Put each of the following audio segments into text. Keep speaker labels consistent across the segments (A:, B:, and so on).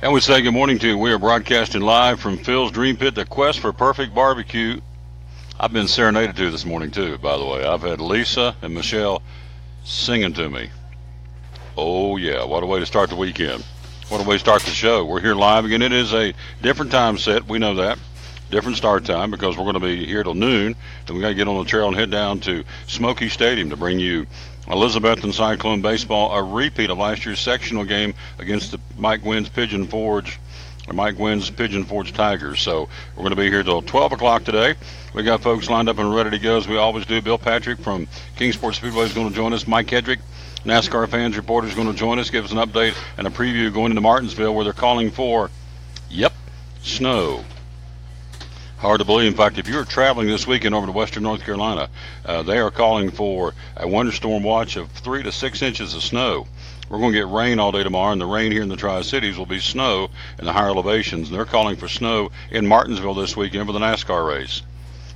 A: And we say good morning to you. We are broadcasting live from Phil's Dream Pit, the quest for perfect barbecue. I've been serenaded to this morning too, by the way. I've had Lisa and Michelle singing to me. Oh yeah, what a way to start the weekend. What a way to start the show. We're here live again. It is a different time set, we know that. Different start time because we're going to be here till noon. Then we got to get on the trail and head down to Smoky Stadium to bring you Elizabethton Cyclone baseball, a repeat of last year's sectional game against the Mike Wynn's Pigeon Forge Tigers. So we're going to be here till 12 o'clock today. We got folks lined up and ready to go as we always do. Bill Patrick from Kingsport Speedway is going to join us. Mike Hedrick, NASCAR Fans Reporter, is going to join us, give us an update and a preview going into Martinsville where they're calling for, snow. Hard to believe. In fact, if you're traveling this weekend over to western North Carolina, they are calling for a winter storm watch of 3 to 6 inches of snow. We're going to get rain all day tomorrow, and the rain here in the Tri-Cities will be snow in the higher elevations. And they're calling for snow in Martinsville this weekend for the NASCAR race.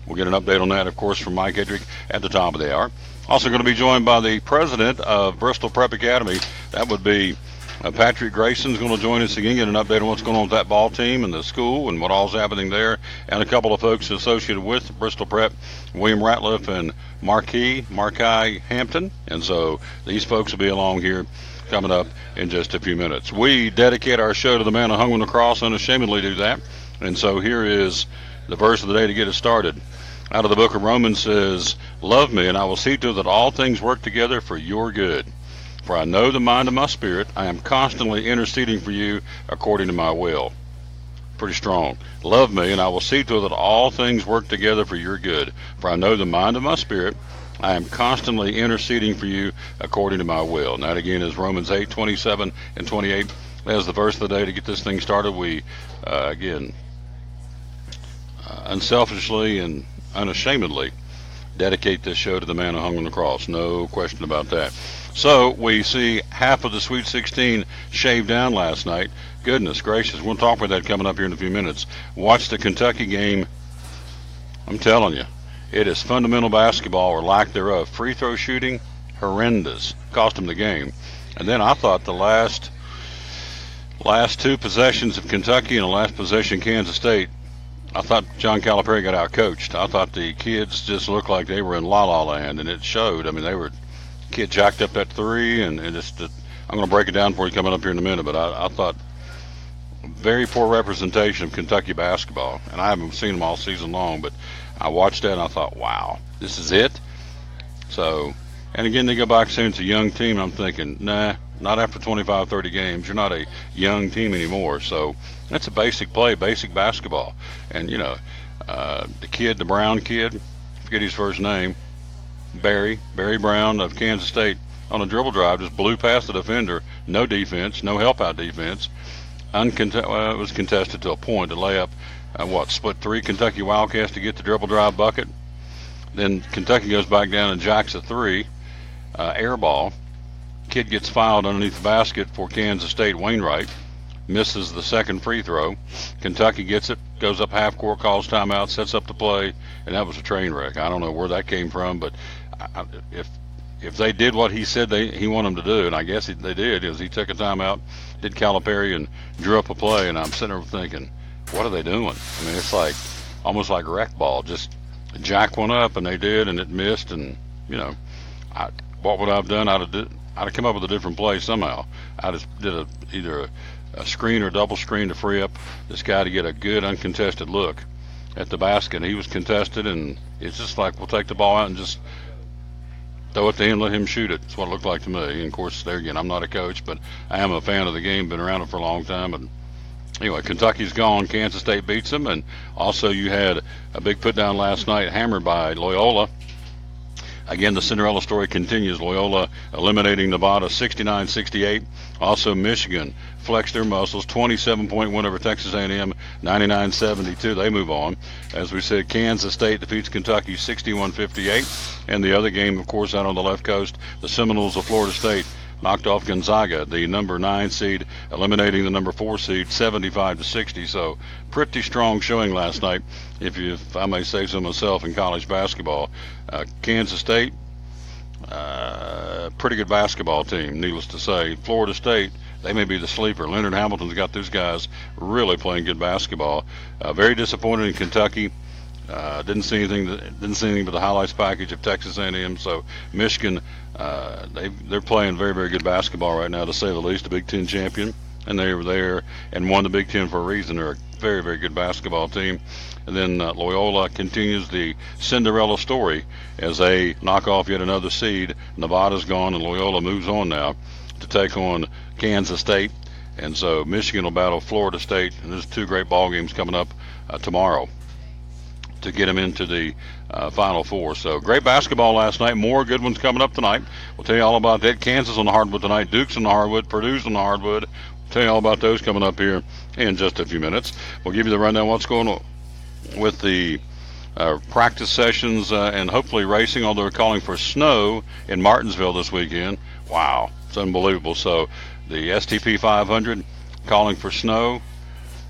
A: We'll get an update on that, of course, from Mike Hedrick at the top of the hour. Also going to be joined by the president of Bristol Prep Academy. That would be Patrick Grayson's going to join us again, get an update on what's going on with that ball team and the school and what all's happening there, and a couple of folks associated with Bristol Prep, William Ratliff and Marquis Hampton. And so these folks will be along here coming up in just a few minutes. We dedicate our show to the man who hung on the cross, unashamedly do that. And so here is the verse of the day to get us started. Out of the book of Romans says, "Love me, and I will see to it that all things work together for your good. For I know the mind of my spirit, I am constantly interceding for you according to my will." Pretty strong. Love me, and I will see to it that all things work together for your good. For I know the mind of my spirit, I am constantly interceding for you according to my will. And that again is Romans 8:27 and 28. As the verse of the day to get this thing started, we unselfishly and unashamedly dedicate this show to the man who hung on the cross. No question about that. So we see half of the Sweet 16 shaved down last night. Goodness gracious, we'll talk about that coming up here in a few minutes. Watch the Kentucky game. I'm telling you, it is fundamental basketball or lack thereof. Free throw shooting, horrendous. Cost them the game. And then I thought the last two possessions of Kentucky and the last possession Kansas State, I thought John Calipari got out coached. I thought the kids just looked like they were in la-la land, and it showed. I mean, kid jacked up that three, and I'm going to break it down for you coming up here in a minute, but I thought very poor representation of Kentucky basketball, and I haven't seen them all season long, but I watched that and I thought, wow, this is it? So, and again, they go back saying it's a young team, and I'm thinking, nah, not after 25, 30 games. You're not a young team anymore. So that's a basic play, basic basketball. And, the Brown kid, forget his first name, Barry Brown of Kansas State, on a dribble drive, just blew past the defender, no defense, no help-out defense. It was contested to a point. The layup, split three Kentucky Wildcats to get the dribble drive bucket. Then Kentucky goes back down and jacks a three, air ball. Kid gets fouled underneath the basket for Kansas State. Wainwright misses the second free throw. Kentucky gets it, goes up half court, calls timeout, sets up the play, and that was a train wreck. I don't know where that came from, but if they did what he said he wanted them to do, and I guess they did, is he took a timeout, did Calipari, and drew up a play, and I'm sitting there thinking, what are they doing? I mean, it's like almost like rec ball, just jack one up, and they did, and it missed, and what would I have done? I'd have come up with a different play somehow. I just did either a screen or double screen to free up this guy to get a good uncontested look at the basket. He was contested, and it's just like, we'll take the ball out and just throw it to him, let him shoot it. That's what it looked like to me. And of course, there again, I'm not a coach, but I am a fan of the game, been around it for a long time. And anyway, Kentucky's gone. Kansas State beats them. And also you had a big put down last night, hammered by Loyola. Again, the Cinderella story continues. Loyola eliminating Nevada 69-68. Also, Michigan flexed their muscles, 27-point win over Texas A&M, 99-72. They move on. As we said, Kansas State defeats Kentucky 61-58. And the other game, of course, out on the left coast, the Seminoles of Florida State knocked off Gonzaga, the number 9 seed, eliminating the number 4 seed, 75-60. So pretty strong showing last night, if I may say so myself, in college basketball. Kansas State, pretty good basketball team, needless to say. Florida State, they may be the sleeper. Leonard Hamilton's got those guys really playing good basketball. Very disappointed in Kentucky. Didn't see anything but the highlights package of Texas A&M. So Michigan, they're playing very, very good basketball right now, to say the least. A Big Ten champion, and they were there and won the Big Ten for a reason. They're a very, very good basketball team. And then Loyola continues the Cinderella story as they knock off yet another seed. Nevada's gone, and Loyola moves on now to take on Kansas State. And so Michigan will battle Florida State, and there's two great ball games coming up tomorrow to get them into the Final Four. So great basketball last night. More good ones coming up tonight. We'll tell you all about that. Kansas on the hardwood tonight. Duke's on the hardwood. Purdue's on the hardwood. We'll tell you all about those coming up here in just a few minutes. We'll give you the rundown what's going on with the practice sessions and hopefully racing, although they're calling for snow in Martinsville this weekend. Wow, it's unbelievable. So the STP 500 calling for snow.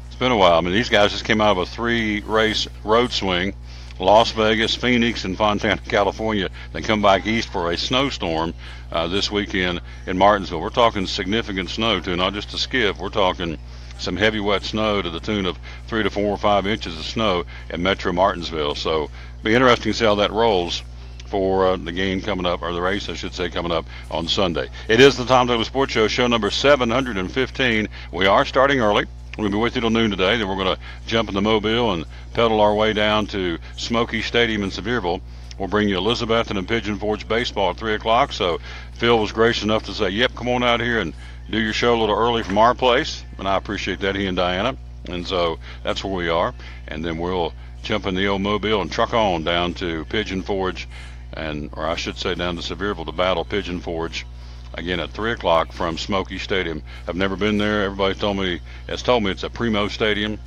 A: It's been a while. I mean, these guys just came out of a 3-race road swing. Las Vegas, Phoenix, and Fontana, California. They come back east for a snowstorm this weekend in Martinsville. We're talking significant snow, too, not just a skiff. We're talking some heavy wet snow to the tune of 3 to 4 or 5 inches of snow in Metro Martinsville. So it'll be interesting to see how that rolls for the game coming up, or the race, I should say, coming up on Sunday. It is the Tom Taylor Sports Show, show number 715. We are starting early. We're going to be with you till noon today. Then we're going to jump in the Mobile and pedal our way down to Smoky Stadium in Sevierville. We'll bring you Elizabeth and Pigeon Forge baseball at 3 o'clock. So Phil was gracious enough to say, yep, come on out here and do your show a little early from our place. And I appreciate that, he and Diana. And so that's where we are. And then we'll jump in the old Mobile and truck on down to Pigeon Forge, or I should say down to Sevierville to battle Pigeon Forge again at 3 o'clock from Smoky Stadium. I've never been there. Everybody has told me it's a primo stadium.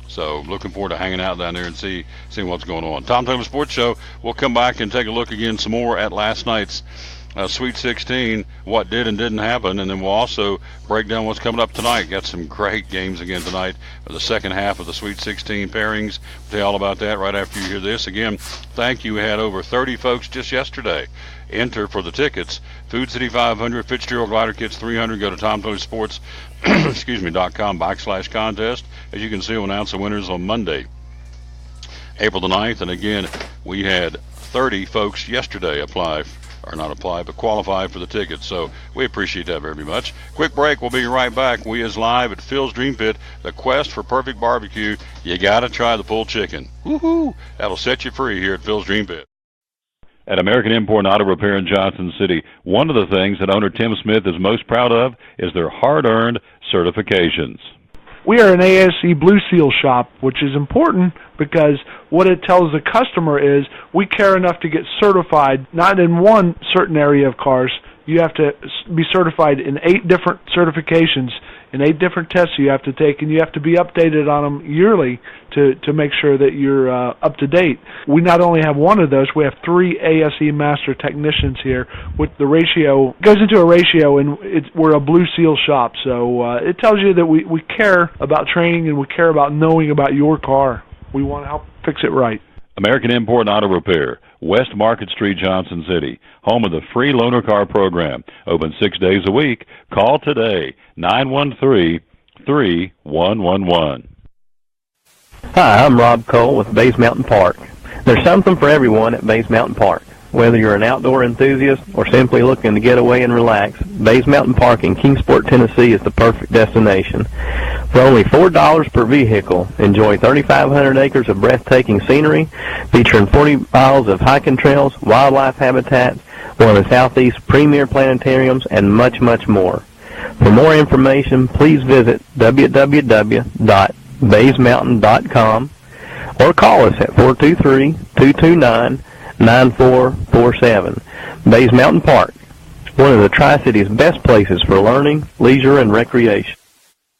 A: So looking forward to hanging out down there and seeing what's going on. Tom Taylor Sports Show. We'll come back and take a look again some more at last night's Sweet 16, what did and didn't happen, and then we'll also break down what's coming up tonight. Got some great games again tonight for the second half of the Sweet 16 pairings. We'll tell you all about that right after you hear this. Again, thank you. We had over 30 folks just yesterday enter for the tickets. Food City 500, Fitzgerald Glider Kits 300. Go to TomTaylorSports.com/contest. As you can see, we'll announce the winners on Monday, April the 9th. And again, we had 30 folks yesterday qualify for the tickets. So we appreciate that very much. Quick break. We'll be right back. We is live at Phil's Dream Pit, the quest for perfect barbecue. You got to try the pulled chicken. Woohoo! That'll set you free here at Phil's Dream Pit. At American Import and Auto Repair in Johnson City, one of the things that owner Tim Smith is most proud of is their hard-earned certifications.
B: We are an ASE Blue Seal shop, which is important because what it tells the customer is we care enough to get certified, not in one certain area of cars. You have to be certified in 8 different certifications, in 8 different tests you have to take, and you have to be updated on them yearly to make sure that you're up to date. We not only have one of those, we have 3 ASE Master Technicians here. With the ratio, it goes into a ratio, and we're a Blue Seal shop, so it tells you that we care about training and we care about knowing about your car. We want to help fix it right.
A: American Import and Auto Repair, West Market Street, Johnson City, home of the free loaner car program. Open 6 days a week. Call today, 913-3111.
C: Hi, I'm Rob Cole with Bays Mountain Park. There's something for everyone at Bays Mountain Park. Whether you're an outdoor enthusiast or simply looking to get away and relax, Bays Mountain Park in Kingsport, Tennessee is the perfect destination. For only $4 per vehicle, enjoy 3,500 acres of breathtaking scenery, featuring 40 miles of hiking trails, wildlife habitat, one of the Southeast's premier planetariums, and much, much more. For more information, please visit www.baysmountain.com or call us at 423-229-9447. Bays Mountain Park, one of the Tri-City's best places for learning, leisure, and recreation.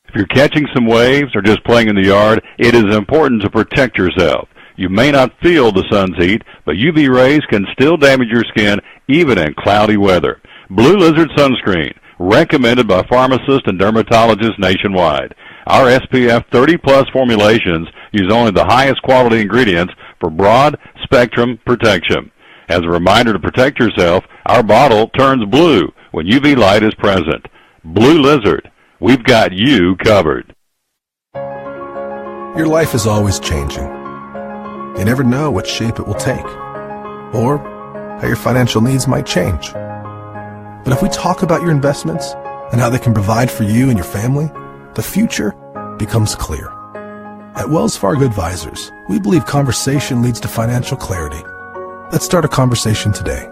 A: If you're catching some waves or just playing in the yard, it is important to protect yourself. You may not feel the sun's heat, but UV rays can still damage your skin even in cloudy weather. Blue Lizard Sunscreen, recommended by pharmacists and dermatologists nationwide. Our SPF 30-plus formulations use only the highest quality ingredients for broad spectrum protection. As a reminder to protect yourself, our bottle turns blue when UV light is present. Blue Lizard,
D: we've got you covered.
E: Your life is always changing. You never know what shape it will take, or how your financial needs might change. But if we talk about your investments and how they can provide for you and your family, the future becomes clear. At Wells Fargo Advisors, we believe conversation leads to financial clarity. Let's start a conversation today.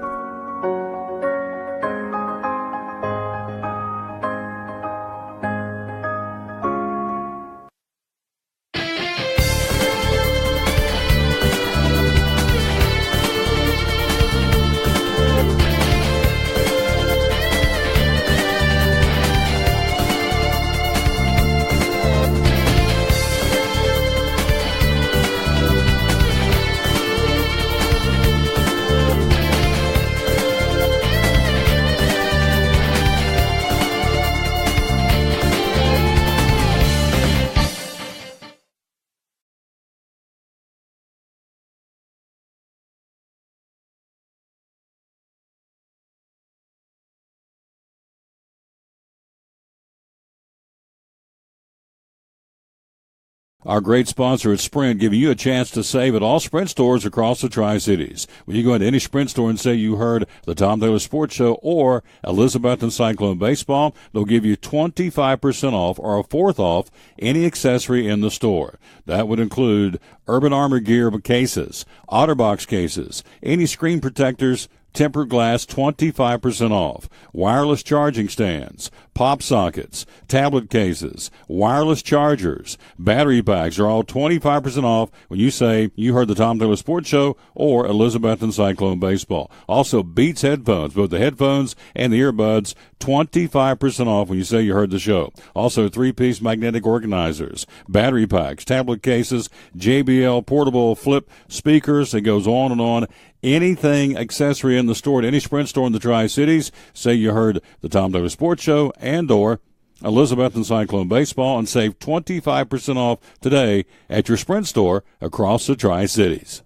F: Our great sponsor at Sprint, giving you a chance to save at all Sprint stores across the Tri-Cities. When you go into any Sprint store and say you heard the Tom Taylor Sports Show or Elizabethton Cyclone Baseball, they'll give you 25% off or a fourth off any accessory in the store. That would include Urban Armor gear cases, OtterBox cases, any screen protectors, tempered glass, 25% off, wireless charging stands, pop sockets, tablet cases, wireless chargers, battery packs are all 25% off when you say you heard the Tom Taylor Sports Show or Elizabethton Cyclone Baseball. Also, Beats headphones, both the headphones and the earbuds, 25% off when you say you heard the show. Also, 3-piece magnetic organizers, battery packs, tablet cases, JBL portable flip speakers. It goes on and on. Anything accessory in the store at any Sprint store in the Tri-Cities, say you heard the Tom Taylor Sports Show and or Elizabethton Cyclone Baseball, and save 25% off today at your Sprint store across the Tri-Cities.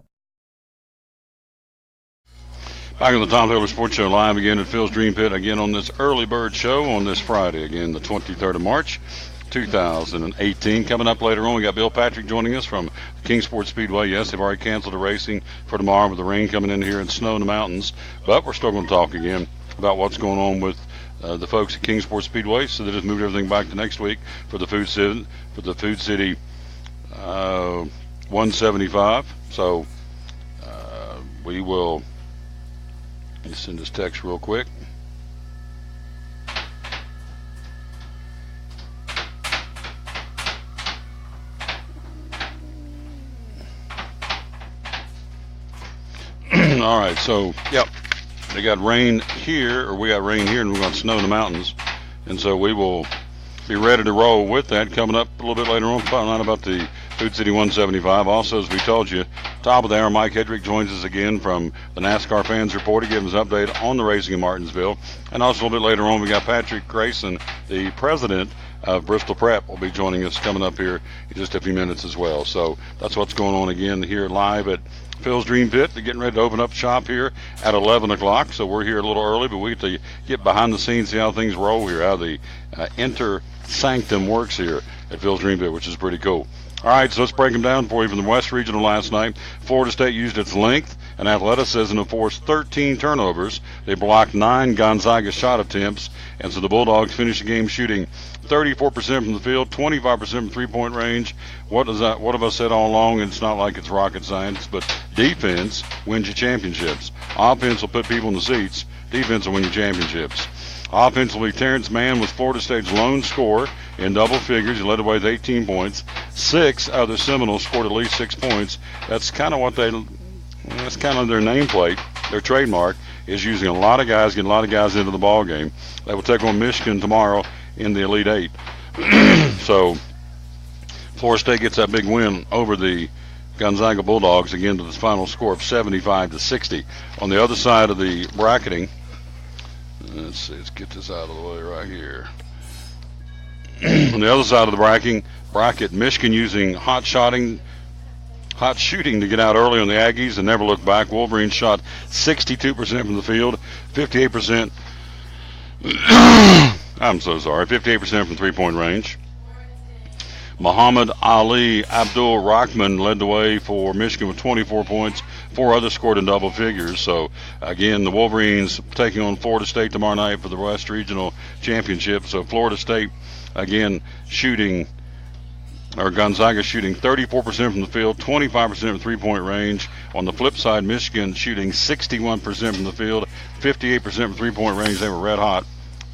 A: Back on the Tom Taylor Sports Show live again at Phil's Dream Pit, again on this early bird show on this Friday, again the 23rd of March, 2018. Coming up later on, we got Bill Patrick joining us from the Kingsport Speedway. Yes, they've already canceled the racing for tomorrow with the rain coming in here and snow in the mountains, but we're still going to talk again about what's going on with the folks at Kingsport Speedway. So they just moved everything back to next week for the Food City 175. So we will just send this text real quick. All right, so, yep, they got rain here, or we got rain here, and we're going to snow in the mountains. And so we will be ready to roll with that coming up a little bit later on, find out about the Food City 175. Also, as we told you, top of the hour, Mike Hedrick joins us again from the NASCAR Fans Report to give us an update on the racing in Martinsville. And also a little bit later on, we got Patrick Grayson, the president of Bristol Prep, will be joining us coming up here in just a few minutes as well. So that's what's going on again here live at Phil's Dream Pit. They're getting ready to open up shop here at 11 o'clock, so we're here a little early, but we get to get behind the scenes, see how things roll here, how the inter sanctum works here at Phil's Dream Pit, which is pretty cool. All right, so let's break them down for you from the West Regional last night. Florida State used its length and athleticism to force 13 turnovers. They blocked 9 Gonzaga shot attempts, and so the Bulldogs finished the game shooting 34% from the field, 25% from three-point range. What have I said all along? It's not like it's rocket science, but defense wins you championships. Offense will put people in the seats. Defense will win you championships. Offensively, Terrence Mann was Florida State's lone scorer in double figures. He led the way with 18 points. 6 other Seminoles scored at least 6 points. That's kind of their nameplate, their trademark, is using a lot of guys, getting a lot of guys into the ball game. They will take on Michigan tomorrow in the Elite Eight. So Florida State gets that big win over the Gonzaga Bulldogs, again to the final score of 75-60. On the other side of the bracketing, let's get this out of the way right here. On the other side of the bracket, Michigan using hot shooting to get out early on the Aggies and never look back. Wolverines shot 62% from the field, 58% I'm so sorry. 58% from three-point range. Muhammad Ali Abdul Rahman led the way for Michigan with 24 points. 4 others scored in double figures. So, again, the Wolverines taking on Florida State tomorrow night for the West Regional Championship. So, Florida State, again, Gonzaga shooting 34% from the field, 25% from three-point range. On the flip side, Michigan shooting 61% from the field, 58% from three-point range. They were red hot.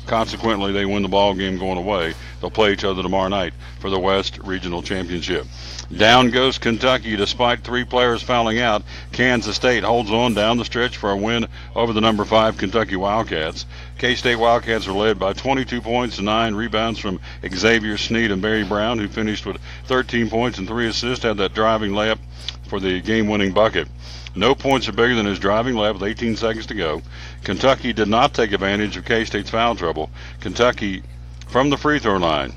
A: Consequently, they win the ball game going away. They'll play each other tomorrow night for the West Regional Championship. Down goes Kentucky despite 3 players fouling out. Kansas State holds on down the stretch for a win over the number 5 Kentucky Wildcats. K-State Wildcats are led by 22 points and 9 rebounds from Xavier Sneed and Barry Brown, who finished with 13 points and 3 assists, had that driving layup for the game-winning bucket. No points are bigger than his driving layup with 18 seconds to go. Kentucky did not take advantage of K-State's foul trouble. Kentucky, from the free throw line,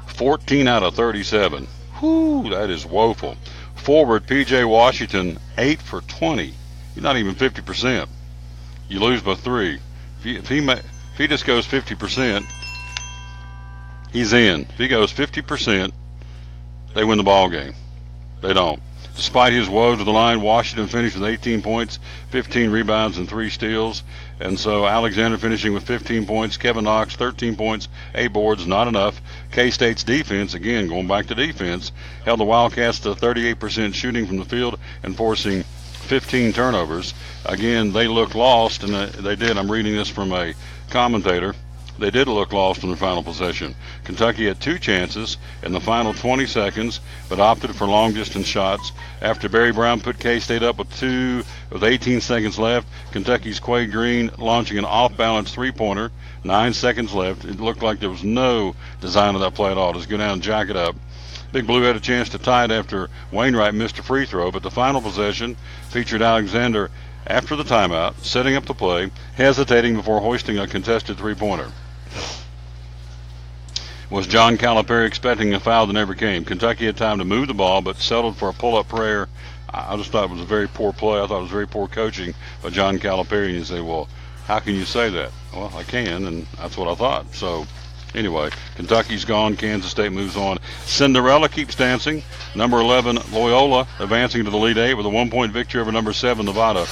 A: 14 out of 37. Whew, that is woeful. Forward, P.J. Washington, 8 for 20. He's not even 50%. You lose by 3. If he just goes 50%, he's in. If he goes 50%, they win the ball game. They don't. Despite his woes to the line, Washington finished with 18 points, 15 rebounds, and 3 steals. And so Alexander finishing with 15 points, Kevin Knox 13 points, 8 boards, not enough. K-State's defense, again going back to defense, held the Wildcats to 38% shooting from the field and forcing 15 turnovers. Again, they looked lost, and they did. I'm reading this from a commentator. They did look lost in the final possession. Kentucky had 2 chances in the final 20 seconds, but opted for long-distance shots. After Barry Brown put K-State up with 18 seconds left, Kentucky's Quay Green launching an off-balance three-pointer. 9 seconds left. It looked like there was no design of that play at all. Just go down and jack it up. Big Blue had a chance to tie it after Wainwright missed a free throw, but the final possession featured Alexander after the timeout, setting up the play, hesitating before hoisting a contested three-pointer. Was John Calipari expecting a foul that never came? Kentucky had time to move the ball, but settled for a pull-up prayer. I just thought it was a very poor play. I thought it was very poor coaching by John Calipari. And you say, well, how can you say that? Well, I can, and that's what I thought. So, anyway, Kentucky's gone. Kansas State moves on. Cinderella keeps dancing. Number 11, Loyola, advancing to the Elite 8 with a 1-point victory over number 7, Nevada.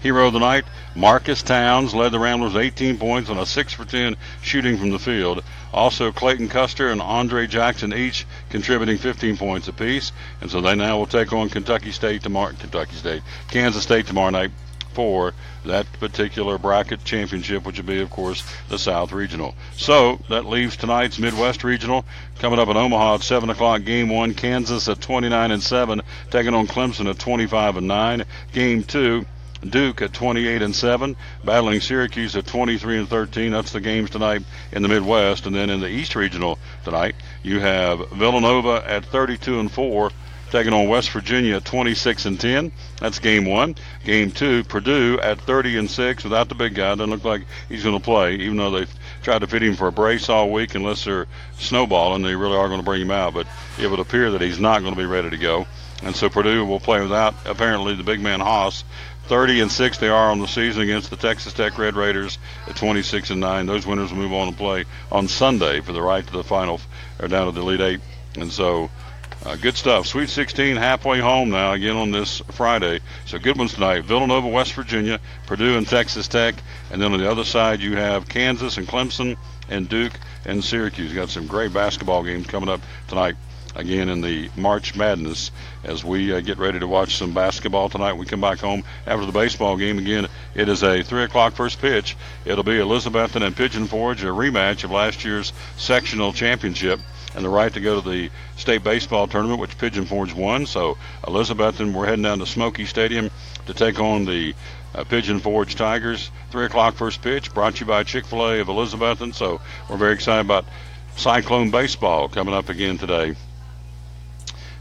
A: Hero of the night, Marcus Towns, led the Ramblers 18 points on a 6 for 10 shooting from the field. Also, Clayton Custer and Andre Jackson each contributing 15 points apiece. And so they now will take on Kansas State tomorrow night for that particular bracket championship, which would be, of course, the South Regional. So that leaves tonight's Midwest Regional coming up in Omaha at 7 o'clock. Game 1, Kansas at 29-7, taking on Clemson at 25-9. Game 2, Duke at 28-7, battling Syracuse at 23-13. That's the games tonight in the Midwest. And then in the East Regional tonight, you have Villanova at 32-4, taking on West Virginia at 26-10. That's game 1. Game 2, Purdue at 30-6 without the big guy. Doesn't look like he's going to play, even though they've tried to fit him for a brace all week. Unless they're snowballing, they really are going to bring him out. But it would appear that he's not going to be ready to go. And so Purdue will play without, apparently, the big man Haas. 30-6 they are on the season against the Texas Tech Red Raiders at 26-9. Those winners will move on and play on Sunday for the right to the final, or down to the Elite 8. And so good stuff. Sweet 16 halfway home now, again on this Friday. So good ones tonight. Villanova, West Virginia, Purdue and Texas Tech. And then on the other side you have Kansas and Clemson and Duke and Syracuse. Got some great basketball games coming up tonight. Again, in the March Madness, as we get ready to watch some basketball tonight. We come back home after the baseball game. Again, it is a 3 o'clock first pitch. It'll be Elizabethton and Pigeon Forge, a rematch of last year's sectional championship and the right to go to the state baseball tournament, which Pigeon Forge won. So Elizabethton, we're heading down to Smoky Stadium to take on the Pigeon Forge Tigers. 3 o'clock first pitch, brought to you by Chick-fil-A of Elizabethton. So we're very excited about Cyclone baseball coming up again today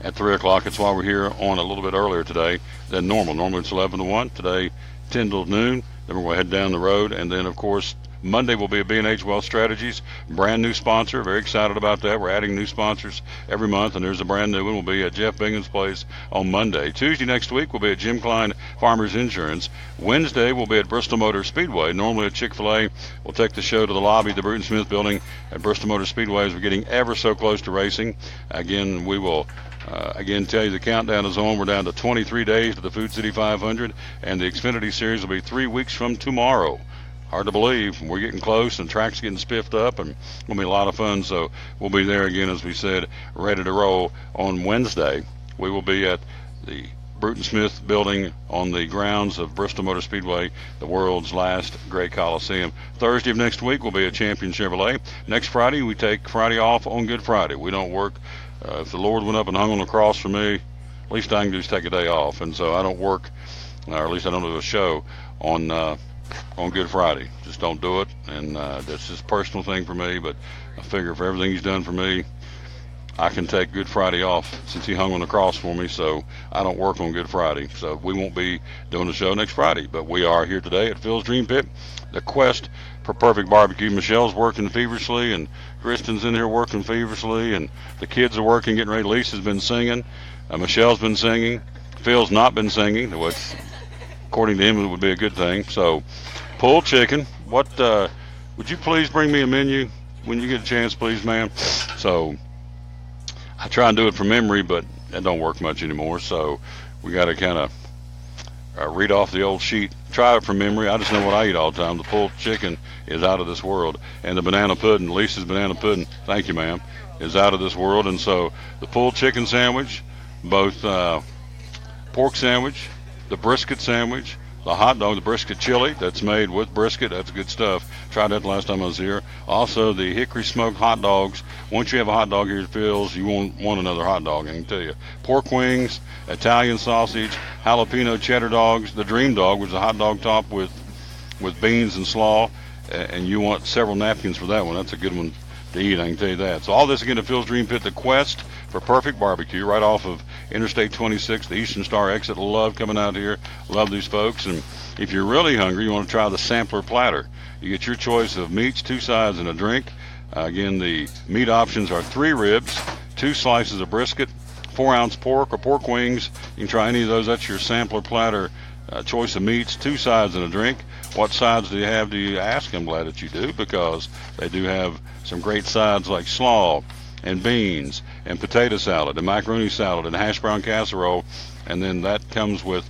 A: at 3 o'clock. That's why we're here on a little bit earlier today than normal. Normally it's 11 to 1. Today, 10 till noon. Then we're going to head down the road. And then, of course, Monday will be a B&H Wealth Strategies, brand new sponsor. Very excited about that. We're adding new sponsors every month, and there's a brand new one. Will be at Jeff Bingham's place on Monday. Tuesday next week will be at Jim Klein Farmers Insurance. Wednesday will be at Bristol Motor Speedway. Normally at Chick-fil-A, we'll take the show to the lobby of the Bruton Smith Building at Bristol Motor Speedway as we're getting ever so close to racing. Again, we will tell you the countdown is on. We're down to 23 days to the Food City 500, and the Xfinity Series will be 3 weeks from tomorrow. Hard to believe. We're getting close, and track's getting spiffed up, and it'll be a lot of fun. So we'll be there again, as we said, ready to roll on Wednesday. We will be at the Bruton Smith Building on the grounds of Bristol Motor Speedway, the world's last great Coliseum. Thursday of next week will be at Champion Chevrolet. Next Friday, we take Friday off on Good Friday. We don't work. If the Lord went up and hung on the cross for me, at least I can just take a day off. And so I don't work, or at least I don't do a show on Good Friday. Just don't do it. And that's just a personal thing for me. But I figure for everything he's done for me, I can take Good Friday off since he hung on the cross for me. So I don't work on Good Friday. So we won't be doing the show next Friday. But we are here today at Phil's Dream Pit, the quest for perfect barbecue. Michelle's working feverishly, and Kristen's in here working feverishly, and the kids are working, getting ready. Lisa's been singing. Michelle's been singing. Phil's not been singing, which, according to him, it would be a good thing. So, pulled chicken. What? Would you please bring me a menu when you get a chance, please, ma'am? So, I try and do it from memory, but that don't work much anymore. So, we got to kind of read off the old sheet. Try it from memory. I just know what I eat all the time. The pulled chicken is out of this world. And the banana pudding, Lisa's banana pudding, thank you, ma'am, is out of this world. And so the pulled chicken sandwich, both pork sandwich, the brisket sandwich, the hot dog, the brisket chili that's made with brisket. That's good stuff. Tried that the last time I was here. Also, the hickory smoked hot dogs. Once you have a hot dog here at Phil's, you won't want another hot dog, I can tell you. Pork wings, Italian sausage, jalapeno cheddar dogs, the dream dog, which is a hot dog topped with beans and slaw, and you want several napkins for that one. That's a good one to eat, I can tell you that. So all this again at Phil's Dream Pit, the quest for perfect barbecue, right off of Interstate 26, the Eastern Star exit. Love coming out here. Love these folks. And if you're really hungry, you want to try the sampler platter. You get your choice of meats, 2 sides, and a drink. Again, the meat options are 3 ribs, 2 slices of brisket, 4-ounce pork or pork wings. You can try any of those. That's your sampler platter choice of meats, 2 sides, and a drink. What sides do you have, do you ask? I'm glad that you do, because they do have some great sides like slaw and beans and potato salad and macaroni salad and hash brown casserole. And then that comes with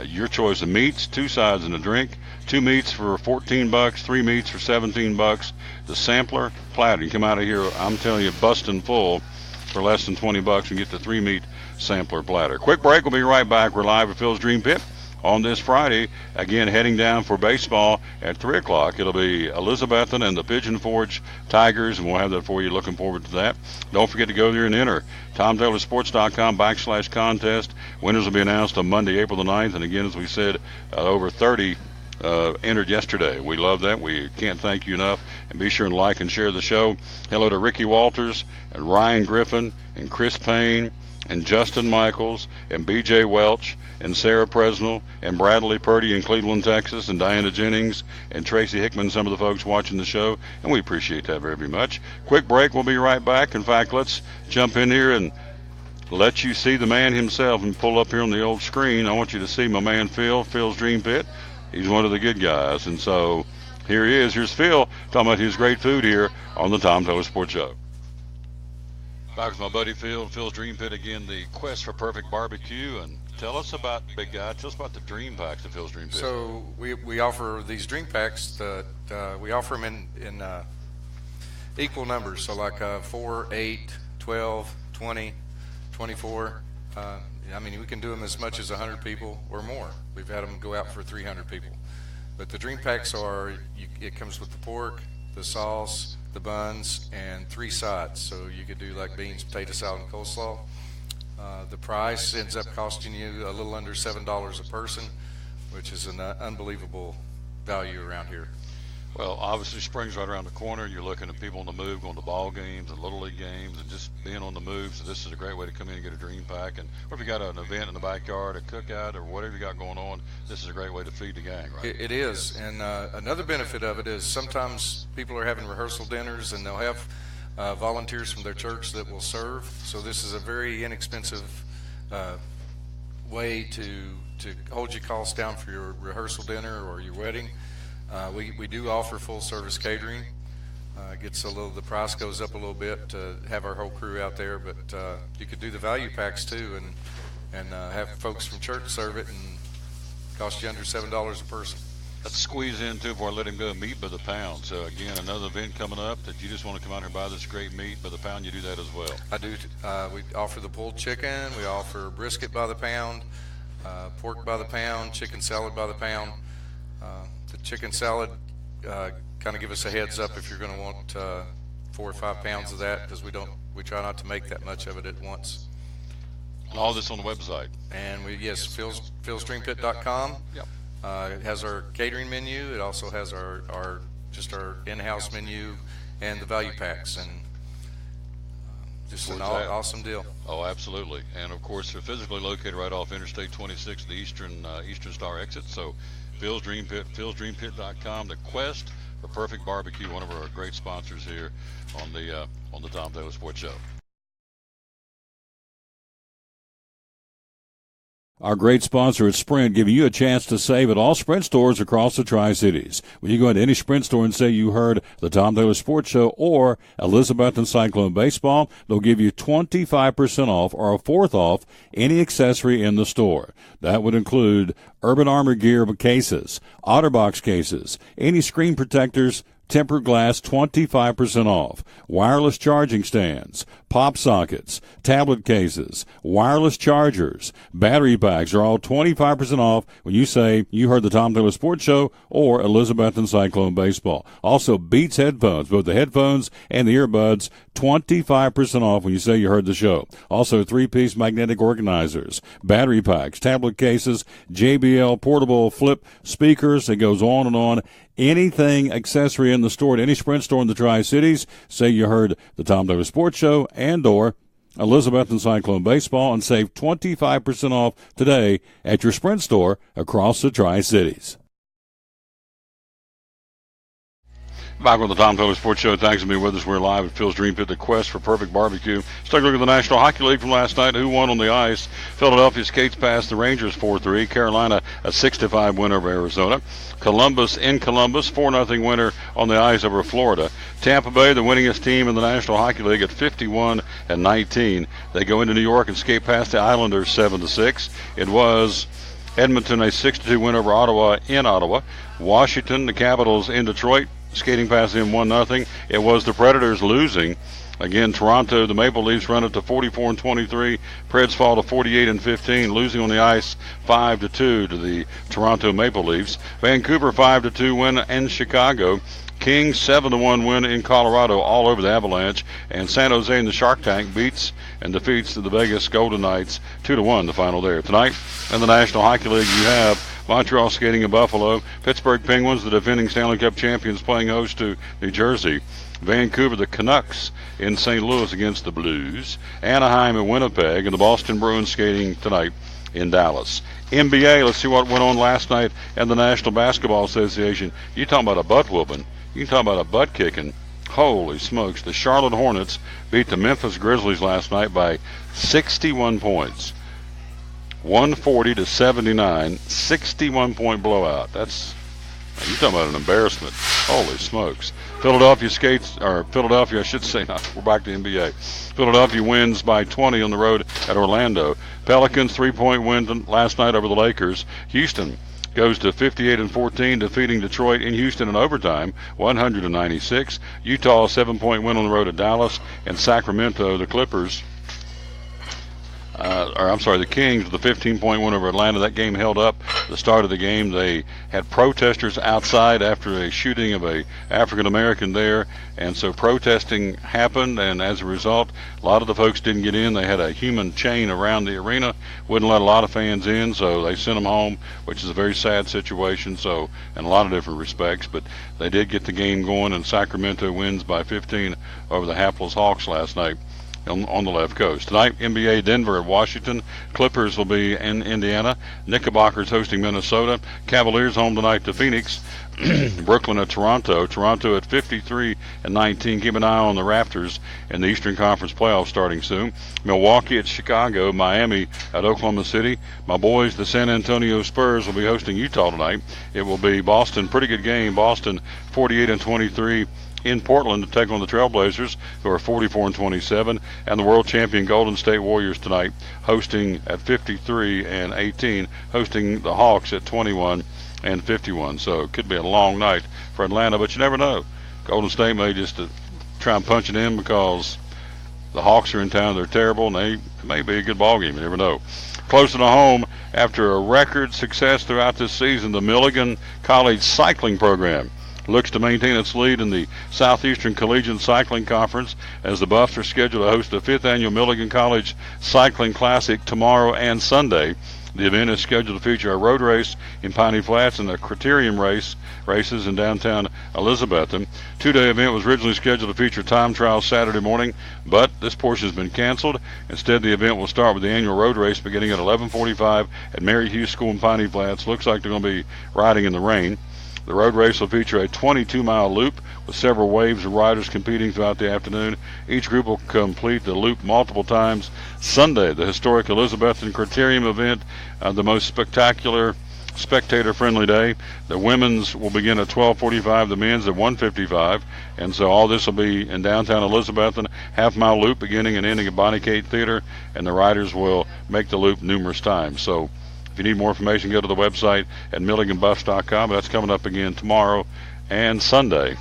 A: your choice of meats, 2 sides, and a drink. 2 meats for $14, 3 meats for $17. The sampler platter. You come out of here, I'm telling you, busting full for less than $20 and get the 3-meat sampler platter. Quick break. We'll be right back. We're live at Phil's Dream Pit on this Friday. Again, heading down for baseball at 3 o'clock. It'll be Elizabethton and the Pigeon Forge Tigers, and we'll have that for you. Looking forward to that. Don't forget to go there and enter TomTaylorSports.com/contest. Winners will be announced on Monday, April the 9th. And again, as we said, over 30 entered yesterday. We love that. We can't thank you enough. And be sure and like and share the show. Hello to Ricky Walters and Ryan Griffin and Chris Payne and Justin Michaels and B.J. Welch and Sarah Presnell and Bradley Purdy in Cleveland, Texas, and Diana Jennings and Tracy Hickman, some of the folks watching the show, and we appreciate that very much. Quick break. We'll be right back. In fact, let's jump in here and let you see the man himself and pull up here on the old screen. I want you to see my man Phil, Phil's Dream Pit. He's one of the good guys, and so here he is. Here's Phil talking about his great food here on the Tom Taylor Sports Show. Back with my buddy Phil, Phil's Dream Pit again, the quest for perfect barbecue. And tell us about, big guy, tell us about the dream packs at Phil's Dream Pit.
G: So we offer these dream packs that we offer them in equal numbers. So like 4, 8, 12, 20, 24. I mean, we can do them as much as 100 people or more. We've had them go out for 300 people. But the dream packs are, it comes with the pork, the sauce, the buns, and 3 sides. So you could do like beans, potato salad, and coleslaw. The price ends up costing you a little under $7 a person, which is an unbelievable value around here.
A: Well, obviously, spring's right around the corner. You're looking at people on the move, going to ball games and Little League games and just being on the move. So this is a great way to come in and get a dream pack. And or if you got an event in the backyard, a cookout, or whatever you got going on, this is a great way to feed the gang, right?
G: It is. And another benefit of it is sometimes people are having rehearsal dinners and they'll have volunteers from their church that will serve. So this is a very inexpensive way to hold your costs down for your rehearsal dinner or your wedding. We do offer full service catering. The price goes up a little bit to have our whole crew out there, but you could do the value packs too and have folks from church serve it and cost you under $7 a person.
A: Let's squeeze in too before I let him go. Meat by the pound. So again, another event coming up that you just want to come out here and buy this great meat by the pound. You do that as well.
G: I do. We offer the pulled chicken. We offer brisket by the pound, pork by the pound, chicken salad by the pound. The chicken salad, kind of give us a heads up if you're going to want 4 or 5 pounds of that, because we try not to make that much of it at once.
A: And all this on the website.
G: And philsdreampit.com.
A: Yep.
G: It has our catering menu. It also has our in-house menu and the value packs, and just an awesome deal.
A: Oh, absolutely. And of course, they're physically located right off Interstate 26, the Eastern Star exit. So Phil's Dream Pit, philsdreampit.com. The quest for perfect barbecue, one of our great sponsors here on the Tom Taylor Sports Show.
F: Our great sponsor at Sprint giving you a chance to save at all Sprint stores across the Tri-Cities. When you go into any Sprint store and say you heard the Tom Taylor Sports Show or Elizabethton Cyclone Baseball, they'll give you 25% off or a fourth off any accessory in the store. That would include Urban Armor gear cases, OtterBox cases, any screen protectors, tempered glass, 25% off, wireless charging stands, pop sockets, tablet cases, wireless chargers, battery packs are all 25% off when you say you heard the Tom Taylor Sports Show or Elizabethton Cyclone Baseball. Also, Beats headphones, both the headphones and the earbuds, 25% off when you say you heard the show. Also, 3-piece magnetic organizers, battery packs, tablet cases, JBL portable flip speakers. It goes on and on. Anything accessory in the store at any Sprint store in the Tri-Cities, say you heard the Tom Taylor Sports Show and or Elizabethton Cyclone Baseball, and save 25% off today at your Sprint store across the Tri-Cities.
A: Back with the Tom Taylor Sports Show. Thanks for being with us. We're live at Phil's Dream Pit, the quest for perfect barbecue. Let's take a look at the National Hockey League from last night. Who won on the ice? Philadelphia skates past the Rangers 4-3. Carolina, a 6-5 win over Arizona. Columbus in Columbus, 4-0 winner on the ice over Florida. Tampa Bay, the winningest team in the National Hockey League at 51-19. They go into New York and skate past the Islanders 7-6. It was Edmonton, a 6-2 win over Ottawa in Ottawa. Washington, the Capitals in Detroit, skating past them 1-0. It was the Predators losing. Again, Toronto, the Maple Leafs run it to 44-23. Preds fall to 48-15, losing on the ice 5-2 to the Toronto Maple Leafs. Vancouver 5-2 win in Chicago. Kings 7-1 win in Colorado, all over the Avalanche. And San Jose in the Shark Tank beats and defeats the Vegas Golden Knights 2-1, the final there. Tonight in the National Hockey League, you have Montreal skating in Buffalo. Pittsburgh Penguins, the defending Stanley Cup champions, playing host to New Jersey. Vancouver, the Canucks in St. Louis against the Blues. Anaheim and Winnipeg, and the Boston Bruins skating tonight in Dallas. NBA, let's see what went on last night in the National Basketball Association. You talking about a butt whooping. You can talk about a butt kicking. Holy smokes. The Charlotte Hornets beat the Memphis Grizzlies last night by 61 points. 140-79, 61-point blowout. You're talking about an embarrassment. Holy smokes. Philadelphia, I should say, we're back to NBA. Philadelphia wins by 20 on the road at Orlando. Pelicans 3-point win last night over the Lakers. Houston goes to 58-14, defeating Detroit in Houston in overtime, 100-96. Utah 7-point win on the road at Dallas. And Sacramento, the Clippers, the Kings with a 15-point win over Atlanta. That game held up. The start of the game, they had protesters outside after a shooting of a African American there, and so protesting happened, and as a result, a lot of the folks didn't get in. They had a human chain around the arena, wouldn't let a lot of fans in, so they sent them home, which is a very sad situation. So, in a lot of different respects, but they did get the game going, and Sacramento wins by 15 over the hapless Hawks last night on the left coast. Tonight, NBA Denver at Washington. Clippers will be in Indiana. Knickerbockers hosting Minnesota. Cavaliers home tonight to Phoenix. Brooklyn at Toronto. Toronto at 53-19. Keep an eye on the Raptors in the Eastern Conference playoffs starting soon. Milwaukee at Chicago. Miami at Oklahoma City. My boys, the San Antonio Spurs, will be hosting Utah tonight. It will be Boston. Pretty good game. Boston 48-23. In Portland to take on the Trailblazers, who are 44-27, and the world champion Golden State Warriors tonight, hosting at 53-18, hosting the Hawks at 21-51. So it could be a long night for Atlanta, but you never know. Golden State may just try and punch it in because the Hawks are in town. They're terrible, and it may be a good ball game. You never know. Closer to home, after a record success throughout this season, the Milligan College Cycling Program looks to maintain its lead in the Southeastern Collegiate Cycling Conference as the Buffs are scheduled to host the 5th Annual Milligan College Cycling Classic tomorrow and Sunday. The event is scheduled to feature a road race in Piney Flats and a criterium races in downtown Elizabethton. Two-day event was originally scheduled to feature time trials Saturday morning, but this portion has been canceled. Instead, the event will start with the annual road race beginning at 11:45 at Mary Hughes School in Piney Flats. Looks like they're going to be riding in the rain. The road race will feature a 22-mile loop with several waves of riders competing throughout the afternoon. Each group will complete the loop multiple times. Sunday, the historic Elizabethton Criterium event, the most spectacular, spectator-friendly day. The women's will begin at 12:45, the men's at 1:55, and so all this will be in downtown Elizabethton, half-mile loop beginning and ending at Bonnie Kate Theater, and the riders will make the loop numerous times. So if you need more information, go to the website at milliganbuffs.com. That's coming up again tomorrow and Sunday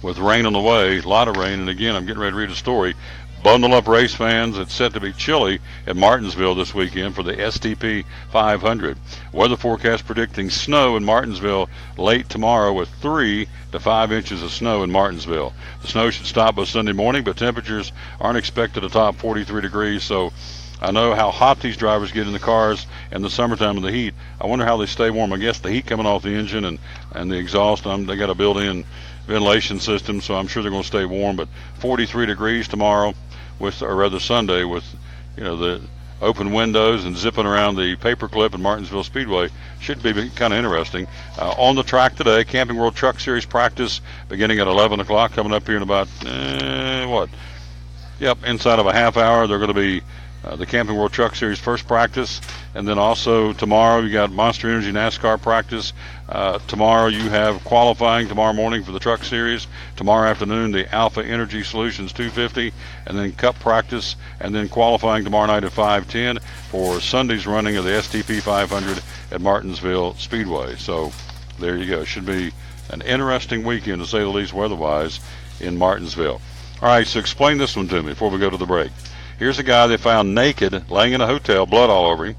A: with rain on the way, a lot of rain. And again, I'm getting ready to read a story. Bundle up, race fans. It's set to be chilly at Martinsville this weekend for the STP 500. Weather forecast predicting snow in Martinsville late tomorrow with 3 to 5 inches of snow in Martinsville. The snow should stop by Sunday morning, but temperatures aren't expected to top 43 degrees. So I know how hot these drivers get in the cars in the summertime in the heat. I wonder how they stay warm. I guess the heat coming off the engine and the exhaust, they got a built-in ventilation system, so I'm sure they're going to stay warm. But 43 degrees tomorrow, or rather Sunday, with the open windows and zipping around the paperclip at Martinsville Speedway should be kind of interesting. On the track today, Camping World Truck Series practice beginning at 11 o'clock, coming up here in about, inside of a half hour. They're going to be the Camping World Truck Series first practice, and then also tomorrow you got Monster Energy NASCAR practice. Tomorrow you have qualifying tomorrow morning for the Truck Series. Tomorrow afternoon the Alpha Energy Solutions 250, and then Cup practice, and then qualifying tomorrow night at 5:10 for Sunday's running of the STP 500 at Martinsville Speedway. So there you go. Should be an interesting weekend, to say the least, weather-wise in Martinsville. All right, so explain this one to me before we go to the break. Here's a guy they found naked, laying in a hotel, blood all over him.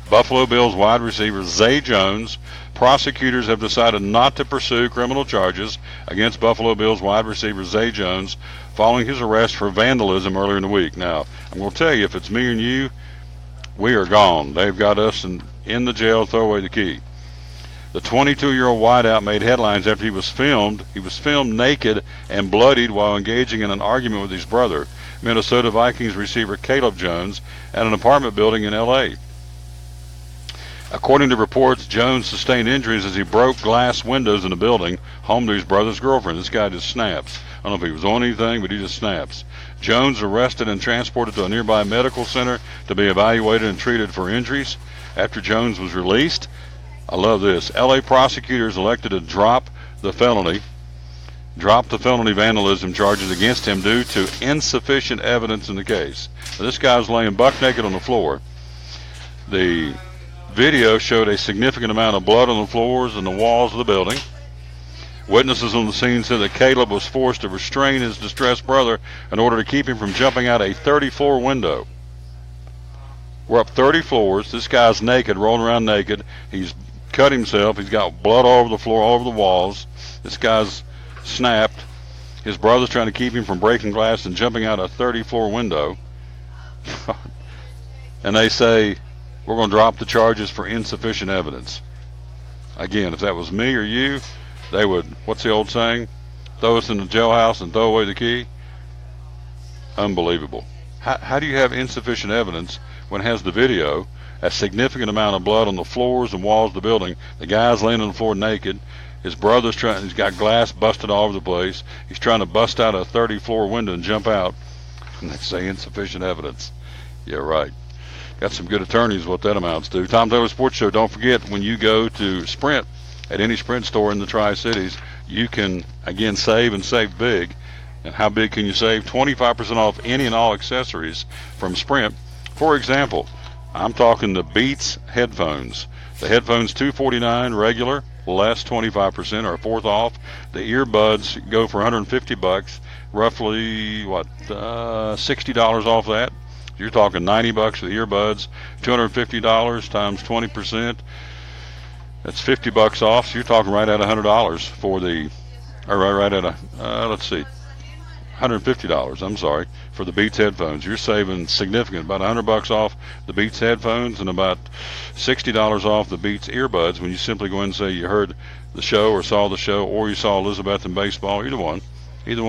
A: Buffalo Bills wide receiver Zay Jones. Prosecutors have decided not to pursue criminal charges against Buffalo Bills wide receiver Zay Jones following his arrest for vandalism earlier in the week. Now, I'm going to tell you, if it's me and you, we are gone. They've got us in the jail. Throw away the key. The 22-year-old wideout made headlines after he was filmed. He was filmed naked and bloodied while engaging in an argument with his brother, Minnesota Vikings receiver Caleb Jones, at an apartment building in L.A. According to reports, Jones sustained injuries as he broke glass windows in the building, home to his brother's girlfriend. This guy just snaps. I don't know if he was on anything, but he just snaps. Jones arrested and transported to a nearby medical center to be evaluated and treated for injuries. After Jones was released, I love this, L.A. prosecutors elected to drop the felony vandalism charges against him due to insufficient evidence in the case. Now, this guy was laying buck naked on the floor. The video showed a significant amount of blood on the floors and the walls of the building. Witnesses on the scene said that Caleb was forced to restrain his distressed brother in order to keep him from jumping out a 30-floor window. We're up 30 floors. This guy's naked, rolling around naked. He's cut himself. He's got blood all over the floor, all over the walls. This guy's snapped. His brother's trying to keep him from breaking glass and jumping out a 30-floor window. And they say, we're going to drop the charges for insufficient evidence. Again, if that was me or you, they would, what's the old saying? Throw us in the jailhouse and throw away the key? Unbelievable. How do you have insufficient evidence when it has the video, a significant amount of blood on the floors and walls of the building? The guy's laying on the floor naked. His brother's he's got glass busted all over the place. He's trying to bust out a 30-floor window and jump out. And they say insufficient evidence. Yeah, right. Got some good attorneys, what that amounts to. Tom Taylor Sports Show. Don't forget, when you go to Sprint, at any Sprint store in the Tri-Cities, you can, again, save and save big. And how big can you save? 25% off any and all accessories from Sprint. For example, I'm talking the Beats headphones. The headphones $249 regular, less 25% or a fourth off. The earbuds go for $150, roughly $60 off that. You're talking $90 for the earbuds, $250 times 20%. That's $50 off. So you're talking right at $100 for the, or right at let's see, $150. I'm sorry, for the Beats headphones. You're saving significant, about $100 off the Beats headphones and about $60 off the Beats earbuds when you simply go in and say you heard the show or saw the show or you saw Elizabeth in baseball. Either one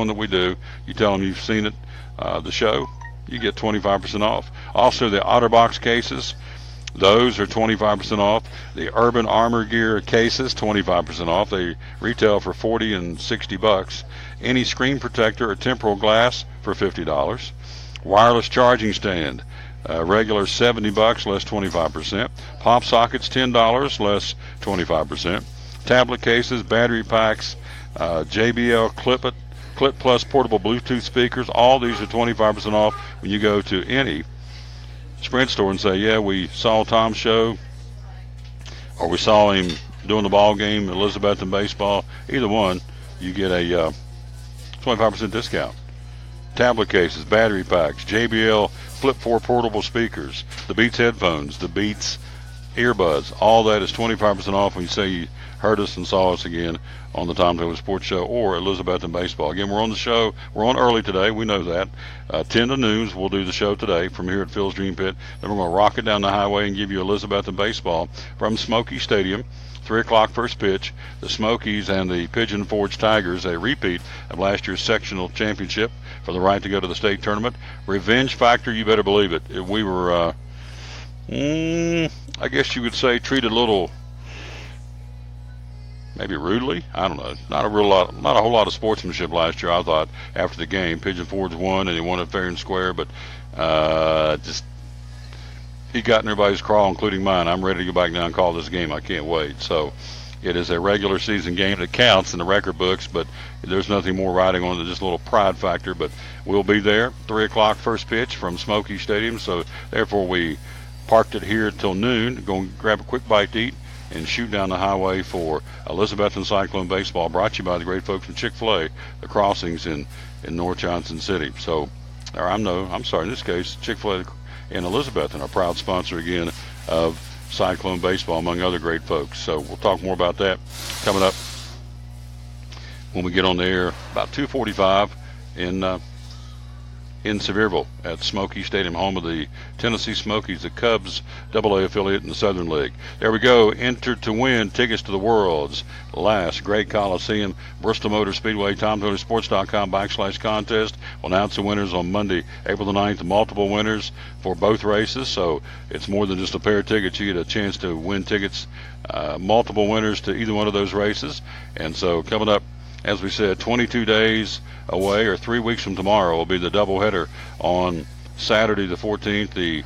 A: that we do. You tell them you've seen it, the show. You get 25% off. Also, the OtterBox cases, those are 25% off. The Urban Armor Gear cases, 25% off. They retail for $40 and $60. Any screen protector or temporal glass for $50. Wireless charging stand, regular $70, less 25%. Pop sockets, $10, less 25%. Tablet cases, battery packs, JBL Clip Plus portable Bluetooth speakers, all these are 25% off when you go to any Sprint store and say, yeah, we saw Tom's show, or we saw him doing the ball game, Elizabeth in baseball. Either one, you get a 25% discount. Tablet cases, battery packs, JBL Flip 4 portable speakers, the Beats headphones, the Beats earbuds, all that is 25% off when you say you heard us and saw us again on the Tom Taylor Sports Show or Elizabeth in Baseball. Again, we're on the show. We're on early today. We know that. 10 to noon, we'll do the show today from here at Phil's Dream Pit. Then we're going to rock it down the highway and give you Elizabeth in Baseball from Smoky Stadium. 3 o'clock first pitch. The Smokies and the Pigeon Forge Tigers, a repeat of last year's sectional championship for the right to go to the state tournament. Revenge factor, you better believe it. We were, I guess you would say, treated a little, maybe rudely. I don't know. Not a whole lot of sportsmanship last year, I thought, after the game. Pigeon Forge won, and he won it fair and square, but just he got in everybody's crawl, including mine. I'm ready to go back down and call this game. I can't wait. So it is a regular season game that counts in the record books, but there's nothing more riding on it than just a little pride factor. But we'll be there, 3 o'clock first pitch from Smoky Stadium. So therefore we parked it here till noon, go and grab a quick bite to eat, and shoot down the highway for Elizabeth and Cyclone Baseball, brought to you by the great folks from Chick-fil-A, the Crossings in North Johnson City. So, in this case, Chick-fil-A and Elizabeth, and our proud sponsor again of Cyclone Baseball, among other great folks. So we'll talk more about that coming up when we get on the air about 2:45 in Sevierville at Smoky Stadium, home of the Tennessee Smokies, the Cubs AA affiliate in the Southern League. There we go. Enter to win tickets to the world's last great Coliseum, Bristol Motor Speedway. TomTaylorSports.com/contest. We'll announce the winners on Monday, April the 9th. Multiple winners for both races, so it's more than just a pair of tickets. You get a chance to win tickets, multiple winners to either one of those races. And so coming up, as we said, 22 days away, or 3 weeks from tomorrow, will be the doubleheader on Saturday the 14th. The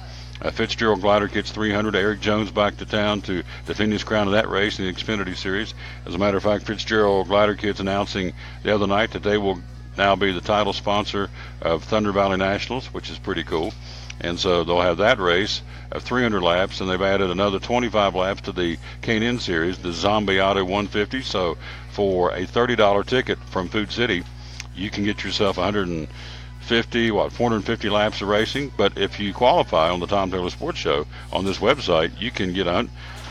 A: Fitzgerald Glider Kits 300. Eric Jones back to town to defend his crown in that race in the Xfinity Series. As a matter of fact, Fitzgerald Glider Kits announcing the other night that they will now be the title sponsor of Thunder Valley Nationals, which is pretty cool. And so they'll have that race of 300 laps, and they've added another 25 laps to the K&N Series, the Zombie Auto 150. So for a $30 ticket from Food City, you can get yourself 150 450 laps of racing. But if you qualify on the Tom Taylor Sports Show on this website, you can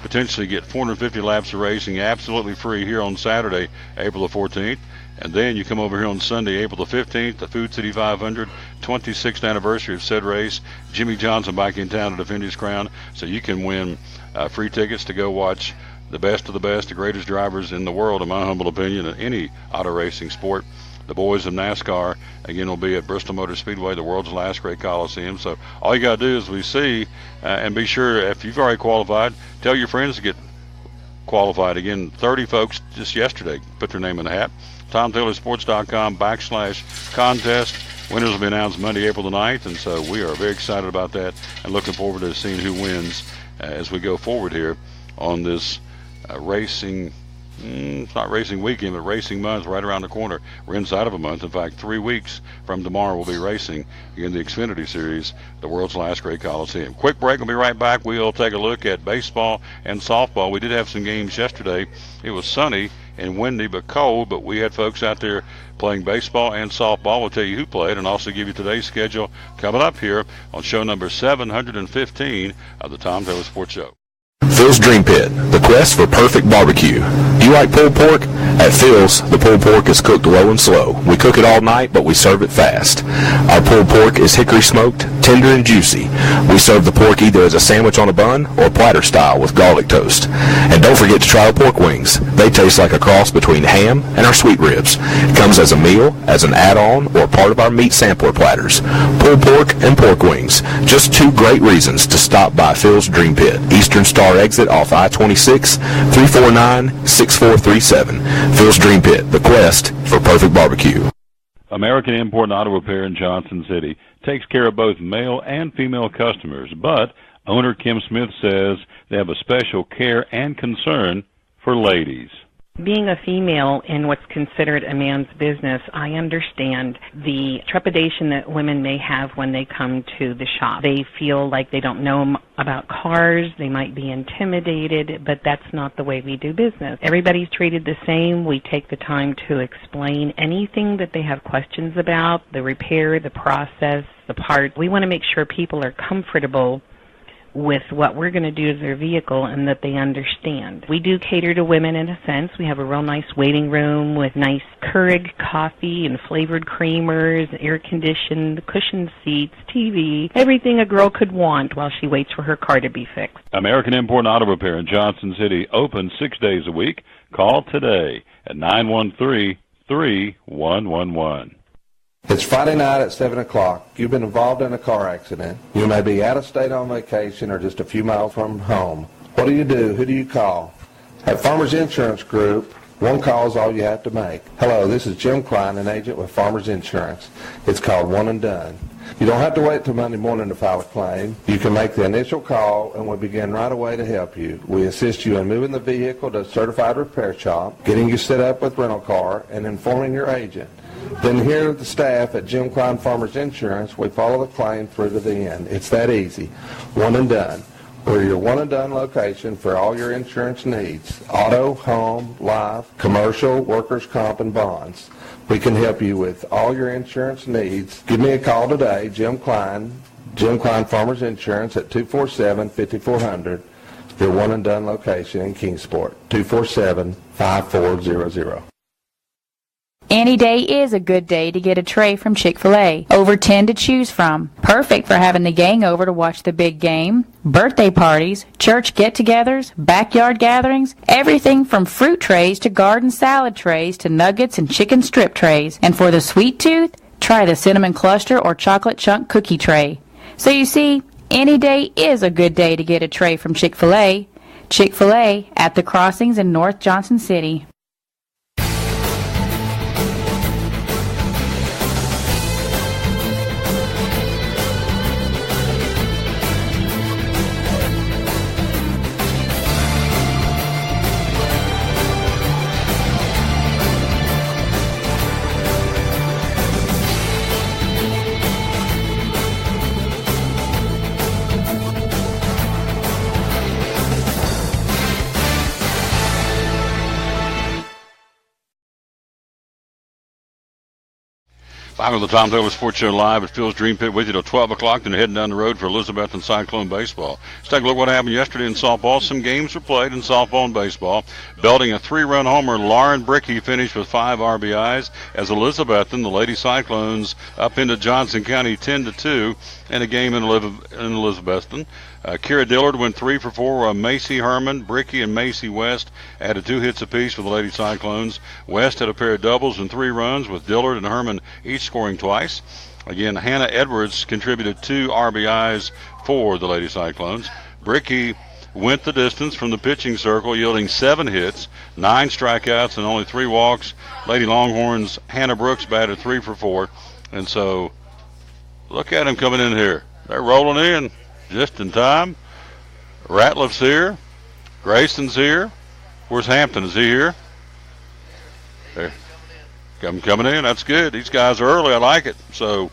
A: potentially get 450 laps of racing absolutely free here on Saturday, April the 14th. And then you come over here on Sunday, April the 15th, the Food City 500, 26th anniversary of said race. Jimmy Johnson back in town to defend his crown. So you can win free tickets to go watch the best of the best, the greatest drivers in the world, in my humble opinion, in any auto racing sport. The boys of NASCAR, again, will be at Bristol Motor Speedway, the world's last great coliseum. So all you got to do is we see, and be sure, if you've already qualified, tell your friends to get qualified. Again, 30 folks just yesterday put their name in the hat. TomTaylorSports.com/contest. Winners will be announced Monday, April the 9th, and so we are very excited about that and looking forward to seeing who wins as we go forward here on this racing. It's not racing weekend, but racing month right around the corner. We're inside of a month. In fact, 3 weeks from tomorrow we'll be racing in the Xfinity Series, the world's last great coliseum. Quick break. We'll be right back. We'll take a look at baseball and softball. We did have some games yesterday. It was sunny and windy but cold, but we had folks out there playing baseball and softball. We'll tell you who played and also give you today's schedule coming up here on show number 715 of the Tom Taylor Sports Show.
H: Phil's Dream Pit, the quest for perfect barbecue. Do you like pulled pork? At Phil's, the pulled pork is cooked low and slow. We cook it all night, but we serve it fast. Our pulled pork is hickory smoked, tender and juicy. We serve the pork either as a sandwich on a bun or platter style with garlic toast. And don't forget to try the pork wings. They taste like a cross between ham and our sweet ribs. It comes as a meal, as an add-on, or part of our meat sampler platters. Pulled pork and pork wings. Just two great reasons to stop by Phil's Dream Pit. Eastern Star exit off I-26, 349-6437. Phil's Dream Pit, the quest for perfect barbecue.
D: American Import and Auto Repair in Johnson City takes care of both male and female customers, but owner Kim Smith says they have a special care and concern for ladies.
I: Being a female in what's considered a man's business, I understand the trepidation that women may have when they come to the shop. They feel like they don't know about cars, they might be intimidated, but that's not the way we do business. Everybody's treated the same. We take the time to explain anything that they have questions about, the repair, the process, the part. We want to make sure people are comfortable with what we're going to do to their vehicle and that they understand. We do cater to women in a sense. We have a real nice waiting room with nice Keurig coffee and flavored creamers, air-conditioned, cushioned seats, TV, everything a girl could want while she waits for her car to be fixed.
D: American Import and Auto Repair in Johnson City, open 6 days a week. Call today at 913-3111.
J: It's Friday night at 7 o'clock. You've been involved in a car accident. You may be out of state on vacation or just a few miles from home. What do? Who do you call? At Farmers Insurance Group, one call is all you have to make. Hello, this is Jim Klein, an agent with Farmers Insurance. It's called One and Done. You don't have to wait till Monday morning to file a claim. You can make the initial call and we'll begin right away to help you. We assist you in moving the vehicle to a certified repair shop, getting you set up with rental car, and informing your agent. Then here at the staff at Jim Klein Farmers Insurance, we follow the claim through to the end. It's that easy. One and Done. We're your one and done location for all your insurance needs. Auto, home, life, commercial, workers' comp, and bonds. We can help you with all your insurance needs. Give me a call today, Jim Klein Farmers Insurance at 247-5400. Your one and done location in Kingsport, 247-5400.
K: Any day is a good day to get a tray from Chick-fil-A. Over 10 to choose from. Perfect for having the gang over to watch the big game, birthday parties, church get-togethers, backyard gatherings, everything from fruit trays to garden salad trays to nuggets and chicken strip trays. And for the sweet tooth, try the cinnamon cluster or chocolate chunk cookie tray. So you see, any day is a good day to get a tray from Chick-fil-A. Chick-fil-A at the Crossings in North Johnson City.
A: Back on the Tom Taylor Sports Show live at Phil's Dream Pit with you till 12 o'clock, then heading down the road for Elizabethton Cyclone Baseball. Let's take a look at what happened yesterday in softball. Some games were played in softball and baseball. Belting a 3-run homer, Lauren Brickey finished with 5 RBIs as Elizabethton, the Lady Cyclones, up into Johnson County 10-2 in a game in Elizabethton. Kira Dillard went 3 for 4. Macy Herman, Brickey, and Macy West added 2 hits apiece for the Lady Cyclones. West had a pair of doubles and 3 runs, with Dillard and Herman each scoring twice. Again, Hannah Edwards contributed 2 RBIs for the Lady Cyclones. Brickey went the distance from the pitching circle, yielding 7 hits, 9 strikeouts, and only 3 walks. Lady Longhorns' Hannah Brooks batted 3 for 4. And so, look at them coming in here. They're rolling in just in time. Ratliff's here. Grayson's here. Where's Hampton? Is he here? There. Coming in. That's good. These guys are early. I like it. So,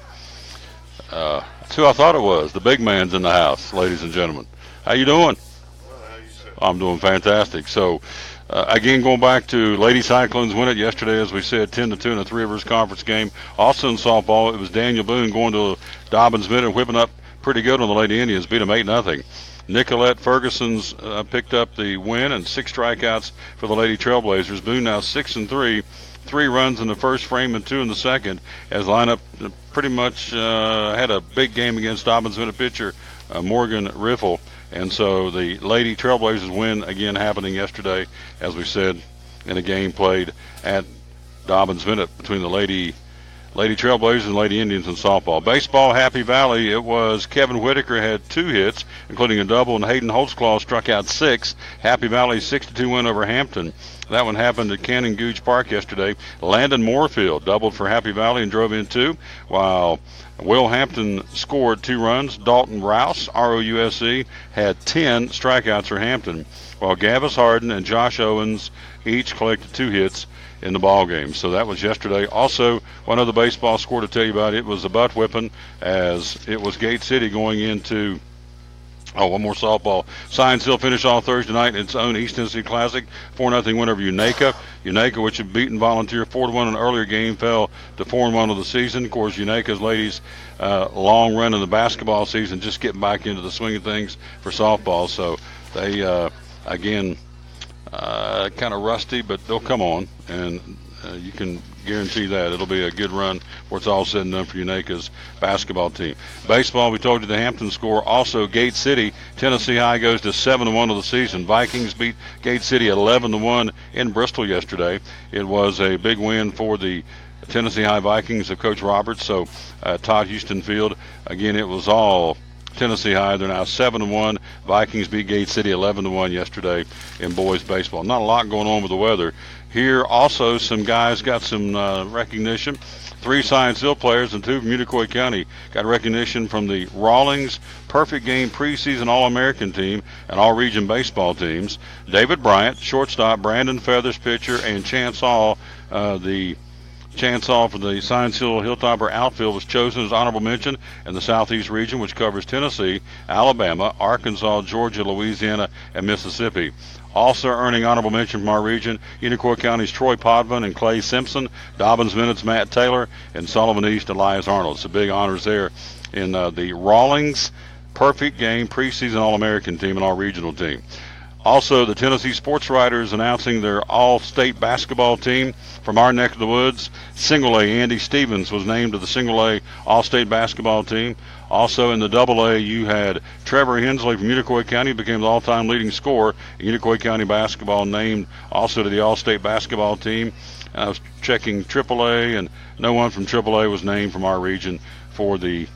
A: that's who I thought it was. The big man's in the house, ladies and gentlemen. How you doing? I'm doing fantastic. So, again, going back to Lady Cyclones win it yesterday, as we said, 10-2 in a Three Rivers Conference game. Also in softball, it was Daniel Boone going to Dobbins Minute, whipping up pretty good on the Lady Indians, beat them 8-0. Nicolette Ferguson's picked up the win and 6 strikeouts for the Lady Trailblazers. Boone now 6-3, 3 runs in the first frame and 2 in the second, as lineup pretty much had a big game against Dobbins Minute pitcher Morgan Riffle. And so the Lady Trailblazers win again happening yesterday, as we said, in a game played at Dobbins Minute between the Lady Trailblazers and Lady Indians in softball. Baseball, Happy Valley, it was Kevin Whitaker had 2 hits, including a double, and Hayden Holtzclaw struck out 6. Happy Valley 6-2 win over Hampton. That one happened at Cannon Gooch Park yesterday. Landon Moorfield doubled for Happy Valley and drove in 2, while Will Hampton scored 2 runs. Dalton Rouse, ROUSE, had 10 strikeouts for Hampton, while Gavis Harden and Josh Owens each collected 2 hits in the ball game. So that was yesterday. Also, one other baseball score to tell you about, it was a butt whipping, as it was Gate City going into one more softball. Science Hill finished off Thursday night in its own East Tennessee Classic, 4-0 win over Unaka. Unaka, which had beaten Volunteer 4-1 in an earlier game, fell to 4-1 of the season. Of course, Unaka's ladies' long run in the basketball season, just getting back into the swing of things for softball. So they, again, kind of rusty, but they'll come on, and you can guarantee that it'll be a good run where it's all said and done for Unaka's basketball team. Baseball, we told you the Hampton score. Also, Gate City, Tennessee High goes to 7-1 of the season. Vikings beat Gate City 11-1 in Bristol yesterday. It was a big win for the Tennessee High Vikings of Coach Roberts. So Todd Houston Field, again, it was all Tennessee High. They're now 7-1. Vikings beat Gate City 11-1 yesterday in boys baseball. Not a lot going on with the weather. Here also some guys got some recognition. 3 Science Hill players and 2 from Unicoi County got recognition from the Rawlings Perfect Game Preseason All-American Team and All-Region Baseball teams. David Bryant, shortstop, Brandon Feathers, pitcher, and Chance Hall, Chance Hall for the Science Hill Hilltopper outfield, was chosen as honorable mention in the Southeast region, which covers Tennessee, Alabama, Arkansas, Georgia, Louisiana, and Mississippi. Also earning honorable mention from our region, Unicoi County's Troy Podvin and Clay Simpson, Dobbins Minute's Matt Taylor, and Sullivan East Elias Arnold. So big honors there in the Rawlings Perfect Game Preseason All-American Team and All-Regional Team. Also, the Tennessee Sports Writers announcing their all-state basketball team from our neck of the woods. Single A, Andy Stevens was named to the Single A all-state basketball team. Also in the Double A, you had Trevor Hensley from Unicoi County, became the all-time leading scorer in Unicoi County basketball, named also to the all-state basketball team. I was checking Triple A, and no one from Triple A was named from our region for the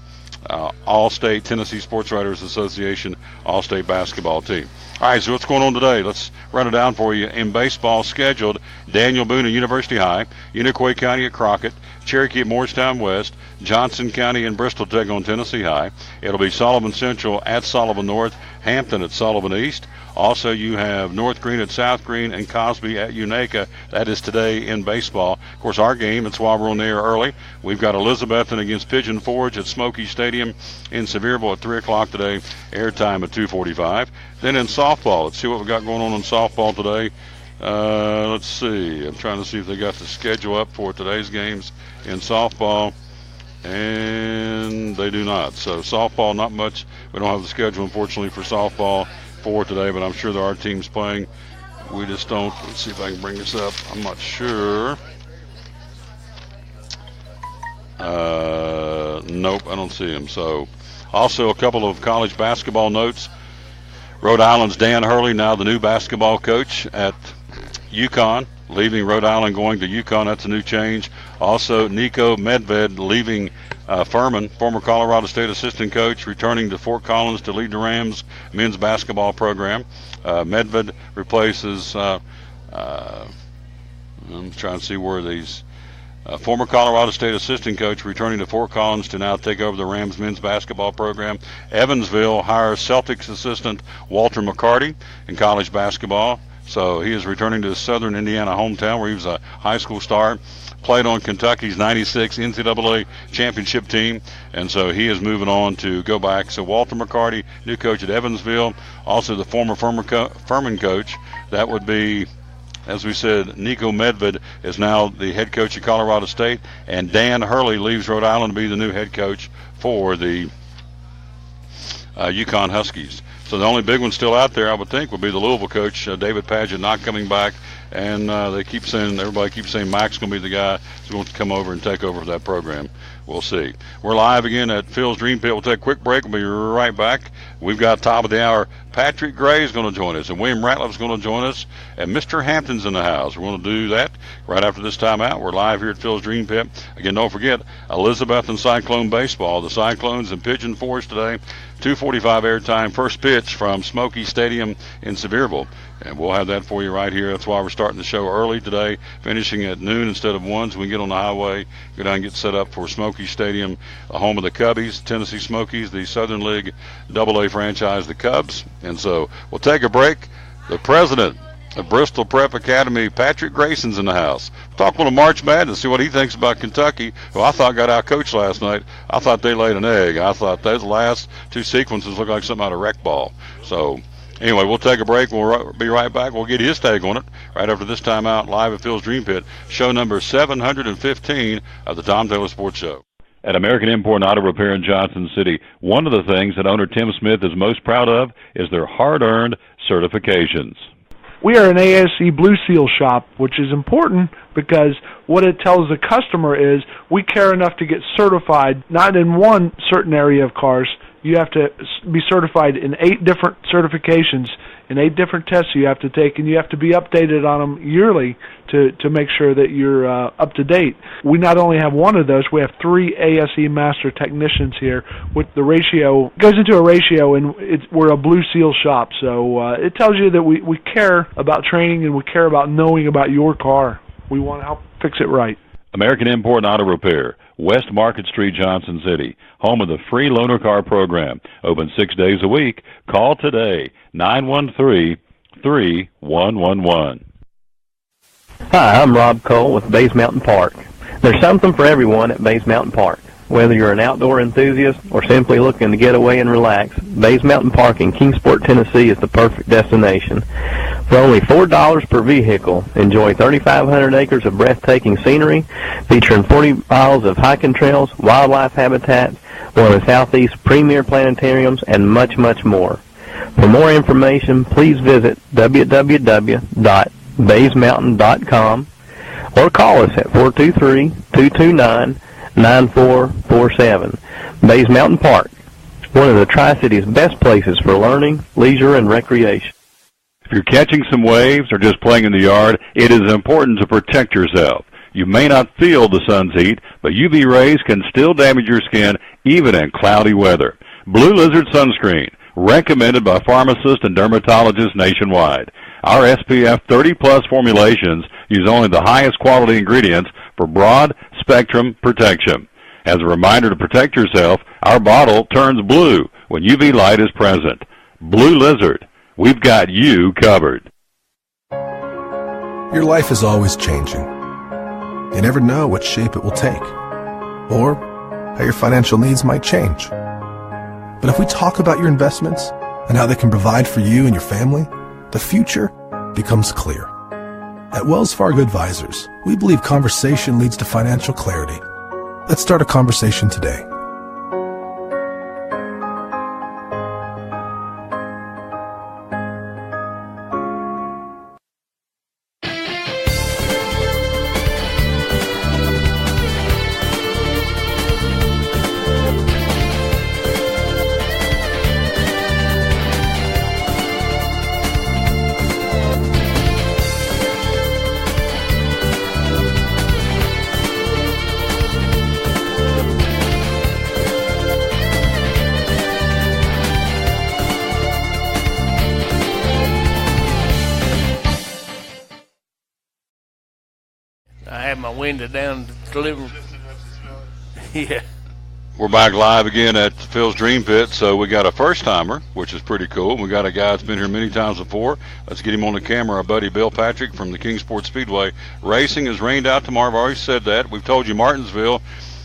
A: All-State Tennessee Sports Writers Association All-State basketball team. All right, so what's going on today? Let's run it down for you. In baseball, scheduled Daniel Boone at University High, Unicoi County at Crockett, Cherokee at Morristown West, Johnson County and Bristol take on Tennessee High. It'll be Sullivan Central at Sullivan North, Hampton at Sullivan East. Also, you have North Green at South Green and Cosby at Unaka. That is today in baseball. Of course, our game, that's why we're on the air early. We've got Elizabethton against Pigeon Forge at Smoky Stadium in Sevierville at 3 o'clock today, airtime at 2:45. Then in softball, let's see what we've got going on in softball today. Let's see. I'm trying to see if they got the schedule up for today's games in softball. And they do not. So softball, not much. We don't have the schedule, unfortunately, for softball for today, but I'm sure there are teams playing. We just don't. Let's see if I can bring this up. I'm not sure. Nope, I don't see him. So also a couple of college basketball notes. Rhode Island's Dan Hurley, now the new basketball coach at UConn, leaving Rhode Island, going to UConn. That's a new change. Also, Niko Medved leaving Furman, former Colorado State assistant coach, returning to Fort Collins to lead the Rams men's basketball program. Medved replaces, I'm trying to see where these, former Colorado State assistant coach returning to Fort Collins to now take over the Rams men's basketball program. Evansville hires Celtics assistant Walter McCarty in college basketball. So he is returning to his Southern Indiana hometown where he was a high school star. Played on Kentucky's 96 NCAA championship team, and so he is moving on to go back. So Walter McCarty, new coach at Evansville, also the former Furman coach. That would be, as we said, Niko Medved is now the head coach at Colorado State, and Dan Hurley leaves Rhode Island to be the new head coach for the UConn Huskies. So the only big one still out there, I would think, would be the Louisville coach, David Padgett, not coming back. And everybody keeps saying Mac's going to be the guy who's going to come over and take over that program. We'll see. We're live again at Phil's Dream Pit. We'll take a quick break. We'll be right back. We've got top of the hour. Patrick Gray is going to join us, and William Ratliff is going to join us, and Mr. Hampton's in the house. We're going to do that right after this time out. We're live here at Phil's Dream Pit. Again, don't forget, Elizabeth and Cyclone baseball. The Cyclones in Pigeon Forge today. 2:45 airtime. First pitch from Smoky Stadium in Sevierville. And we'll have that for you right here. That's why we're starting the show early today, finishing at noon instead of 1, so we can get on the highway, go down and get set up for Smoky Stadium, the home of the Cubbies, Tennessee Smokies, the Southern League AA franchise, the Cubs. And so we'll take a break. The president of Bristol Prep Academy, Patrick Grayson's in the house. Talk with March Madness, see what he thinks about Kentucky, who I thought got out coached last night. I thought they laid an egg. I thought those last two sequences looked like something out of rec ball. So anyway, we'll take a break. We'll be right back. We'll get his take on it right after this time out live at Phil's Dream Pit, show number 715 of the Tom Taylor Sports Show.
D: At American Import and Auto Repair in Johnson City, one of the things that owner Tim Smith is most proud of is their hard-earned certifications.
B: We are an ASE Blue Seal shop, which is important because what it tells the customer is we care enough to get certified, not in one certain area of cars. You have to be certified in 8 different certifications, in 8 different tests you have to take, and you have to be updated on them yearly to make sure that you're up to date. We not only have one of those, we have 3 ASE Master Technicians here with the ratio. It goes into a ratio, and we're a Blue Seal shop, so it tells you that we care about training and we care about knowing about your car. We want to help fix it right.
D: American Import and Auto Repair, West Market Street, Johnson City, home of the free loaner car program. Open 6 days a week. Call today, 913-3111.
C: Hi, I'm Rob Cole with Bays Mountain Park. There's something for everyone at Bays Mountain Park. Whether you're an outdoor enthusiast or simply looking to get away and relax, Bays Mountain Park in Kingsport, Tennessee is the perfect destination. For only $4 per vehicle, enjoy 3,500 acres of breathtaking scenery, featuring 40 miles of hiking trails, wildlife habitat, one of the Southeast's premier planetariums, and much, much more. For more information, please visit www.baysmountain.com or call us at 423-229-9447. Bays Mountain Park, one of the Tri-City's best places for learning, leisure, and recreation.
D: If you're catching some waves or just playing in the yard, it is important to protect yourself. You may not feel the sun's heat, but UV rays can still damage your skin even in cloudy weather. Blue Lizard Sunscreen, recommended by pharmacists and dermatologists nationwide. Our SPF 30-plus formulations use only the highest quality ingredients for broad spectrum protection. As a reminder to protect yourself, our bottle turns blue when UV light is present. Blue Lizard, we've got you covered.
E: Your life is always changing. You never know what shape it will take, or how your financial needs might change. But if we talk about your investments and how they can provide for you and your family, the future becomes clear. At Wells Fargo Advisors, we believe conversation leads to financial clarity. Let's start a conversation today.
L: Window down to deliver. Yeah.
A: We're back live again at Phil's Dream Pit. So we got a first-timer, which is pretty cool. We got a guy that's been here many times before. Let's get him on the camera. Our buddy Bill Patrick from the Kingsport Speedway. Racing is rained out tomorrow. I've already said that. We've told you Martinsville,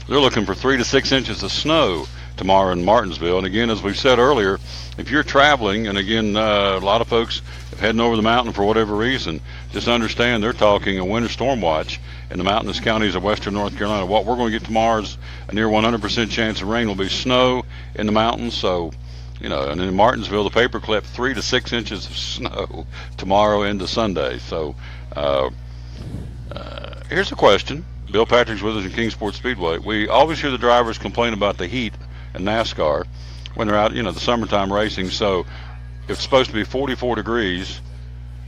A: they're looking for 3 to 6 inches of snow tomorrow in Martinsville. And again, as we've said earlier, if you're traveling, and again, a lot of folks are heading over the mountain for whatever reason, just understand they're talking a winter storm watch in the mountainous counties of western North Carolina. What we're going to get tomorrow is a near 100% chance of rain. Will be snow in the mountains. So, you know, and in Martinsville, the paperclip, 3 to 6 inches of snow tomorrow into Sunday. So, here's a question. Bill Patrick's with us in Kingsport Speedway. We always hear the drivers complain about the heat in NASCAR when they're out, you know, the summertime racing. So, it's supposed to be 44 degrees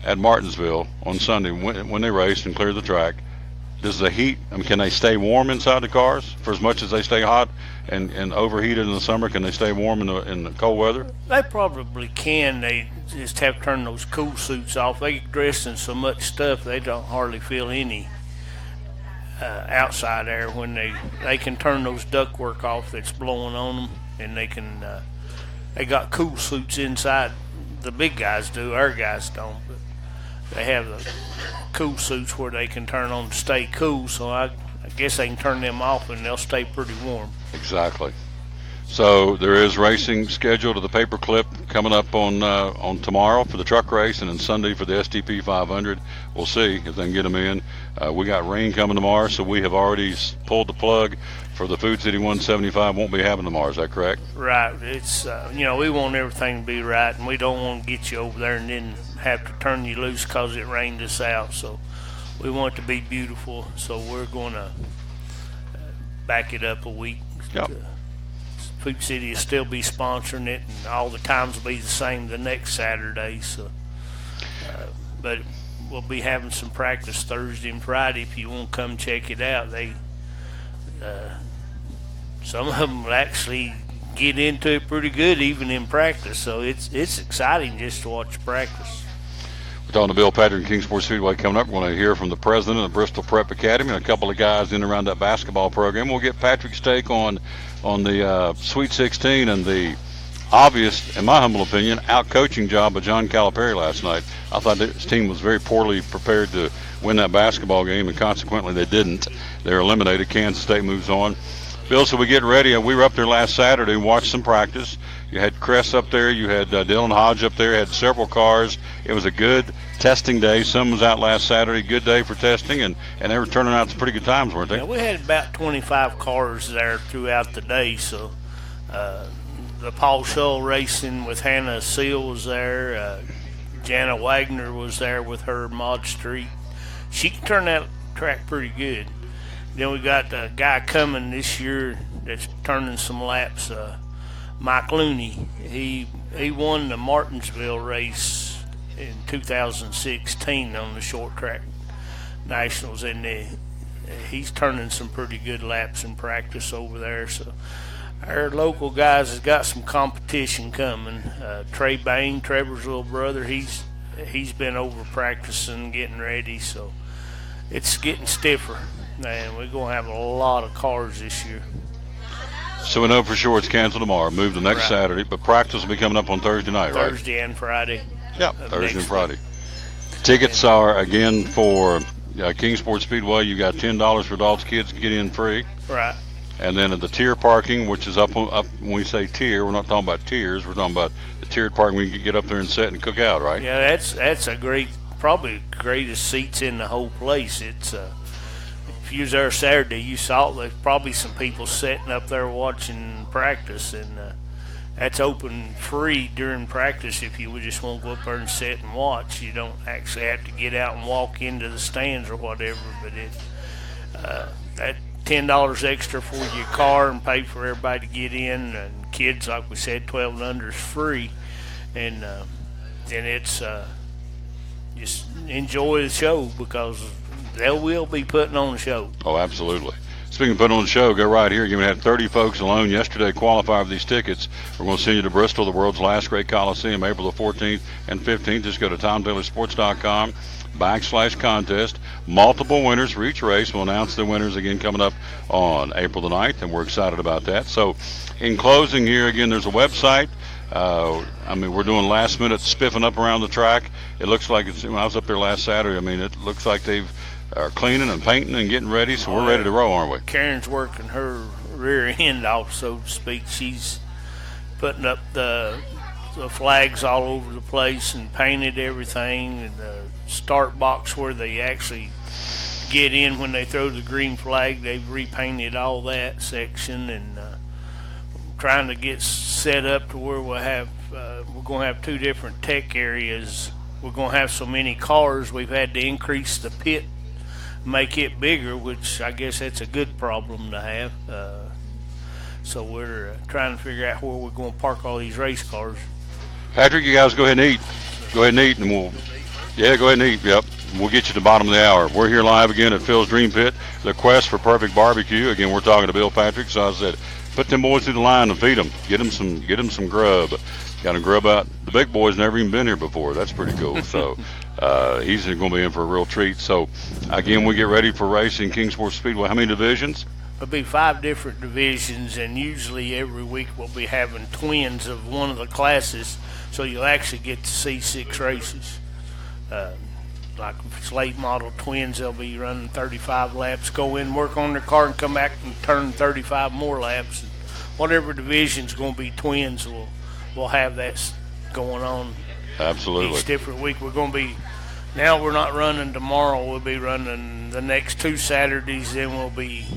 A: at Martinsville on Sunday when they race and clear the track. Does the heat, I mean, can they stay warm inside the cars for as much as they stay hot and overheated in the summer? Can they stay warm in the cold weather?
L: They probably can. They just have to turn those cool suits off. They get dressed in so much stuff they don't hardly feel any outside air when they can turn those ductwork off that's blowing on them, and they got cool suits inside. The big guys do, our guys don't, but they have the cool suits where they can turn on to stay cool, so I guess they can turn them off and they'll stay pretty warm.
A: Exactly. So there is racing scheduled to the paperclip coming up on tomorrow for the truck race, and then Sunday for the STP 500. We'll see if they can get them in. We got rain coming tomorrow, so we have already pulled the plug for the Food City 175. Won't be happening tomorrow. Is that correct?
L: Right. It's we want everything to be right, and we don't want to get you over there and then have to turn you loose because it rained us out. So we want it to be beautiful. So we're going to back it up a week.
A: Yep.
L: Food City will still be sponsoring it, and all the times will be the same the next Saturday. So, but we'll be having some practice Thursday and Friday. If you want to come check it out, some of them will actually get into it pretty good even in practice. So it's exciting just to watch practice.
A: We're talking to Bill Patrick in Kingsport Speedway coming up. We're going to hear from the president of the Bristol Prep Academy and a couple of guys in and around that basketball program. We'll get Patrick's take on the Sweet 16 and the obvious, in my humble opinion, out-coaching job of John Calipari last night. I thought his team was very poorly prepared to win that basketball game, and consequently they didn't. They were eliminated. Kansas State moves on. Bill, so we get ready. We were up there last Saturday and watched some practice. You had Cress up there. You had Dylan Hodge up there. Had several cars. It was a good testing day. Some was out last Saturday. Good day for testing, and they were turning out some pretty good times, weren't they?
L: Yeah, we had about 25 cars there throughout the day. So the Paul Shull Racing with Hannah Seal was there. Jana Wagner was there with her Mod Street. She can turn that track pretty good. Then we got a guy coming this year that's turning some laps, Mike Looney. He won the Martinsville race in 2016 on the short track nationals, and he's turning some pretty good laps in practice over there. So our local guys has got some competition coming. Trey Bain, Trevor's little brother, he's been over practicing, getting ready. So it's getting stiffer. And we're going to have a lot of cars this year.
A: So we know for sure it's canceled tomorrow, moved to next Saturday, but practice will be coming up on Thursday night, right?
L: Thursday and Friday.
A: Yeah, Thursday and Friday. Tickets are, again, for Kingsport Speedway, you got $10 for adults, kids get in free.
L: Right.
A: And then at the tier parking, which is up when we say tier, we're not talking about tiers, we're talking about the tiered parking where you can get up there and sit and cook out, right?
L: Yeah, that's a great, probably the greatest seats in the whole place. It's if if you was there Saturday, you saw there's probably some people sitting up there watching practice, and that's open free during practice. If you would just want to go up there and sit and watch, you don't actually have to get out and walk into the stands or whatever. But that $10 extra for your car and pay for everybody to get in, and kids, like we said, 12 and under is free, and then it's just enjoy the show, because they will be putting on a show.
A: Oh, absolutely. Speaking of putting on the show, go right here. We had 30 folks alone yesterday qualify for these tickets. We're going to send you to Bristol, the world's last great Coliseum, April the 14th and 15th. Just go to TomTaylorSports.com/contest. Multiple winners for each race. We'll announce the winners again coming up on April the 9th, and we're excited about that. So in closing here, again, there's a website. We're doing last-minute spiffing up around the track. It looks like I was up there last Saturday. It looks like they've are cleaning and painting and getting ready, so we're ready to roll, aren't we?
L: Karen's working her rear end off, so to speak. She's putting up the flags all over the place and painted everything, and the start box where they actually get in when they throw the green flag, they've repainted all that section, and trying to get set up to where we're going to have two different tech areas. We're going to have so many cars, we've had to increase the pit, make it bigger, which I guess that's a good problem to have. So we're trying to figure out where we're going to park all these race cars.
A: Patrick, you guys go ahead and eat. Go ahead and eat, and go ahead and eat. Yep. We'll get you to the bottom of the hour. We're here live again at Phil's Dream Pit, the quest for perfect barbecue. Again, we're talking to Bill Patrick. So I said, put them boys through the line and feed them. Get them some grub. Got to grub out. The big boy's never even been here before. That's pretty cool. So he's going to be in for a real treat. So, again, we get ready for racing Kingsport Speedway. How many divisions?
L: There'll be 5 different divisions, and usually every week we'll be having twins of one of the classes, so you'll actually get to see 6 races. Like if it's late model twins, they'll be running 35 laps, go in, work on their car, and come back and turn 35 more laps. And whatever division's going to be twins, we'll have that going on.
A: Absolutely.
L: Each different week. We're going to be, now we're not running tomorrow, we'll be running the next 2 Saturdays, then we'll be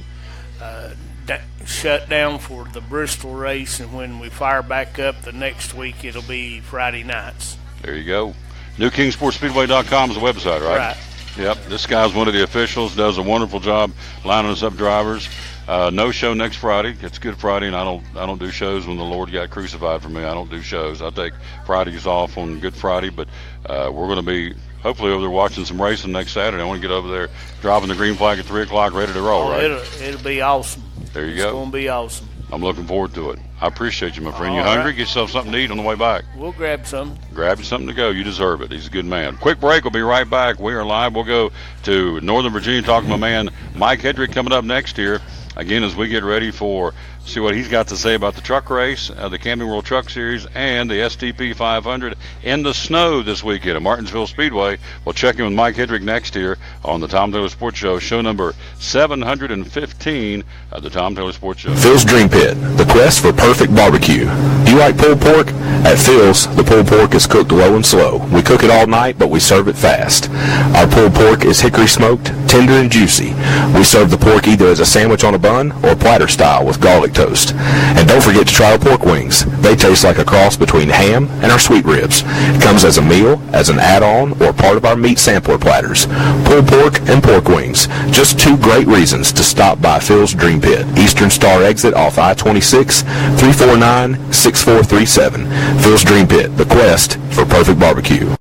L: shut down for the Bristol race, and when we fire back up the next week, it'll be Friday nights.
A: There you go. NewKingsportSpeedway.com is the website, right?
L: Right.
A: Yep. This guy's one of the officials, does a wonderful job lining us up drivers. No show next Friday. It's Good Friday, and I don't do shows when the Lord got crucified for me. I don't do shows. I take Fridays off on Good Friday, but we're going to be hopefully over there watching some racing next Saturday. I want to get over there dropping the green flag at 3 o'clock, ready to roll, right?
L: It'll be awesome.
A: There you go.
L: It's going to be awesome.
A: I'm looking forward to it. I appreciate you, my friend. You
L: All
A: hungry?
L: right.
A: Get yourself something to eat on the way back.
L: We'll grab some.
A: Grab you something to go. You deserve it. He's a good man. Quick break. We'll be right back. We are live. We'll go to Northern Virginia, talking to my man Mike Hedrick coming up next here. Again, as we get ready for see what he's got to say about the truck race, the Camping World Truck Series, and the STP 500 in the snow this weekend at Martinsville Speedway. We'll check in with Mike Hedrick next here on the Tom Taylor Sports Show, show number 715 of the Tom Taylor Sports Show.
H: Phil's Dream Pit, the quest for perfect barbecue. Do you like pulled pork? At Phil's, the pulled pork is cooked low and slow. We cook it all night, but we serve it fast. Our pulled pork is hickory smoked, tender and juicy. We serve the pork either as a sandwich on a bun or platter style with garlic toast. And don't forget to try our pork wings. They taste like a cross between ham and our sweet ribs. It comes as a meal, as an add-on, or part of our meat sampler platters. Pulled pork and pork wings. Just 2 great reasons to stop by Phil's Dream Pit. Eastern Star exit off I-26, 349-6437. Phil's Dream Pit, the quest for perfect barbecue.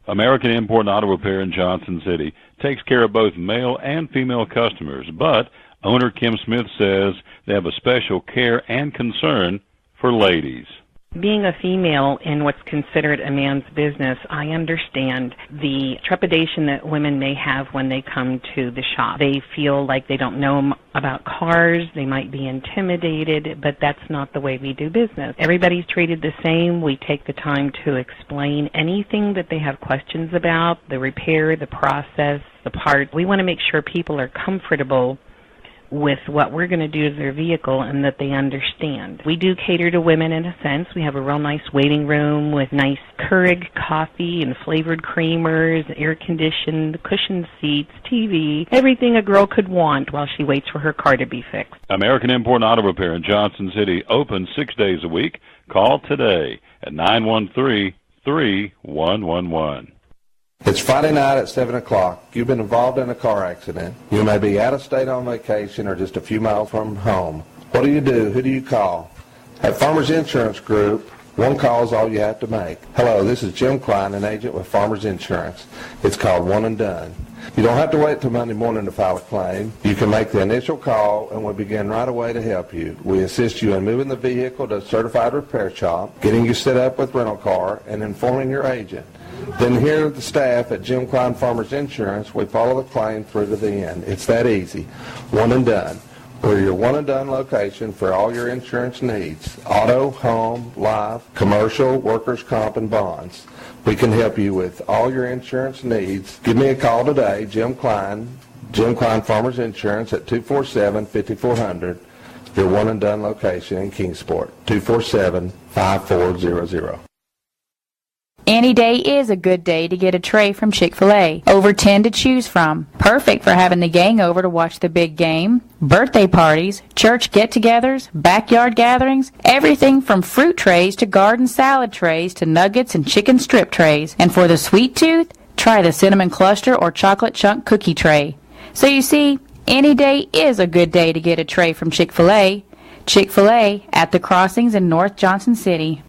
D: American Import Auto Repair in Johnson City takes care of both male and female customers, but owner Kim Smith says they have a special care and concern for ladies.
I: Being a female in what's considered a man's business, I understand the trepidation that women may have when they come to the shop. They feel like they don't know about cars, they might be intimidated, but that's not the way we do business. Everybody's treated the same. We take the time to explain anything that they have questions about, the repair, the process, the parts. We want to make sure people are comfortable with what we're going to do to their vehicle and that they understand. We do cater to women in a sense. We have a real nice waiting room with nice Keurig coffee and flavored creamers, air-conditioned, cushioned seats, TV, everything a girl could want while she waits for her car to be fixed.
D: American Import Auto Repair in Johnson City, open 6 days a week. Call today at 913-3111.
J: It's Friday night at 7 o'clock. You've been involved in a car accident. You may be out of state on vacation or just a few miles from home. What do you do? Who do you call? At Farmers Insurance Group, one call is all you have to make. Hello, this is Jim Klein, an agent with Farmers Insurance. It's called One and Done. You don't have to wait till Monday morning to file a claim. You can make the initial call and we'll begin right away to help you. We assist you in moving the vehicle to a certified repair shop, getting you set up with rental car, and informing your agent. Then here at the staff at Jim Klein Farmers Insurance, we follow the claim through to the end. It's that easy. One and Done. We're your one and done location for all your insurance needs. Auto, home, life, commercial, workers' comp, and bonds. We can help you with all your insurance needs. Give me a call today, Jim Klein Farmers Insurance at 247-5400. Your one and done location in Kingsport, 247-5400.
K: Any day is a good day to get a tray from Chick-fil-A. Over 10 to choose from. Perfect for having the gang over to watch the big game, birthday parties, church get-togethers, backyard gatherings, everything from fruit trays to garden salad trays to nuggets and chicken strip trays. And for the sweet tooth, try the cinnamon cluster or chocolate chunk cookie tray. So you see, any day is a good day to get a tray from Chick-fil-A. Chick-fil-A at the Crossings in North Johnson City.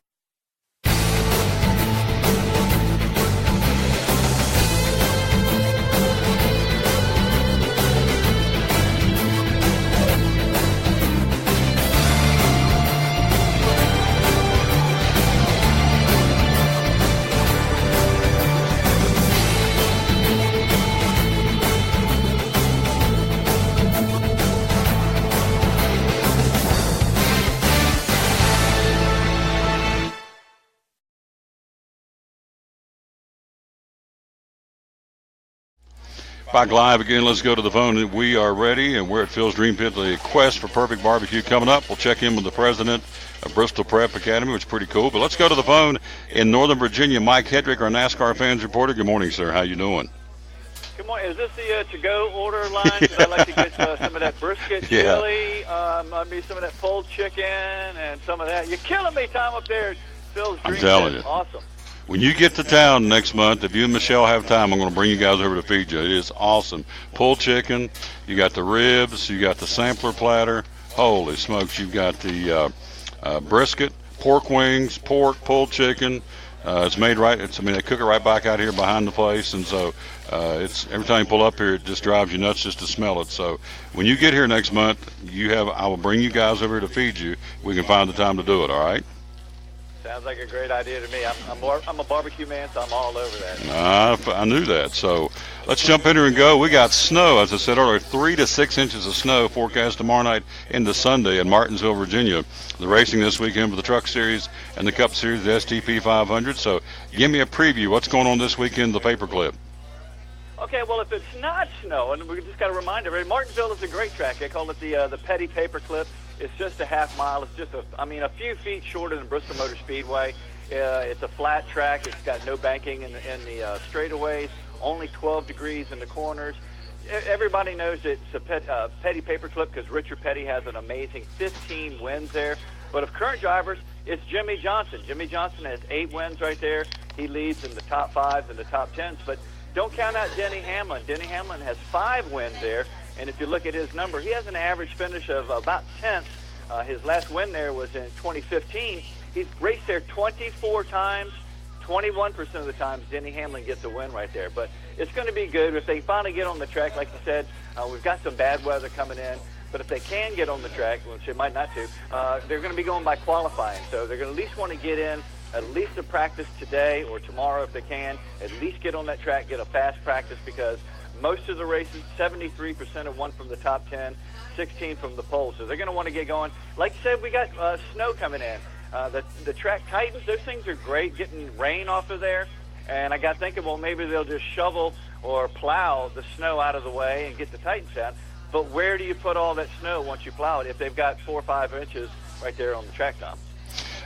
A: Back live again. Let's go to the phone. We are ready, and we're at Phil's Dream Pit. The quest for perfect barbecue coming up. We'll check in with the president of Bristol Prep Academy, which is pretty cool. But let's go to the phone in Northern Virginia. Mike Hedrick, our NASCAR fans reporter. Good morning, sir. How you doing?
M: Good morning. Is this the to-go order line? Because I'd like to get some of that brisket chili, maybe some of that pulled chicken, and some of that. You're killing me, Tom, up there at Phil's Dream Pit.
A: I'm telling you.
M: Awesome.
A: When you get to town next month, if you and Michelle have time, I'm going to bring you guys over to feed you. It is awesome. Pulled chicken, you got the ribs, you got the sampler platter. Holy smokes, you've got the brisket, pork wings, pork, pulled chicken. It's made right. They cook it right back out here behind the place, and so it's every time you pull up here, it just drives you nuts just to smell it. So when you get here next month, I will bring you guys over here to feed you. We can find the time to do it. All right.
M: Sounds like a great idea to me. I'm a barbecue man, so I'm all over that.
A: I knew that. So let's jump in here and go. We got snow, as I said earlier, 3 to 6 inches of snow forecast tomorrow night into Sunday in Martinsville, Virginia. The racing this weekend for the Truck Series and the Cup Series, the STP 500. So give me a preview. What's going on this weekend, the Paperclip?
M: Okay, well, if it's not snow, and we just got to remind everybody, Martinsville is a great track. They call it the Petty Paperclip. It's just a half mile. It's just a few feet shorter than Bristol Motor Speedway. It's a flat track. It's got no banking in the straightaways, only 12 degrees in the corners. Everybody knows it's a Petty Paperclip because Richard Petty has an amazing 15 wins there. But of current drivers, it's Jimmy Johnson. Jimmy Johnson has 8 wins right there. He leads in the top 5s and the top 10s. But don't count out Denny Hamlin. Denny Hamlin has 5 wins there. And if you look at his number, he has an average finish of about 10th. His last win there was in 2015. He's raced there 24 times. 21% of the times, Denny Hamlin gets a win right there. But it's going to be good. If they finally get on the track, like you said, we've got some bad weather coming in. But if they can get on the track, which they might not to, they're going to be going by qualifying. So they're going to at least want to get in at least a practice today or tomorrow if they can. At least get on that track, get a fast practice because most of the races, 73% have won from the top 10, 16 from the pole. So they're going to want to get going. Like you said, we got snow coming in. The track tightens. Those things are great, getting rain off of there. And I got thinking, well, maybe they'll just shovel or plow the snow out of the way and get the tightens out. But where do you put all that snow once you plow it if they've got 4 or 5 inches right there on the track, Tom?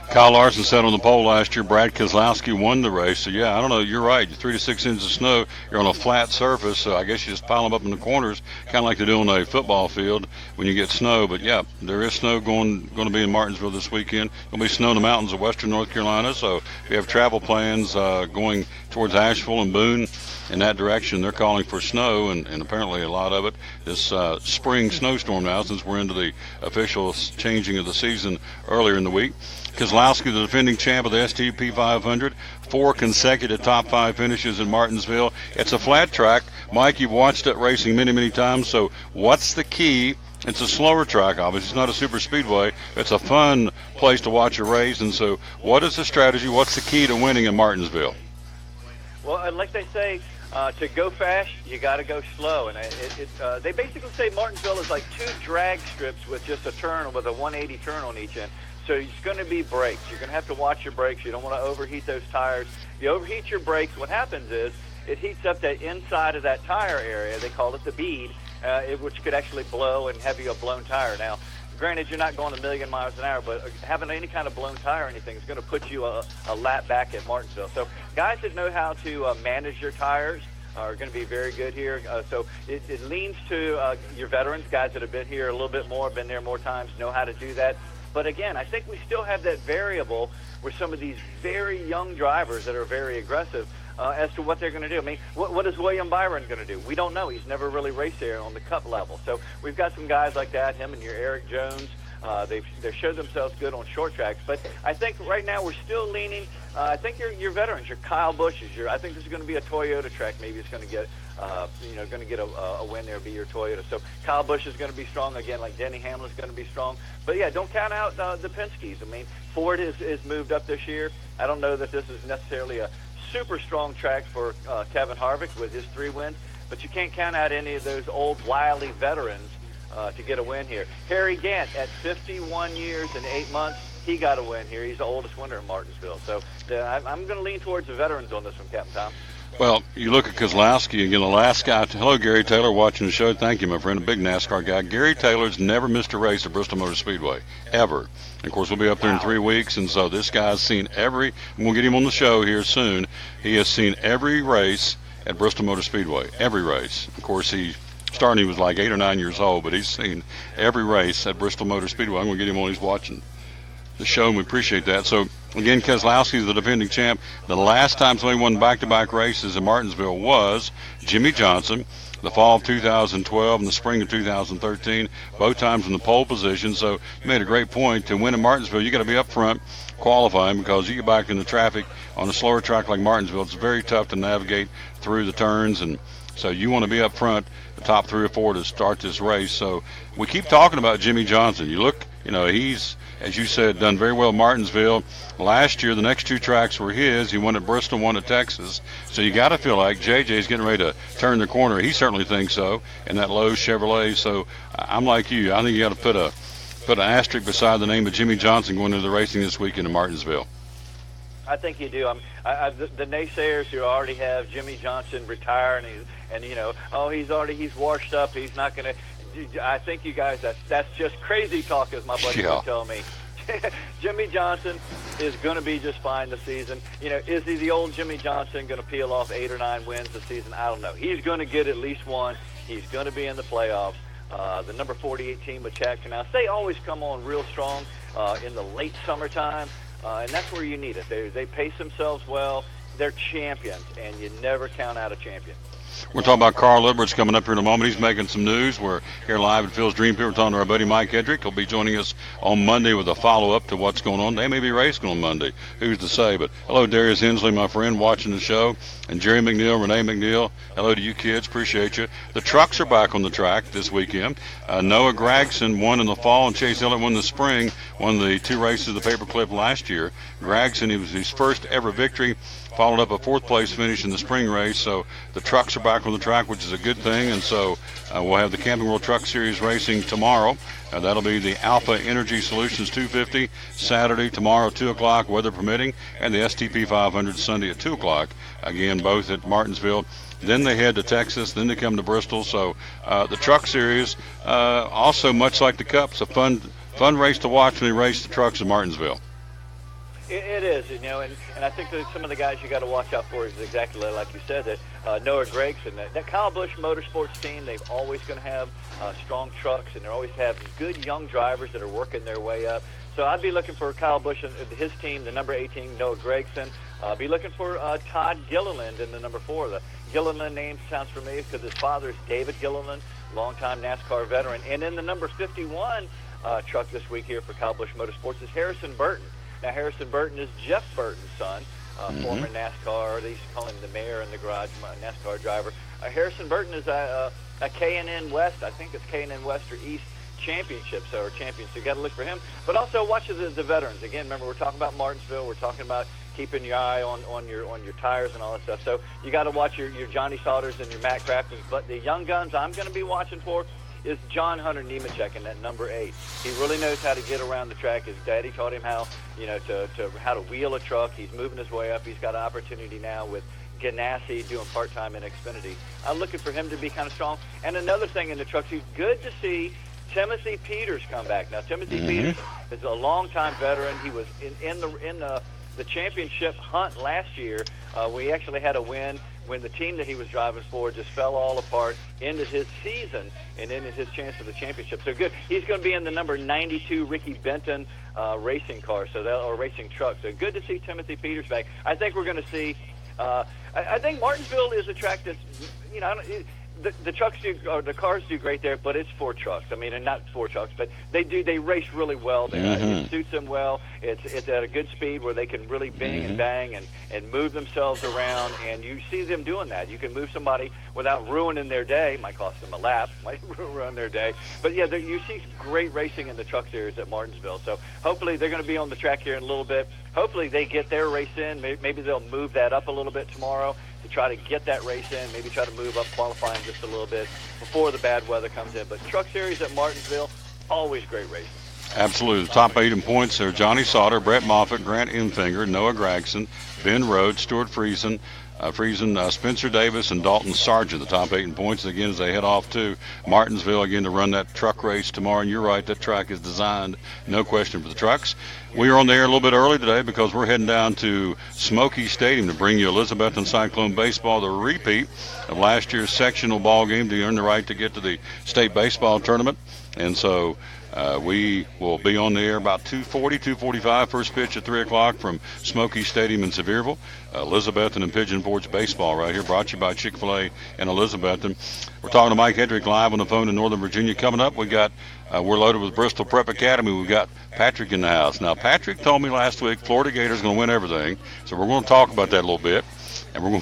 A: Kyle Larson sat on the pole last year. Brad Keselowski won the race. So, yeah, I don't know. You're right. 3 to 6 inches of snow. You're on a flat surface, so I guess you just pile them up in the corners, kind of like they do on a football field when you get snow. But, yeah, there is snow going to be in Martinsville this weekend. There'll be snow in the mountains of western North Carolina. So if you have travel plans going towards Asheville and Boone in that direction, they're calling for snow, and apparently a lot of it this spring snowstorm now, since we're into the official changing of the season earlier in the week. Keselowski, the defending champ of the STP 500, 4 consecutive top 5 finishes in Martinsville. It's a flat track. Mike, you've watched it racing many, many times. So what's the key? It's a slower track, obviously. It's not a super speedway. It's a fun place to watch a race. And so what is the strategy? What's the key to winning in Martinsville?
M: Well, like they say, to go fast, you got to go slow. And they basically say Martinsville is like 2 drag strips with just a turn, with a 180 turn on each end. So it's going to be brakes. You're going to have to watch your brakes. You don't want to overheat those tires. If you overheat your brakes, what happens is it heats up that inside of that tire area. They call it the bead, which could actually blow and have you a blown tire. Now, granted, you're not going a million miles an hour, but having any kind of blown tire or anything is going to put you a lap back at Martinsville. So guys that know how to manage your tires are going to be very good here. So it leans to your veterans, guys that have been here a little bit more, been there more times, know how to do that. But again, I think we still have that variable with some of these very young drivers that are very aggressive as to what they're going to do. I mean, what is William Byron going to do? We don't know. He's never really raced there on the Cup level. So we've got some guys like that, him and your Eric Jones. They've showed themselves good on short tracks. But I think right now we're still leaning. I think your veterans, your Kyle Busch's. I think this is going to be a Toyota track. Maybe it's going to get a win there, be your Toyota. So Kyle Busch is going to be strong again, like Denny Hamlin's going to be strong. But yeah, don't count out the Penske's. I mean, Ford is moved up this year. I don't know that this is necessarily a super strong track for Kevin Harvick with his 3 wins, but you can't count out any of those old wily veterans to get a win here. Harry Gant at 51 years and 8 months, he got a win here. He's the oldest winner in Martinsville. So I'm going to lean towards the veterans on this one, Captain Tom.
A: Well, you look at Keselowski, again, the last guy. Hello, Gary Taylor, watching the show. Thank you, my friend, a big NASCAR guy. Gary Taylor's never missed a race at Bristol Motor Speedway, ever. And of course, we'll be up there in 3 weeks, and so this guy's seen and we'll get him on the show here soon. He has seen every race at Bristol Motor Speedway, every race. Of course, he was like 8 or 9 years old, but he's seen every race at Bristol Motor Speedway. I'm going to get him on. He's watching the show, and we appreciate that. So, again, Keselowski's the defending champ. The last time somebody won back-to-back races in Martinsville was Jimmy Johnson, the fall of 2012 and the spring of 2013, both times in the pole position. So you made a great point. To win in Martinsville, you got to be up front qualifying, because you get back in the traffic on a slower track like Martinsville. It's very tough to navigate through the turns, and so you want to be up front, the top 3 or 4 to start this race. So we keep talking about Jimmy Johnson. You look, he's, as you said, done very well at Martinsville. Last year, the next 2 tracks were his. He won at Bristol, won at Texas. So you got to feel like JJ's getting ready to turn the corner. He certainly thinks so, in that Lowe's Chevrolet. So I'm like you. I think you got to put an asterisk beside the name of Jimmy Johnson going into the racing this weekend in Martinsville.
M: I think you do. The naysayers who already have Jimmy Johnson retire he's washed up. He's not going to. I think you guys, that's just crazy talk, as my buddy would tell me. Jimmy Johnson is going to be just fine this season. Is he the old Jimmy Johnson going to peel off 8 or 9 wins this season? I don't know. He's going to get at least one. He's going to be in the playoffs. The number 48 team with Chad Canals, they always come on real strong in the late summertime, and that's where you need it. They pace themselves well. They're champions, and you never count out a champion.
A: We're talking about Carl Edwards coming up here in a moment. He's making some news. We're here live at Phil's Dream Pit. We're talking to our buddy Mike Hedrick. He'll be joining us on Monday with a follow-up to what's going on. They may be racing on Monday. Who's to say? But hello, Darius Hensley, my friend, watching the show. And Jerry McNeil, Renee McNeil. Hello to you kids. Appreciate you. The trucks are back on the track this weekend. Noah Gragson won in the fall, and Chase Elliott won in the spring. Won the 2 races of the Paperclip last year. Gragson, it was his first ever victory. Followed up a 4th place finish in the spring race. So the trucks are back on the track, which is a good thing. And so we'll have the Camping World Truck Series racing tomorrow. That'll be the Alpha Energy Solutions 250 Saturday, tomorrow, 2 o'clock, weather permitting, and the STP 500 Sunday at 2 o'clock. Again, both at Martinsville. Then they head to Texas. Then they come to Bristol. So the Truck Series, also much like the Cup, it's a fun race to watch when they race the trucks in Martinsville.
M: It is, and I think that some of the guys you got to watch out for is exactly like you said, that Noah Gregson, that Kyle Busch Motorsports team, they've always going to have strong trucks, and they always have good young drivers that are working their way up. So I'd be looking for Kyle Busch and his team, the number 18, Noah Gregson. Be looking for Todd Gilliland in the number 4. The Gilliland name sounds familiar because his father is David Gilliland, longtime NASCAR veteran. And in the number 51 truck this week here for Kyle Busch Motorsports is Harrison Burton. Now, Harrison Burton is Jeff Burton's son, former NASCAR. They used to call him the mayor in the garage, NASCAR driver. Harrison Burton is a K&N West, I think it's K&N West or East championships or champions. So you got to look for him. But also watch the veterans. Again, remember, we're talking about Martinsville. We're talking about keeping your eye on your tires and all that stuff. So you got to watch your Johnny Sauters and your Matt Craftons. But the young guns I'm going to be watching for is John Hunter Nemechek in that number 8. He really knows how to get around the track. His daddy taught him how, how to wheel a truck. He's moving his way up. He's got an opportunity now with Ganassi doing part-time in Xfinity. I'm looking for him to be kind of strong. And another thing in the trucks, it's good to see Timothy Peters come back. Now, Timothy Peters is a longtime veteran. He was in the championship hunt last year. We actually had a win when the team that he was driving for just fell all apart, ended his season, and ended his chance for the championship. So good. He's going to be in the number 92 Ricky Benton racing car, or racing truck. So good to see Timothy Peters back. I think we're going to see. I think Martinsville is a track that's, the trucks the cars do great there, but it's for trucks. I mean, and not for trucks, but they race really well there. It suits them well. It's at a good speed where they can really bang and bang and move themselves around, and you see them doing that. You can move somebody without ruining their day. Might cost them a lap, might ruin their day. But yeah, you see great racing in the truck series at Martinsville. So hopefully they're going to be on the track here in a little bit. Hopefully they get their race in. Maybe they'll move that up a little bit tomorrow to try to get that race in, maybe try to move up qualifying just a little bit before the bad weather comes in. But Truck Series at Martinsville, always great racing.
A: Absolutely. The top 8 in points are Johnny Sauter, Brett Moffitt, Grant Enfinger, Noah Gregson, Ben Rhodes, Stuart Friesen, Spencer Davis, and Dalton Sargent, the top 8 in points. Again, as they head off to Martinsville again to run that truck race tomorrow. And you're right, that track is designed, no question, for the trucks. We are on the air a little bit early today because we're heading down to Smoky Stadium to bring you Elizabethton Cyclone baseball, the repeat of last year's sectional ball game to earn the right to get to the state baseball tournament. And so we will be on the air about 2:45, first pitch at 3 o'clock from Smoky Stadium in Sevierville. Elizabethton and Pigeon Forge baseball right here, brought to you by Chick-fil-A and Elizabethton. We're talking to Mike Hedrick live on the phone in Northern Virginia. Coming up, we're loaded with Bristol Prep Academy. We've got Patrick in the house. Now, Patrick told me last week Florida Gators going to win everything, so we're going to talk about that a little bit. And we're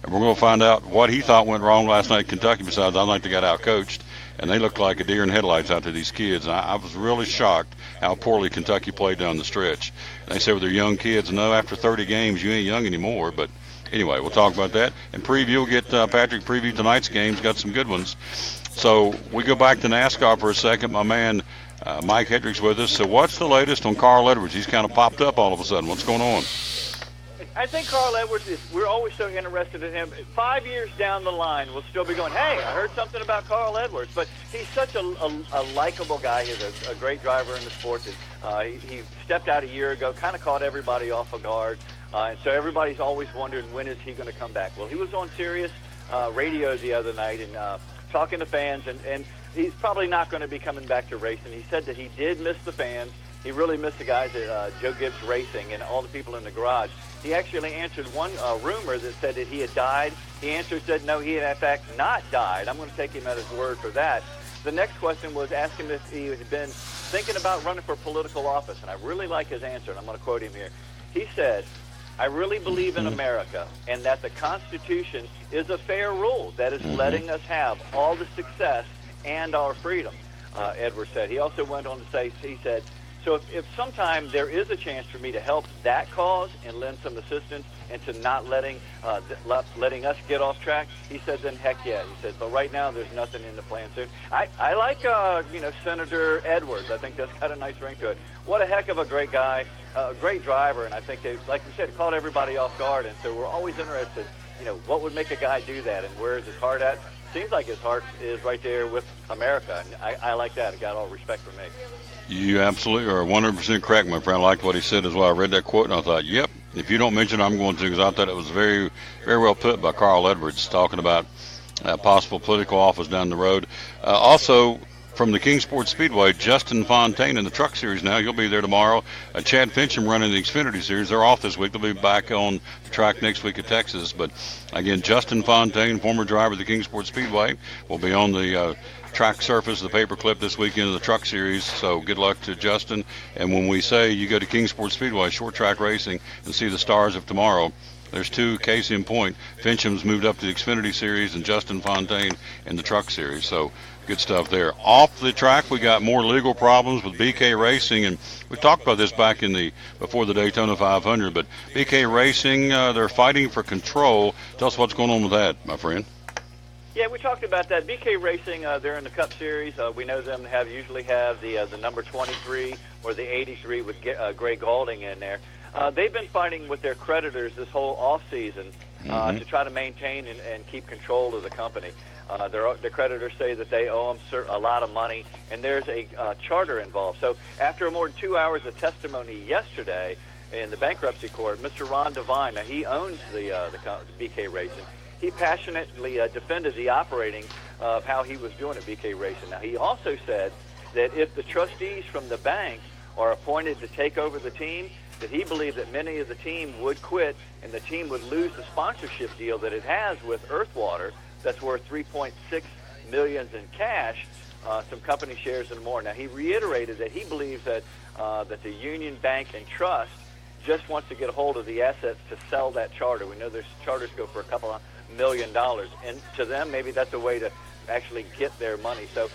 A: going to find out what he thought went wrong last night in Kentucky, besides I think they got out-coached. And they looked like a deer in headlights out to these kids. And I was really shocked how poorly Kentucky played down the stretch. And they said with their young kids, no, after 30 games, you ain't young anymore. But anyway, we'll talk about that. And we'll get Patrick preview tonight's games. Got some good ones. So we go back to NASCAR for a second. My man Mike Hedrick's with us. So what's the latest on Carl Edwards? He's kind of popped up all of a sudden. What's going on?
M: I think Carl Edwards we're always so interested in him. 5 years down the line, we'll still be going, hey, I heard something about Carl Edwards. But he's such a likable guy. He's a great driver in the sport. He stepped out a year ago, kind of caught everybody off guard. And so everybody's always wondering, when is he going to come back? Well, he was on Sirius radio the other night and talking to fans, and he's probably not going to be coming back to racing. He said that he did miss the fans. He really missed the guys at Joe Gibbs Racing and all the people in the garage. He actually answered one rumor that said that he had died. He said no, he had in fact not died. I'm going to take him at his word for that. The next question was ask him if he had been thinking about running for political office, and I really like his answer, and I'm going to quote him here. He said, I really believe in America and that the Constitution is a fair rule that is letting us have all the success and our freedom, Edwards said. He also went on to say, he said, so if sometime there is a chance for me to help that cause and lend some assistance and to not letting us get off track, he said, then heck yeah. He said, but right now there's nothing in the plan. So I like, Senator Edwards. I think that's got a nice ring to it. What a heck of a great guy, a great driver, and I think they, like you said, caught everybody off guard. And so we're always interested what would make a guy do that, and where is his heart at? Seems like his heart is right there with America, and I like that. It got all respect from me.
A: You absolutely are 100% correct, my friend. I liked what he said as well. I read that quote, and I thought, yep, if you don't mention it, I'm going to, because I thought it was very, very well put by Carl Edwards, talking about possible political office down the road. Also, from the Kingsport Speedway, Justin Fontaine in the Truck Series now. He'll be there tomorrow. Chad Fincham running the Xfinity Series. They're off this week. They'll be back on the track next week at Texas. But, again, Justin Fontaine, former driver of the Kingsport Speedway, will be on the track surface, the paperclip this weekend of the Truck Series. So good luck to Justin. And when we say you go to Kingsport Speedway, short track racing, and see the stars of tomorrow, there's two. Case in point, Fincham's moved up to the Xfinity Series, and Justin Fontaine in the Truck Series. So good stuff there. Off the track, we got more legal problems with BK Racing, and we talked about this back in before the Daytona 500. But BK Racing, they're fighting for control. Tell us what's going on with that, my friend.
M: Yeah, we talked about that. BK Racing, they're in the Cup Series. We know them usually have the number 23 or the 83 with Greg Gaulding in there. They've been fighting with their creditors this whole off season to try to maintain and keep control of the company. Their creditors say that they owe them a lot of money, and there's a charter involved. So after more than 2 hours of testimony yesterday in the bankruptcy court, Mr. Ron Devine, now he owns the BK Racing, he passionately defended the operating of how he was doing at BK Racing. Now, he also said that if the trustees from the bank are appointed to take over the team, that he believed that many of the team would quit and the team would lose the sponsorship deal that it has with Earthwater that's worth $3.6 million in cash, some company shares and more. Now, he reiterated that he believes that the Union Bank and Trust just wants to get a hold of the assets to sell that charter. We know there's charters go for a couple of $1 million, and to them, maybe that's a way to actually get their money. So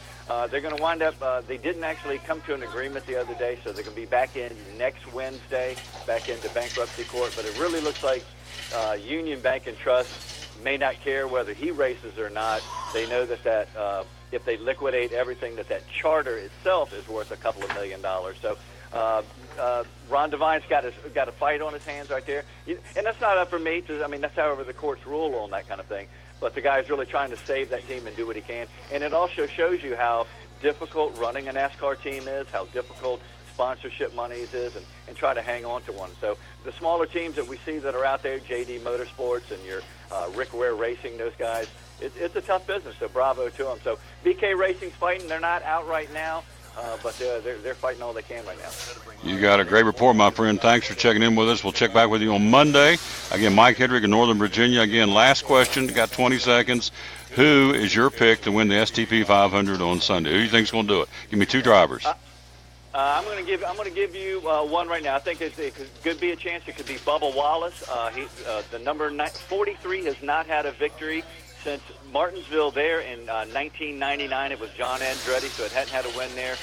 M: they're going to wind up, they didn't actually come to an agreement the other day, so they're going to be back in next Wednesday, back into bankruptcy court. But it really looks like Union Bank and Trust may not care whether he races or not. They know that if they liquidate everything, that charter itself is worth a couple of $1 million. So Ron Devine's got a fight on his hands right there, and that's not up for me. That's however the courts rule on that kind of thing. But the guy's really trying to save that team and do what he can. And it also shows you how difficult running a NASCAR team is, how difficult sponsorship monies is, and try to hang on to one. So the smaller teams that we see that are out there, JD Motorsports and your Rick Ware Racing, those guys, it's a tough business. So bravo to them. So BK Racing's fighting. They're not out right now. But they're fighting all they can right now.
A: You got a great report, my friend. Thanks for checking in with us. We'll check back with you on Monday. Again, Mike Hedrick in Northern Virginia. Again, last question. Got 20 seconds. Who is your pick to win the STP 500 on Sunday? Who do you think is going to do it? Give me two drivers.
M: I'm going to give you one right now. I think it could be a chance. It could be Bubba Wallace. The number 43 has not had a victory since Martinsville there in 1999. It was John Andretti, so it hadn't had a win there.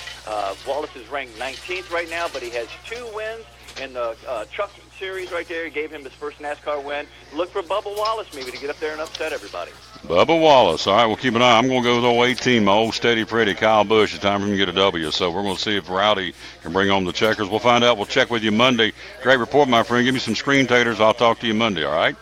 M: Wallace is ranked 19th right now, but he has 2 wins in the Truck Series right there. He gave him his first NASCAR win. Look for Bubba Wallace maybe to get up there and upset everybody.
A: Bubba Wallace. All right, we'll keep an eye. I'm going to go with 018, my old steady Freddie, Kyle Busch. It's time for him to get a W. So we're going to see if Rowdy can bring home the checkers. We'll find out. We'll check with you Monday. Great report, my friend. Give me some screen taters. I'll talk to you Monday, all right?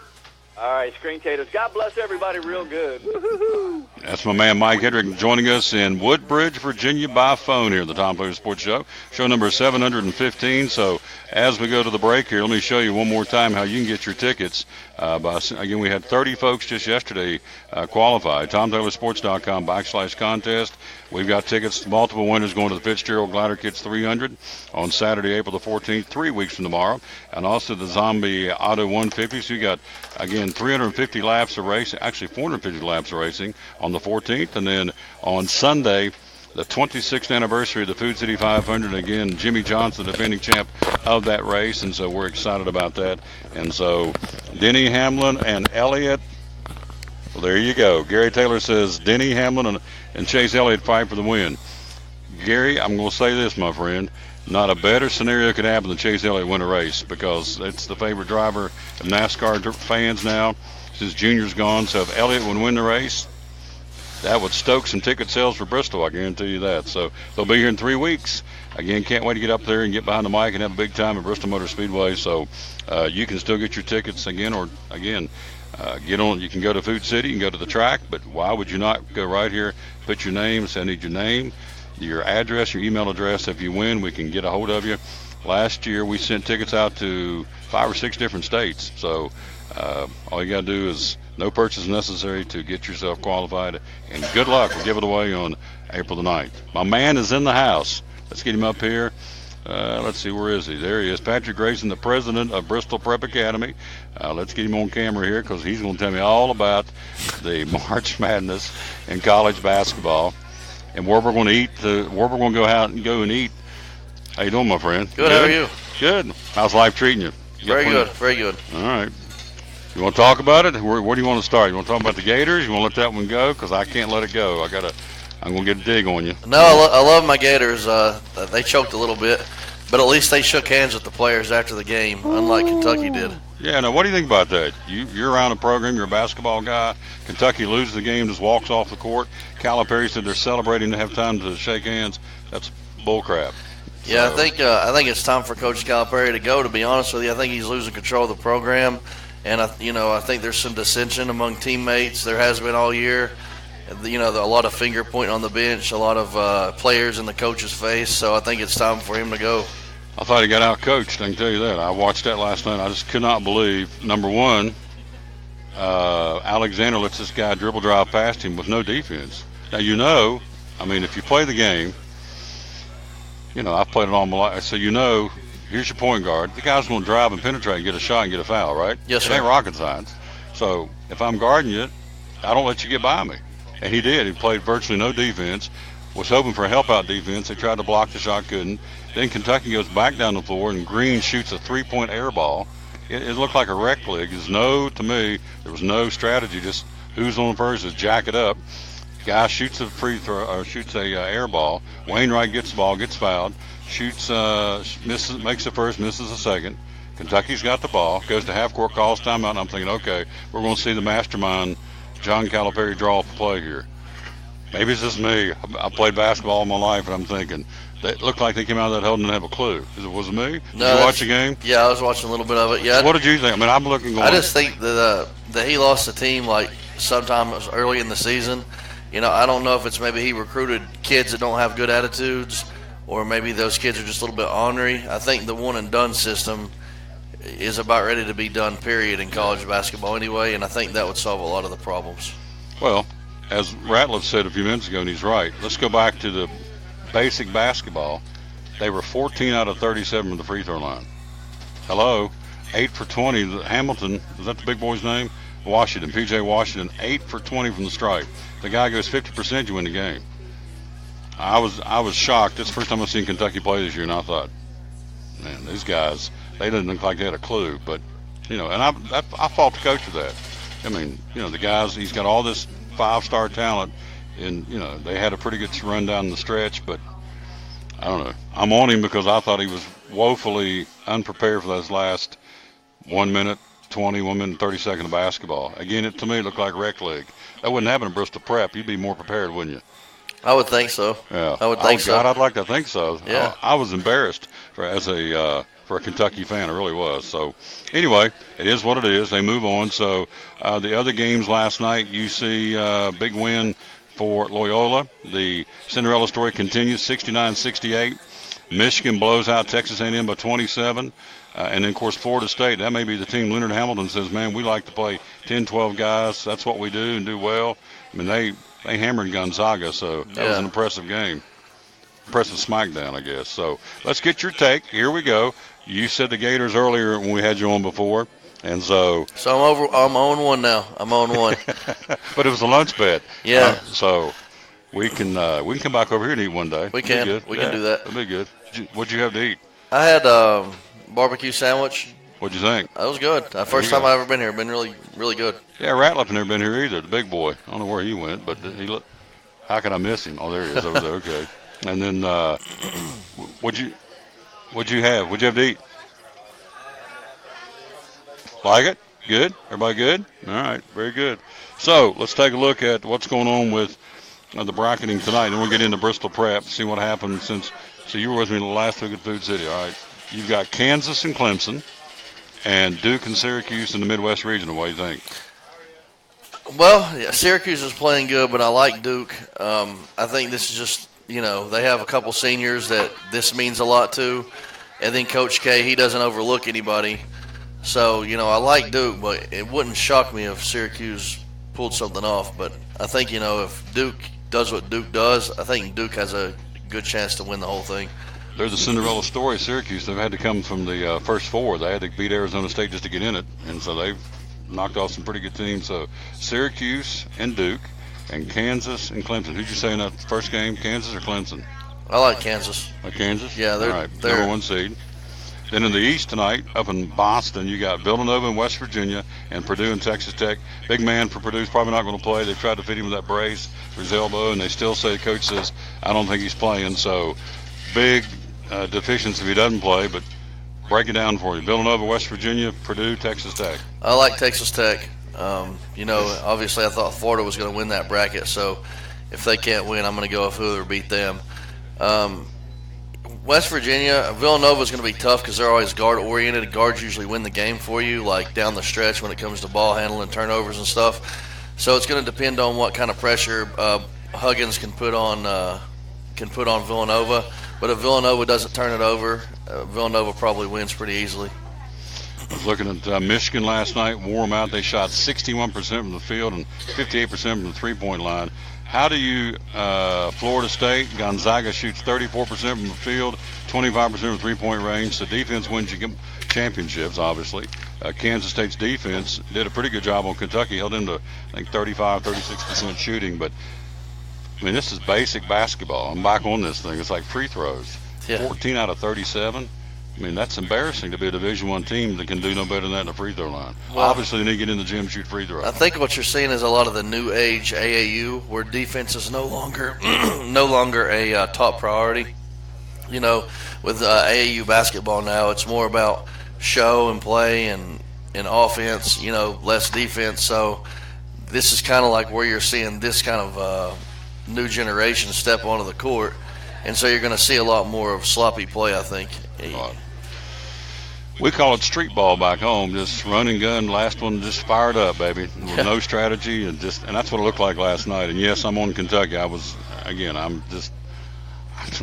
M: All right, Screen Taters. God bless everybody real good. Woo-hoo-hoo.
A: That's my man Mike Hedrick joining us in Woodbridge, Virginia by phone here at the Tom Taylor Sports Show. Show number 715. So as we go to the break here, let me show you one more time how you can get your tickets. Again, we had 30 folks just yesterday qualify. TomTaylorSports.com/contest. We've got tickets, multiple winners going to the Fitzgerald Glider Kids 300 on Saturday, April the 14th, 3 weeks from tomorrow. And also the Zombie Auto 150. So you got, again, 350 laps of racing, actually 450 laps of racing on the 14th. And then on Sunday, the 26th anniversary of the Food City 500. Again, Jimmy Johnson, the defending champ of that race, and so we're excited about that. And so Denny Hamlin and Elliott, well, there you go. Gary Taylor says Denny Hamlin and Chase Elliott fight for the win. Gary, I'm going to say this, my friend. Not a better scenario could happen than Chase Elliott win a race, because it's the favorite driver of NASCAR fans now since Junior's gone. So if Elliott would win the race, that would stoke some ticket sales for Bristol, I guarantee you that. So they'll be here in 3 weeks. Again, can't wait to get up there and get behind the mic and have a big time at Bristol Motor Speedway. So you can still get your tickets again, Get on. You can go to Food City, you can go to the track, but why would you not go right here, put your name, say I need your name, your address, your email address. If you win, we can get a hold of you. Last year, we sent tickets out to 5 or 6 different states. So all you got to do is no purchase necessary to get yourself qualified. And good luck. We'll give it away on April the 9th. My man is in the house. Let's get him up here. Let's see, where is he? There he is. Patrick Grayson, the president of Bristol Prep Academy. Let's get him on camera here because he's going to tell me all about the March Madness in college basketball and where we're going to eat. Where we're going to go out and go and eat. How you doing, my friend?
N: Good. How are you?
A: Good. How's life treating you?
N: Very good. Very good.
A: All right. You want to talk about it? Where do you want to start? You want to talk about the Gators? You want to let that one go? Because I can't let it go. I'm going to get a dig on you.
N: No, I love my Gators. They choked a little bit, but at least they shook hands with the players after the game, unlike Kentucky did.
A: Yeah, now what do you think about that? You're around the program. You're a basketball guy. Kentucky loses the game, just walks off the court. Calipari said they're celebrating to have time to shake hands. That's bull crap.
N: Yeah, so. I think it's time for Coach Calipari to go, to be honest with you. I think he's losing control of the program, and I think there's some dissension among teammates. There has been all year. A lot of finger pointing on the bench, a lot of players in the coach's face. So I think it's time for him to go.
A: I thought he got out-coached, I can tell you that. I watched that last night. I just could not believe, number one, Alexander lets this guy dribble drive past him with no defense. Now, if you play the game, I've played it all my life. So here's your point guard. The guy's going to drive and penetrate and get a shot and get a foul, right?
N: Yes, sir.
A: It ain't rocket science. So if I'm guarding you, I don't let you get by me. And he did. He played virtually no defense. Was hoping for a help-out defense. They tried to block the shot, couldn't. Then Kentucky goes back down the floor, and Green shoots a three-point air ball. It looked like a rec league. To me, there was no strategy. Just who's on first is jack it up. Guy shoots a free throw, or shoots a air ball. Wainwright gets the ball, gets fouled, shoots, misses, makes the first, misses the second. Kentucky's got the ball, goes to half court, calls timeout, and I'm thinking, okay, we're going to see the mastermind, John Calipari, draw up the play here. Maybe it's just me. I played basketball all my life, and I'm thinking, it looked like they came out of that hole and didn't have a clue. Was it me? Did you watch the game?
N: Yeah, I was watching a little bit of it. Yeah.
A: So what did you think? I'm looking.
N: I just think that he lost the team like sometime early in the season. I don't know if it's maybe he recruited kids that don't have good attitudes, or maybe those kids are just a little bit ornery. I think the one and done system is about ready to be done, period, in college basketball anyway, and I think that would solve a lot of the problems.
A: Well, as Ratliff said a few minutes ago, and he's right, let's go back to the basic basketball. They were 14 out of 37 from the free throw line. Hello, 8 for 20. Hamilton, is that the big boy's name? Washington, P.J. Washington, 8 for 20 from the stripe. The guy goes 50%, you win the game. I was shocked. That's the first time I've seen Kentucky play this year, and I thought, man, these guys, they didn't look like they had a clue. But, and I fault the coach for that. The guys, he's got all this 5-star talent, and, they had a pretty good run down the stretch, but I don't know. I'm on him because I thought he was woefully unprepared for those last 1 minute 20, 1 minute 30 seconds of basketball. Again, to me, it looked like rec league. That wouldn't happen in Bristol Prep. You'd be more prepared, wouldn't you?
N: I would think so.
A: Yeah.
N: I would think so.
A: God, I'd like to think so.
N: Yeah.
A: I was embarrassed for a Kentucky fan. I really was. So, anyway, it is what it is. They move on. So, the other games last night, you see big win for Loyola. The Cinderella story continues, 69-68. Michigan blows out Texas A&M by 27. And then, of course, Florida State, that may be the team. Leonard Hamilton says, man, we like to play 10, 12 guys. That's what we do and do well. They hammered Gonzaga, so that was an impressive game. Impressive smackdown, I guess. So let's get your take. Here we go. You said the Gators earlier when we had you on before, and so
N: I'm on one now. I'm on one.
A: But it was a lunch bet.
N: Yeah.
A: So we can come back over here and eat one day.
N: We can. We can do that.
A: That'd be good. What'd you have to eat?
N: I had barbecue sandwich.
A: What'd you think?
N: That was good. First time I've ever been here. Been really, really good.
A: Yeah, Ratliff never been here either. The big boy. I don't know where he went, but how can I miss him? Oh, there he is over there. Okay. And then what'd you have? What'd you have to eat? Like it? Good? Everybody good? All right. Very good. So let's take a look at what's going on with the bracketing tonight. Then we'll get into Bristol Prep, see what happened since. So you were with me last week at Food City, all right? You've got Kansas and Clemson, and Duke and Syracuse in the Midwest Regional. What do you think?
N: Well, yeah, Syracuse is playing good, but I like Duke. I think this is just, they have a couple seniors that this means a lot to. And then Coach K, he doesn't overlook anybody. So, I like Duke, but it wouldn't shock me if Syracuse pulled something off. But I think, if Duke does what Duke does, I think Duke has a good chance to win the whole thing.
A: They're the Cinderella story. Syracuse, they've had to come from the first four. They had to beat Arizona State just to get in it. And so they've knocked off some pretty good teams. So Syracuse and Duke and Kansas and Clemson. Who'd you say in that first game, Kansas or Clemson?
N: I like Kansas.
A: Like Kansas?
N: Yeah, they're,
A: all right, number one seed. Then in the East tonight, up in Boston, you got Villanova and West Virginia and Purdue and Texas Tech. Big man for Purdue's probably not going to play. They tried to fit him with that brace for his elbow, and they still say, coach says, I don't think he's playing. So big deficiency if he doesn't play, but break it down for you. Villanova, West Virginia, Purdue, Texas Tech.
N: I like Texas Tech. Obviously I thought Florida was going to win that bracket, so if they can't win, I'm going to go with whoever beat them. West Virginia, Villanova is going to be tough because they're always guard-oriented. Guards usually win the game for you, like down the stretch when it comes to ball handling, turnovers and stuff. So it's going to depend on what kind of pressure Huggins can put on Villanova. But if Villanova doesn't turn it over, Villanova probably wins pretty easily.
A: I was looking at Michigan last night, wore them out. They shot 61% from the field and 58% from the three-point line. How do you, Florida State, Gonzaga shoots 34% from the field, 25% from three-point range. So defense wins you championships, obviously. Kansas State's defense did a pretty good job on Kentucky, held them to, I think, 36% shooting. But, I mean, this is basic basketball. I'm back on this thing. It's like free throws.
N: Yeah.
A: 14 out of 37. I mean, that's embarrassing to be a Division I team that can do no better than that in the free throw line.
N: Well,
A: obviously, they need to get in the gym and shoot free throws.
N: I think what you're seeing is a lot of the new age AAU where defense is no longer a top priority. With AAU basketball now, it's more about show and play and offense, less defense. So this is kind of like where you're seeing this kind of new generation step onto the court. And so you're going to see a lot more of sloppy play, I think.
A: We call it street ball back home, just run and gun, last one just fired up, baby, with no strategy, and that's what it looked like last night. And yes, I'm on Kentucky. I'm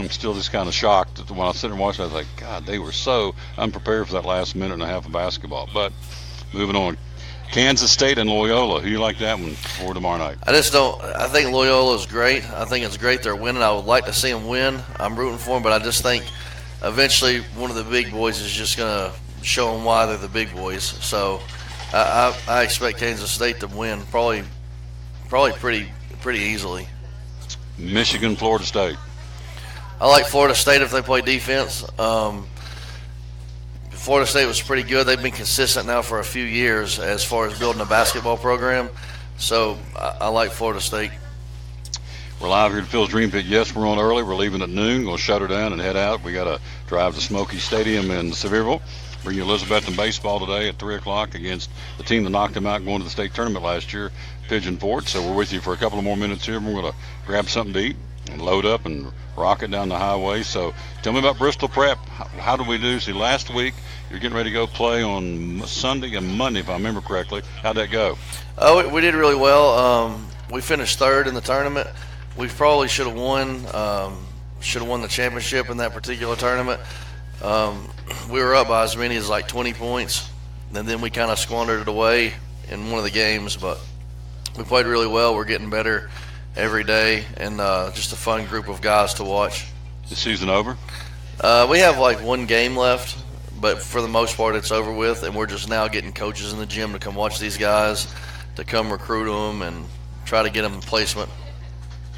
A: still just kind of shocked when I was sitting and watching. I was like, God, they were so unprepared for that last minute and a half of basketball. But moving on, Kansas State and Loyola. Who you like that one for tomorrow night?
N: I think Loyola's great. I think it's great they're winning. I would like to see them win. I'm rooting for them, but I just think eventually one of the big boys is just going to show them why they're the big boys. So I expect Kansas State to win probably pretty easily.
A: Michigan, Florida State.
N: I like Florida State if they play defense. Florida State was pretty good. They've been consistent now for a few years as far as building a basketball program. So I like Florida State.
A: We're live here at Phil's Dream Pit. Yes, we're on early. We're leaving at noon. We'll shut her down and head out. We got to drive to Smoky Stadium in Sevierville. Bring you Elizabethton baseball today at 3 o'clock against the team that knocked them out going to the state tournament last year, Pigeon Forge. So we're with you for a couple of more minutes here. We're going to grab something to eat and load up and rock it down the highway. So tell me about Bristol Prep. How do we do? See, last week you're getting ready to go play on Sunday and Monday, if I remember correctly. How'd that go?
N: Oh, we did really well. We finished third in the tournament. We probably should have won the championship in that particular tournament. We were up by as many as like 20 points, and then we kind of squandered it away in one of the games, but we played really well. We're getting better every day, and just a fun group of guys to watch.
A: The season over?
N: We have like one game left, but for the most part it's over with, and we're just now getting coaches in the gym to come watch these guys, to come recruit them and try to get them a placement.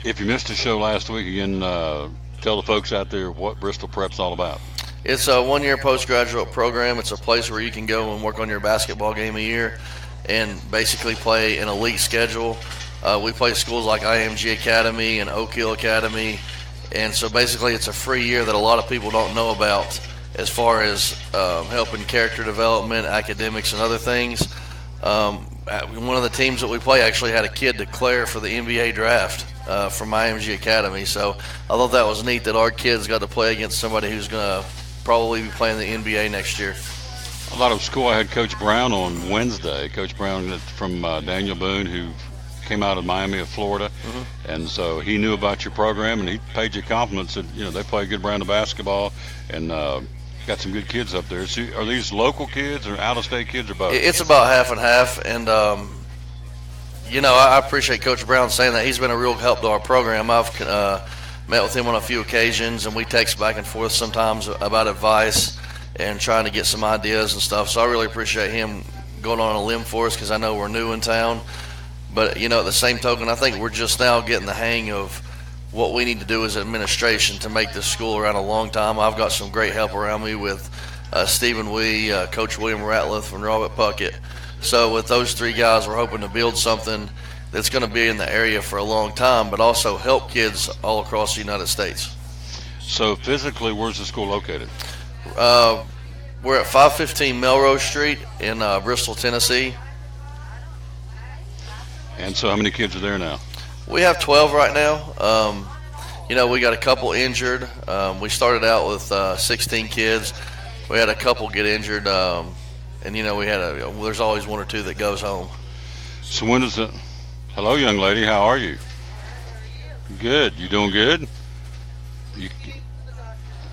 A: If you missed the show last week, again, tell the folks out there what Bristol Prep's all about.
N: It's a one-year postgraduate program. It's a place where you can go and work on your basketball game a year and basically play an elite schedule. We play schools like IMG Academy and Oak Hill Academy, and so basically it's a free year that a lot of people don't know about as far as helping character development, academics, and other things. One of the teams that we play actually had a kid declare for the NBA draft from IMG Academy, so I thought that was neat that our kids got to play against somebody who's going to probably be playing the NBA next year.
A: A lot of school. I had Coach Brown on Wednesday. Coach Brown from Daniel Boone, who came out of Miami of Florida, and so he knew about your program, and he paid you compliments. Said, you know, they play a good brand of basketball, and got some good kids up there. So are these local kids or out-of-state kids or both?
N: It's about half and half, and you know, I appreciate Coach Brown saying that. He's been a real help to our program. I've met with him on a few occasions, and we text back and forth sometimes about advice and trying to get some ideas and stuff. So I really appreciate him going on a limb for us, because I know we're new in town. But, you know, at the same token, I think we're just now getting the hang of what we need to do as administration to make this school around a long time. I've got some great help around me with Stephen Wee, Coach William Ratliff, and Robert Puckett. So with those three guys, we're hoping to build something that's going to be in the area for a long time, but also help kids all across the United States.
A: So physically, where's the school located?
N: We're at 515 Melrose Street in Bristol, Tennessee.
A: And so how many kids are there now?
N: We have 12 right now. You know, we got a couple injured. We started out with 16 kids. We had a couple get injured, and, you know, there's always one or two that goes home.
A: So when does it... Hello, young lady. How are you? Good. You doing good?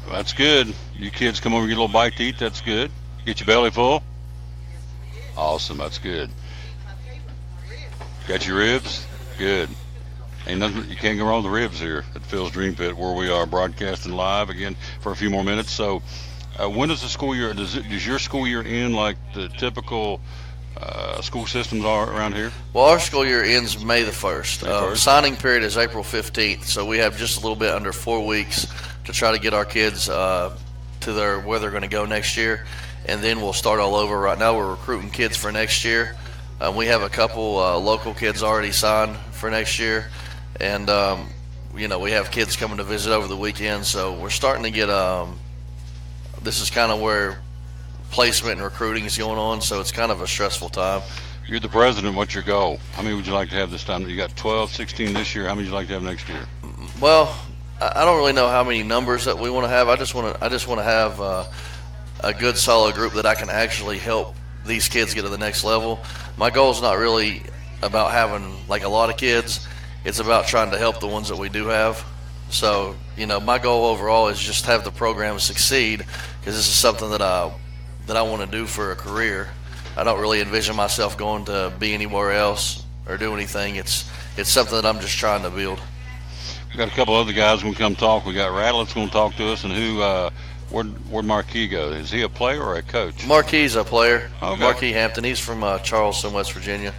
A: That's good. You kids come over and get a little bite to eat. That's good. Get your belly full? Awesome. That's good. Got your ribs? Good. Ain't nothing, you can't go wrong with the ribs here at Phil's Dream Pit, where we are broadcasting live again for a few more minutes. So when does the school year, does your school year end like the typical school systems are around here?
N: Well, our school year ends May the 1st. Signing period is April 15th, so we have just a little bit under 4 weeks to try to get our kids to where they're going to go next year, and then we'll start all over. Right now we're recruiting kids for next year. We have a couple local kids already signed for next year, and you know, we have kids coming to visit over the weekend, so we're starting to get this is kind of where placement and recruiting is going on, so it's kind of a stressful time.
A: You're the president. What's your goal? How many would you like to have this time? You got 12, 16 this year. How many would you like to have next year?
N: Well, I don't really know how many numbers that we want to have. I just want to have a good, solid group that I can actually help these kids get to the next level. My goal is not really about having like a lot of kids. It's about trying to help the ones that we do have. So, you know, my goal overall is just to have the program succeed, because this is something that I want to do for a career. I don't really envision myself going to be anywhere else or do anything. It's something that I'm just trying to build.
A: We got a couple other guys going to come talk. We got Ratliff's going to talk to us, and where'd Marquis go? Is he a player or a coach?
N: Marquis a player.
A: Okay.
N: Marquis Hampton. He's from Charleston, West Virginia.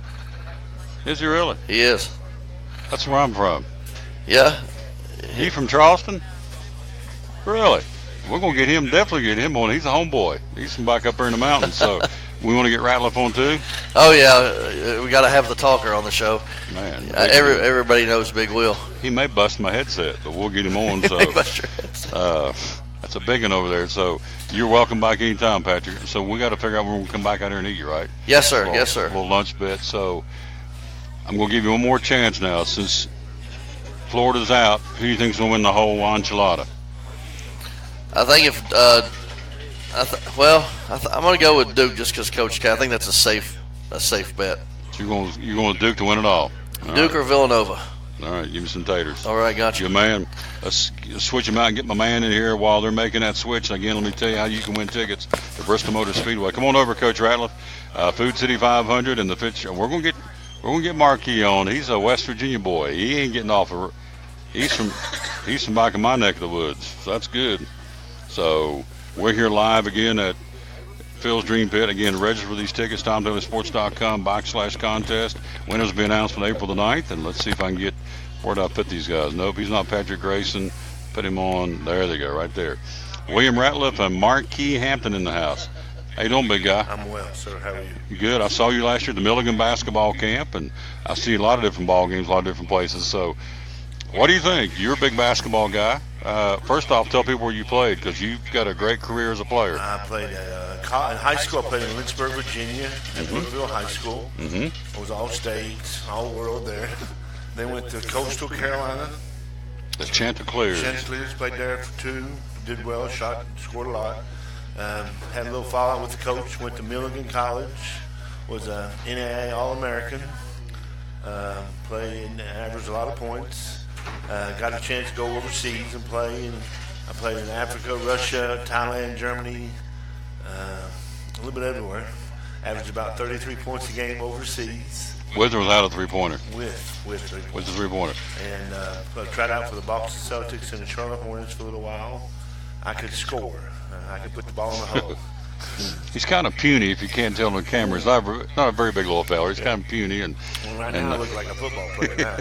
A: Is he really?
N: He is.
A: That's where I'm from.
N: Yeah.
A: He from Charleston? Really? We're going to definitely get him on. He's a homeboy. He's from back up there in the mountains, so we want to get Ratliff on too?
N: Oh, yeah. We got to have the talker on the show.
A: Man.
N: Everybody knows Big Will.
A: He may bust my headset, but we'll get him on. So that's a big one over there. So you're welcome back anytime, Patrick. So we got to figure out when we're going to come back out here and eat you, right?
N: Yes, sir. Yes, sir.
A: A little lunch bit. So I'm going to give you one more chance now. Since Florida's out, who do you think's going to win the whole enchilada?
N: I think I'm going to go with Duke just because Coach K. I think that's a safe bet.
A: So you're going to Duke to win it all?
N: Duke or Villanova.
A: All right, give me some taters.
N: All right, got you.
A: Good man. Let's switch them out and get my man in here while they're making that switch. Again, let me tell you how you can win tickets to Bristol Motor Speedway. Come on over, Coach Ratliff. Food City 500 and the Fitch. We're gonna get Marquis on. He's a West Virginia boy. He ain't getting off. He's from back in my neck of the woods. So that's good. So we're here live again at Phil's Dream Pit. Again, register for these tickets, TomTaylorSports.com/contest. Winners will be announced on April the 9th. And let's see if I can get, where did I put these guys? Nope, he's not Patrick Grayson. Put him on. There they go, right there. William Ratliff and Marquis Hampton in the house. How you doing, big guy?
O: I'm well, sir. How are you?
A: Good. I saw you last year at the Milligan basketball camp, and I see a lot of different ball games, a lot of different places. So what do you think? You're a big basketball guy. First off, tell people where you played, because you've got a great career as a player.
O: I played in high school. I played in Lynchburg, Virginia, at Brookville High School. I was all states, all world there. Then went to Coastal Carolina.
A: The Chanticleers.
O: Chanticleers, played there for 2. Did well, shot, scored a lot. Had a little fallout with the coach. Went to Milligan College. Was a NAIA All-American. Played and averaged a lot of points. Got a chance to go overseas and play. And I played in Africa, Russia, Thailand, Germany, a little bit everywhere. Averaged about 33 points a game overseas.
A: With or without a three-pointer?
O: With 3 points.
A: With the three-pointer.
O: And tried out for the Boston Celtics and the Charlotte Hornets for a little while. I could score. I could put the ball in the hole.
A: He's kind of puny, if you can't tell on the camera. He's not a very big little fella. He's kind of puny.
O: Well, right now I look like a football player now.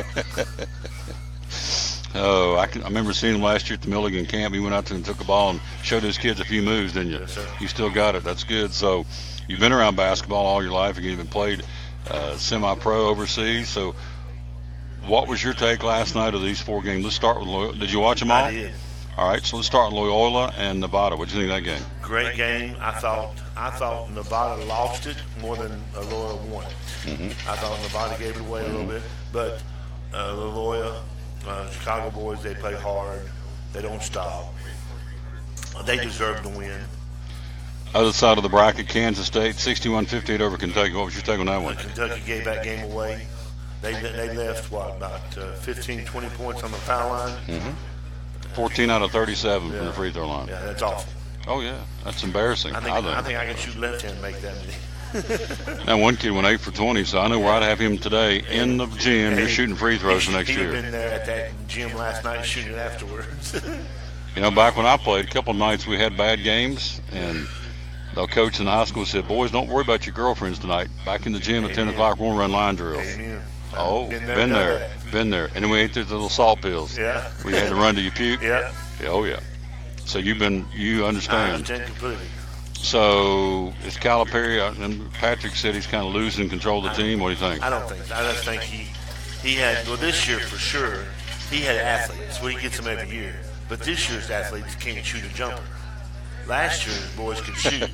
A: Oh, I remember seeing him last year at the Milligan camp. He went out there and took a ball and showed his kids a few moves, didn't you?
O: Yes, sir.
A: You still got it. That's good. So you've been around basketball all your life. You even played semi-pro overseas. So what was your take last night of these 4 games? Let's start with Loyola. Did you watch them all?
O: I did.
A: All right, so let's start with Loyola and Nevada. What did you think of that game?
O: Great game. I thought Nevada lost it more than Loyola won it.
A: Mm-hmm.
O: I thought Nevada gave it away a little bit, but Loyola, Chicago boys, they play hard. They don't stop. They deserve to win.
A: Other side of the bracket, Kansas State, 61-58 over Kentucky. What was your take on that one?
O: Kentucky gave that game away. They left, about 15, 20 points on the foul line.
A: Mm-hmm. 14 out of 37 from the free throw line.
O: Yeah, that's awful.
A: Oh, yeah. That's embarrassing.
O: I think I can shoot left hand and make that many.
A: Now, one kid went 8 for 20, so I know where I'd have him today in the gym. You're shooting free throws for next year.
O: He'd been there at that gym last night shooting it afterwards.
A: You know, back when I played, a couple of nights we had bad games, and the coach in the high school said, boys, don't worry about your girlfriends tonight. Back in the gym at 10 o'clock, we'll run line drills.
O: Amen.
A: Oh, been there. And then we ate those little salt pills.
O: Yeah.
A: We had to run to you puke.
O: Yeah.
A: Oh, yeah. So you understand.
O: I understand completely.
A: So is Calipari, and Patrick said he's kind of losing control of the team. What do you think?
O: I don't think. I just think he had, well, this year for sure, he had athletes. Well, he gets them every year. But this year's athletes can't shoot a jumper. Last year's boys could shoot.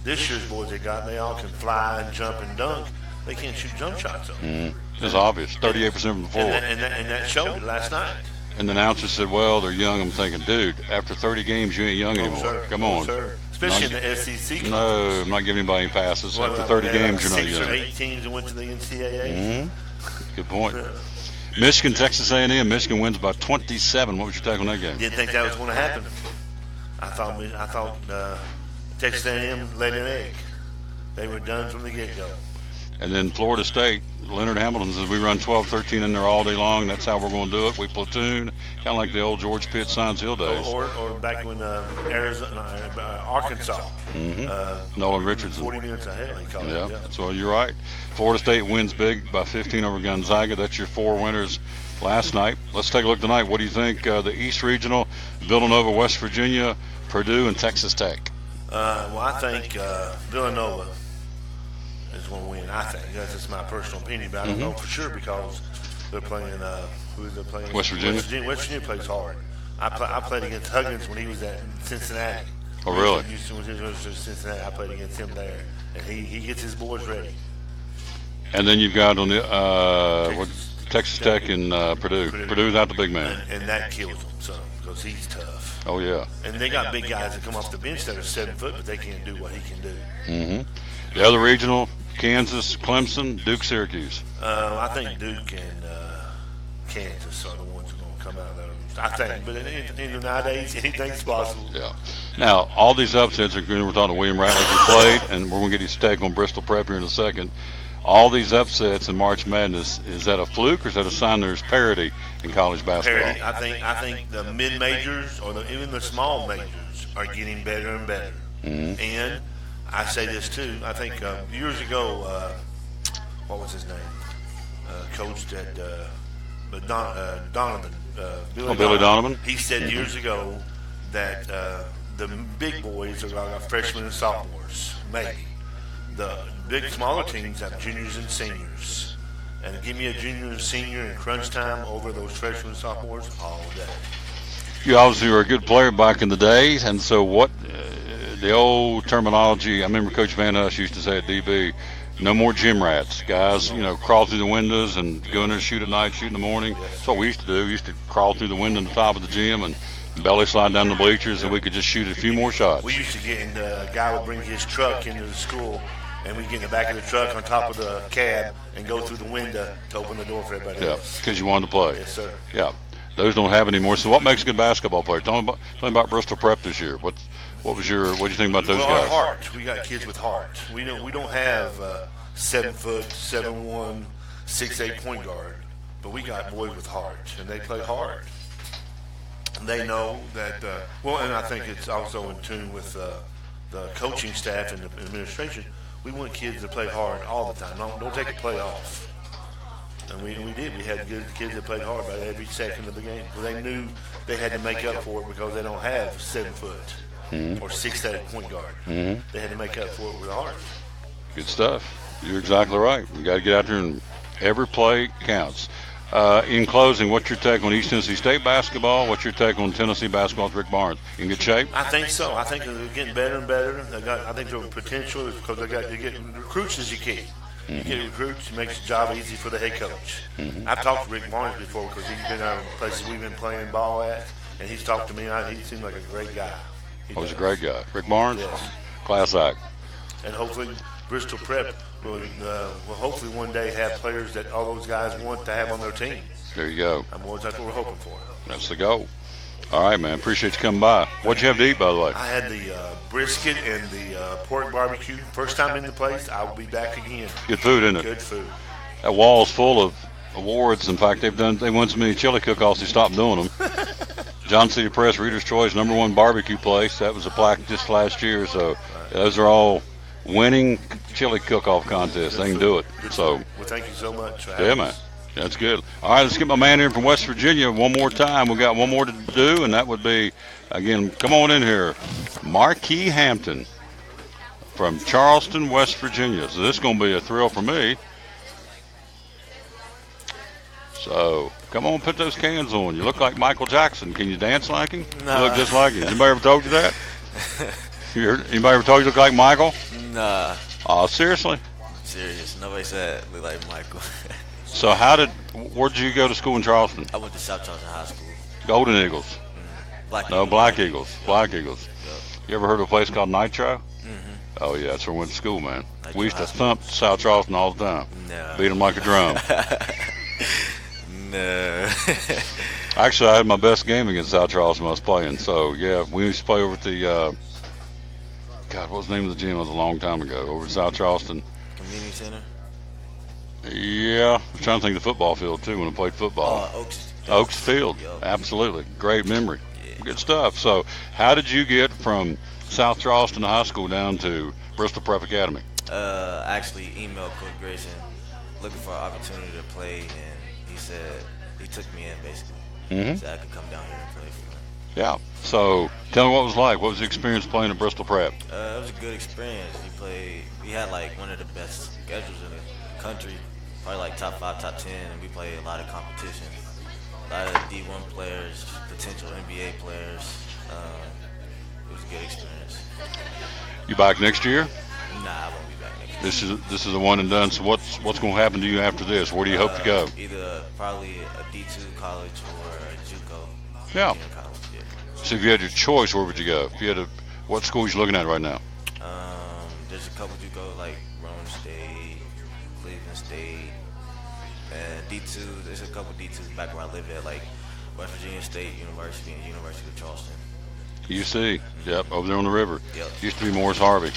O: This year's boys they all can fly and jump and dunk. They can't shoot jump shots, though.
A: It's obvious. 38% from the floor.
O: And that showed it last night.
A: And the announcer said, well, they're young. I'm thinking, dude, after 30 games, you ain't young anymore.
O: Sir.
A: Come on.
O: Sir. Especially in the SEC.
A: No, I'm not giving anybody any passes. After 30 games, you're not young.
O: 6 or 8 teams that went to the NCAA.
A: Mm-hmm. Good point. Michigan, Texas A&M. Michigan wins by 27. What was your take on that game?
O: Didn't think that was going to happen. I thought Texas A&M laid an egg. They were done from the get-go.
A: And then Florida State, Leonard Hamilton says we run 12-13 in there all day long. That's how we're going to do it. We platoon, kind of like the old George Pitt Science Hill days.
O: Or back when Arkansas.
A: Mm-hmm. Nolan Richardson.
O: 40 minutes ahead, he called it. Yeah.
A: So you're right. Florida State wins big by 15 over Gonzaga. That's your 4 winners last night. Let's take a look tonight. What do you think? The East Regional, Villanova, West Virginia, Purdue, and Texas Tech.
O: Well, I think Villanova is going to win. I think that's just my personal opinion, but I don't know for sure because they're playing. Who is they playing?
A: West Virginia.
O: West Virginia plays hard. I played against Huggins when he was at Cincinnati.
A: Oh, really?
O: When he was at Cincinnati, I played against him there, and he gets his boys ready.
A: And then you've got on the Texas Tech and Purdue. Purdue's out the big man.
O: And that kills him some because he's tough.
A: Oh, yeah.
O: And they got big guys that come off the bench that are 7 foot, but they can't do what he can do.
A: Mm-hmm. The other regional, Kansas, Clemson, Duke, Syracuse.
O: I think Duke and Kansas are the ones who are going to come out there. I think, but nowadays, anything's possible.
A: Yeah. Now, all these upsets are good. We're talking to William Ratliff who played, and we're going to get his take on Bristol Prep here in a second. All these upsets in March Madness, is that a fluke or is that a sign there's parity in college basketball?
O: Parity. I think the mid-majors or even the small majors are getting better and better.
A: Mm-hmm.
O: And I say this too. I think years ago, what was his name? Coached at Donovan.
A: Billy Donovan.
O: He said years ago that the big boys are like freshmen and sophomores, maybe. The big smaller teams have juniors and seniors. And give me a junior and senior in crunch time over those freshmen and sophomores all day.
A: You obviously were a good player back in the day, and so what the old terminology, I remember Coach Van Huss used to say at DB, no more gym rats. Guys, crawl through the windows and go in there and shoot at night, shoot in the morning. That's what we used to do. We used to crawl through the window in the top of the gym and belly slide down the bleachers, and we could just shoot a few more shots.
O: We used to get, and a guy would bring his truck into the school, and we get in the back of the truck on top of the cab and go through the window to open the door for everybody
A: Yeah,
O: else.
A: because you wanted to play.
O: Yes, sir.
A: Yeah, those don't have anymore. So what makes a good basketball player? Tell me about Bristol Prep this year. What do you think about those
O: Well,
A: guys?
O: our heart. We got kids with heart. We don't have 7 foot, 7'1", 6'8" point guard, but we got boys with heart, and they play hard. And they know that. And I think it's also in tune with the coaching staff and the administration. We want kids to play hard all the time. Don't take a play off. And we did. We had good kids that played hard by every second of the game. Because they knew they had to make up for it because they don't have 7 foot or 6'8" point guard.
A: Mm-hmm.
O: They had to make up for it with heart.
A: Good stuff. You're exactly right. You got to get out there and every play counts. In closing, what's your take on East Tennessee State basketball? What's your take on Tennessee basketball with Rick Barnes? In good shape?
O: I think so. I think they're getting better and better. I think they're potential because they're getting recruits as you can. You get recruits, it makes the job easy for the head coach. I've talked to Rick Barnes before because he's been out of places we've been playing ball at, and he's talked to me. He seems like a great guy.
A: He's a great guy. Rick Barnes?
O: Yes.
A: Class act.
O: And hopefully Bristol Prep will hopefully one day have players that all those guys want to have on their team.
A: There you go.
O: That's what we're hoping for.
A: That's the goal. All right, man. Appreciate you coming by. What'd you have to eat, by the way?
O: I had the brisket and the pork barbecue. First time in the place. I will be back again.
A: Good food, isn't it?
O: Good food.
A: That wall's full of awards. In fact, they won so many chili cook-offs they stopped doing them. John City Press Reader's Choice #1 barbecue place. That was a plaque just last year. So those are all winning chili cook-off contests. They can do it. So,
O: well, thank you so much.
A: Yeah, man. That's good. All right, let's get my man here from West Virginia one more time. We got one more to do, and that would be, again, come on in here, Marquis Hampton from Charleston, West Virginia. So this is going to be a thrill for me. So come on, put those cans on. You look like Michael Jackson. Can you dance like him?
P: Nah.
A: You look just like him. Anybody ever told you that? Anybody ever told you look like Michael?
P: Nah.
A: Oh, seriously?
P: Serious. Nobody said look like Michael.
A: So where'd you go to school in Charleston?
P: I went to South Charleston High School.
A: Golden Eagles.
P: Black
A: No,
P: Eagles.
A: Black Eagles. Black Eagles.
P: Yep.
A: You ever heard of a place called Nitro?
P: Mm-hmm.
A: Oh, yeah, that's where we went to school, man.
P: Nitro
A: We used to
P: High School.
A: thump South Charleston all the time.
P: No.
A: Beat them like a drum.
P: No.
A: Actually, I had my best game against South Charleston when I was playing. So, yeah, we used to play over at the, God, what was the name of the gym? It was a long time ago. Over at South Charleston.
P: Community Center.
A: Yeah, I was trying to think of the football field, too, when I played football. Oaks Field.
P: Yep.
A: Absolutely. Great memory. Good stuff. So, how did you get from South Charleston High School down to Bristol Prep Academy?
P: Actually emailed Coach Grayson looking for an opportunity to play, and he said he took me in basically.
A: Mhm.
P: So I could come down here and play for him.
A: Yeah. So, tell me what it was like. What was the experience playing at Bristol Prep?
P: It was a good experience. We had like one of the best schedules in the country, probably like top 5, top 10, and we played a lot of competition. A lot of D1 players, potential NBA players. It was a good experience.
A: You back next year?
P: Nah, I won't be back next year.
A: This is a one and done. So what's going to happen to you after this? Where do you hope to go?
P: Either probably a D2 college or a JUCO.
A: Yeah.
P: Junior college, yeah.
A: So if you had your choice, where would you go? If you had what schools you looking at right now?
P: There's a couple JUCO like Rowan State, Cleveland State, and D2. There's a couple D2s back where I live at, like West Virginia State University and University of Charleston.
A: UC. Yep, over there on the river.
P: Yep.
A: Used to be Morris Harvey.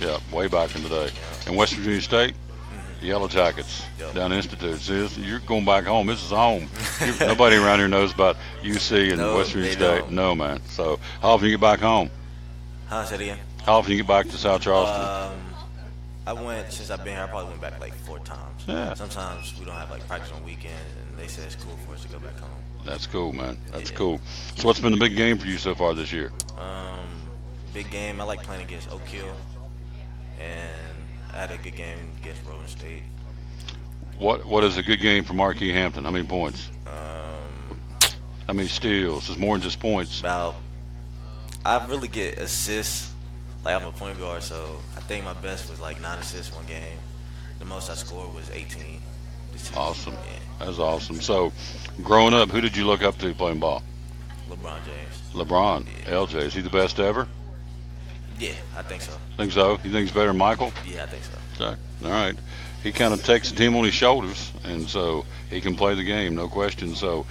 A: Yep, way back in the day. And West Virginia State, the Yellow Jackets down Institute. See, you're going back home. This is home. Nobody around here knows about UC and
P: No,
A: West Virginia
P: they
A: State.
P: don't.
A: No, man. So how often you get back home?
P: Huh? Say it again.
A: How often you get back to South Charleston?
P: I went since I've been here. I probably went back like 4 times.
A: Yeah.
P: Sometimes we don't have like practice on weekends, and they say it's cool for us to go back home.
A: That's cool, man. That's cool. So what's been the big game for you so far this year?
P: Big game. I like playing against Oak Hill, and I had a good game against Rowan State.
A: What is a good game for Marquis Hampton? How many points? How many steals? It's more than just points.
P: I really get assists. Like I'm a point guard, so I think my best was like 9 assists one game. The most I scored was 18.
A: Awesome. That's awesome. So, growing up, who did you look up to playing ball?
P: LeBron James.
A: LeBron. LJ. Is he the best ever?
P: Yeah, I think so.
A: Think so? You think he's better than Michael?
P: Yeah, I think so.
A: Okay. All right. He kind of takes the team on his shoulders, and so he can play the game, no question. So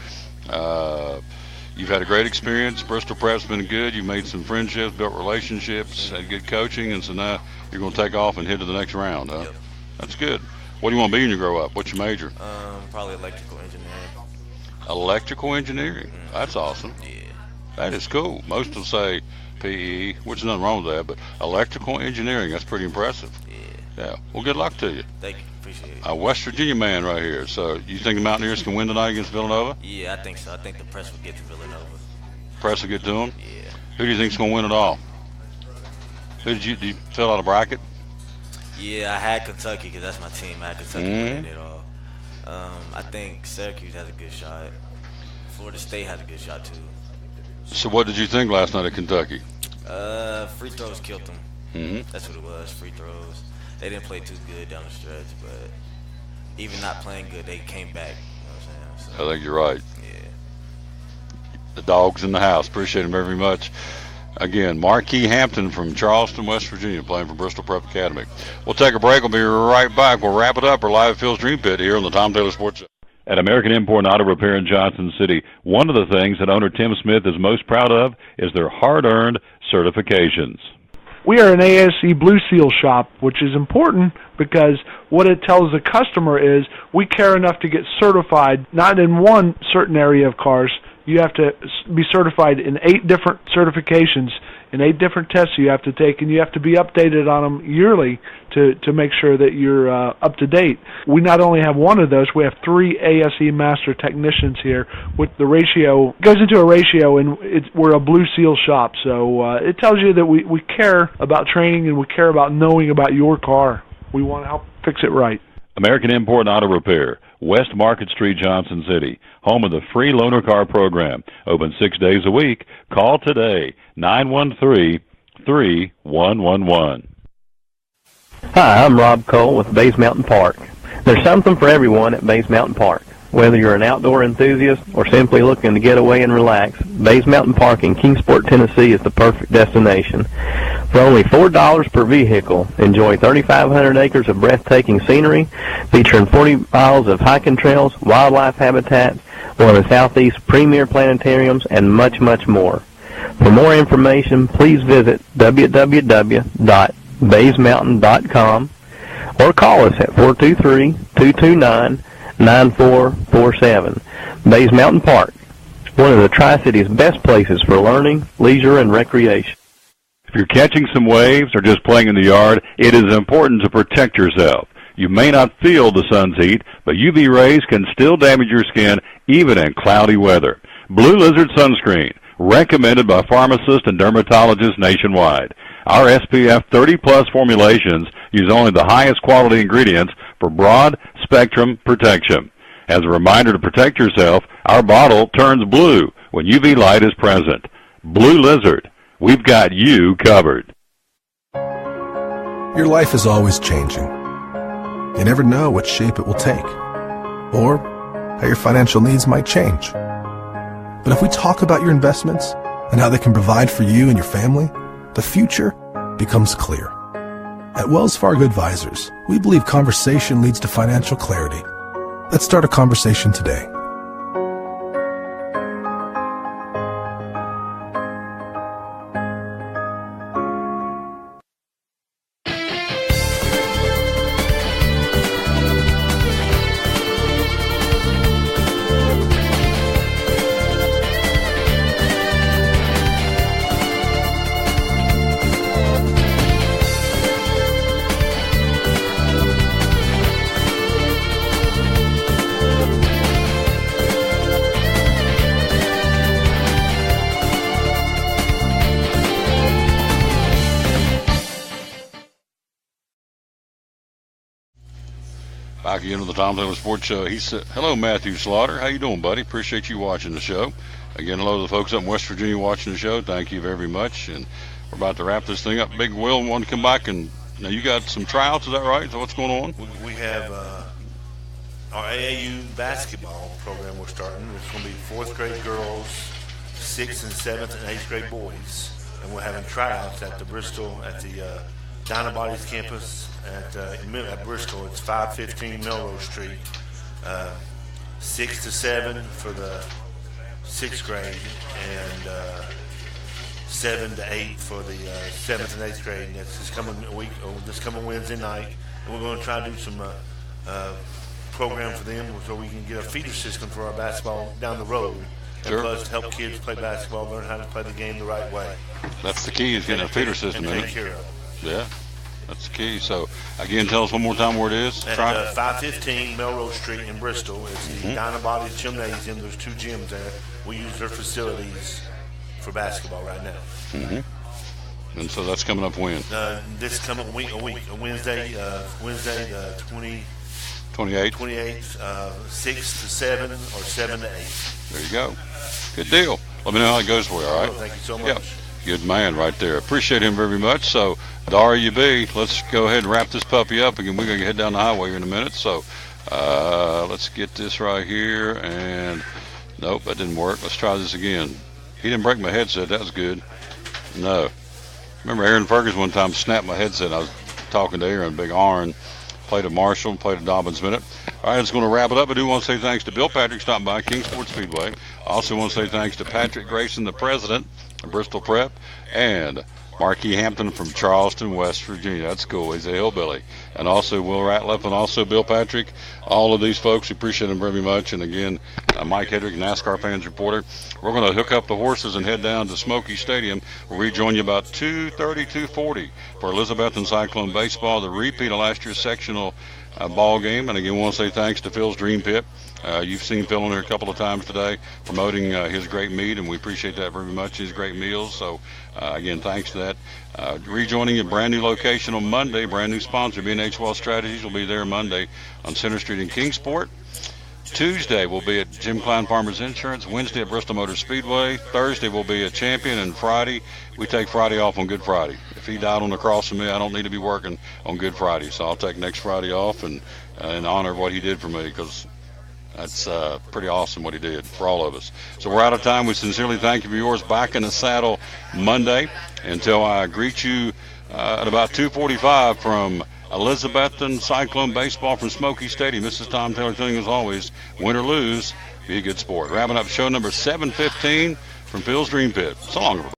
A: you've had a great experience. Bristol Prep's been good. You've made some friendships, built relationships, had good coaching, and so now you're going to take off and head to the next round, huh?
P: Yep.
A: That's good. What do you want to be when you grow up? What's your major?
P: Probably electrical engineering.
A: Electrical engineering.
P: Mm-hmm.
A: That's awesome.
P: Yeah.
A: That is cool. Most will say PE, which is nothing wrong with that, but electrical engineering, that's pretty impressive. Yeah. Well, good luck to you.
P: Thank you. Appreciate it.
A: A West Virginia man right here. So you think the Mountaineers can win tonight against Villanova?
P: Yeah, I think so. I think the Press will get to Villanova.
A: Press will get to them?
P: Yeah.
A: Who do you think's going to win it all? Did you fill out a bracket?
P: Yeah, I had Kentucky because that's my team. I had Kentucky winning it all. I think Syracuse has a good shot. Florida State has a good shot too.
A: So what did you think last night at Kentucky?
P: Free throws killed them.
A: Mm-hmm.
P: That's what it was, free throws. They didn't play too good down the stretch, but even not playing good, they came back. You know what I'm saying? So,
A: I think you're right.
P: Yeah.
A: The dog's in the house. Appreciate him very much. Again, Marquis Hampton from Charleston, West Virginia, playing for Bristol Prep Academy. We'll take a break. We'll be right back. We'll wrap it up. We're live at Phil's Dream Pit here on the Tom Taylor Sports Show.
D: At American Import and Auto Repair in Johnson City, one of the things that owner Tim Smith is most proud of is their hard-earned certifications.
B: We are an ASE Blue Seal shop, which is important because what it tells the customer is we care enough to get certified, not in one certain area of cars. You have to be certified in 8 different certifications, in 8 different tests you have to take, and you have to be updated on them yearly to make sure that you're up to date. We not only have one of those, we have 3 ASE master technicians here with the ratio. It goes into a ratio, and we're a Blue Seal shop, so it tells you that we care about training and we care about knowing about your car. We want to help fix it right.
D: American Import and Auto Repair, West Market Street, Johnson City, home of the free loaner car program. Open 6 days a week. Call today, 913-3111.
C: Hi, I'm Rob Cole with Bays Mountain Park. There's something for everyone at Bays Mountain Park. Whether you're an outdoor enthusiast or simply looking to get away and relax, Bays Mountain Park in Kingsport, Tennessee is the perfect destination. For only $4 per vehicle, enjoy 3,500 acres of breathtaking scenery, featuring 40 miles of hiking trails, wildlife habitats, one of the Southeast's premier planetariums, and much, much more. For more information, please visit www.baysmountain.com or call us at 423-229-9447. Bays Mountain Park, one of the Tri-City's best places for learning, leisure, and recreation.
D: If you're catching some waves or just playing in the yard, it is important to protect yourself. You may not feel the sun's heat, but UV rays can still damage your skin even in cloudy weather. Blue Lizard Sunscreen, recommended by pharmacists and dermatologists nationwide. Our SPF 30-plus formulations use only the highest quality ingredients for broad spectrum protection. As a reminder to protect yourself, our bottle turns blue when UV light is present. Blue Lizard, we've got you covered.
E: Your life is always changing. You never know what shape it will take, or how your financial needs might change. But if we talk about your investments and how they can provide for you and your family, the future becomes clear. At Wells Fargo Advisors, we believe conversation leads to financial clarity. Let's start a conversation today.
A: Back again to the Tom Taylor Sports Show. He said, hello, Matthew Slaughter. How you doing, buddy? Appreciate you watching the show. Again, hello to the folks up in West Virginia watching the show. Thank you very much. And we're about to wrap this thing up. Big Will wanted to come back, and now you got some tryouts, is that right? So what's going on?
O: We have our AAU basketball program we're starting. It's going to be 4th grade girls, 6th and 7th and 8th grade boys. and we're having tryouts at the Bristol, at the Dynabodies campus at Bristol. It's 515 Melrose Street, 6 to 7 for the 6th grade, and 7 to 8 for the 7th and 8th grade. And that's this coming Wednesday night, and we're going to try to do some program for them so we can get a feeder system for our basketball down the road.
A: Sure.
O: And plus help kids play basketball, learn how to play the game the right way.
A: That's the key, is getting a feeder system in
O: and
A: it.
O: take care of it.
A: Yeah, that's the key. So, again, tell us one more time where it is.
O: At 515 Melrose Street in Bristol. It's the Dynabodies Gymnasium. There's 2 gyms there. We use their facilities for basketball right now.
A: Mm-hmm. And so that's coming up when?
O: This coming Wednesday, the 28th, 6 to 7 or 7 to 8.
A: There you go. Good deal. Let me know how it goes for you, all right?
O: Oh, thank you so much.
A: Yep. Good man right there. Appreciate him very much. So, the RUB, let's go ahead and wrap this puppy up. Again, we're going to head down the highway here in a minute. So, let's get this right here. And, nope, that didn't work. Let's try this again. He didn't break my headset. That was good. No. Remember Aaron Ferguson one time snapped my headset. I was talking to Aaron, Big Aaron. Played a Marshall, played a Dobbins Minute. All right, it's going to wrap it up. I do want to say thanks to Bill Patrick stopping by Kingsport Speedway. I also want to say thanks to Patrick Grayson, the president of Bristol Prep, and Marquis Hampton from Charleston, West Virginia. That's cool. He's a hillbilly. And also Will Ratliff and also Bill Patrick. All of these folks, we appreciate them very much. And again, Mike Hedrick, NASCAR Fans Reporter. We're going to hook up the horses and head down to Smoky Stadium. We'll rejoin you about 2:30, 2:40 for Elizabethton Cyclone Baseball, the repeat of last year's sectional ball game. And again, we want to say thanks to Phil's Dream Pit. You've seen Phil in there a couple of times today promoting his great meat, and we appreciate that very much, his great meals. So, again, thanks to that. Rejoining a brand new location on Monday, brand new sponsor, B&H Wealth Strategies will be there Monday on Center Street in Kingsport. Tuesday will be at Jim Klein Farmers Insurance. Wednesday at Bristol Motor Speedway. Thursday will be at Champion, and Friday, we take Friday off on Good Friday. If he died on the cross for me, I don't need to be working on Good Friday. So I'll take next Friday off and in honor of what he did for me, because that's pretty awesome what he did for all of us. So we're out of time. We sincerely thank you for yours. Back in the saddle Monday until I greet you at about 2:45 from Elizabethton Cyclone Baseball from Smoky Stadium. This is Tom Taylor telling you, as always, win or lose, be a good sport. Wrapping up show number 715 from Phil's Dream Pit. So long, everybody.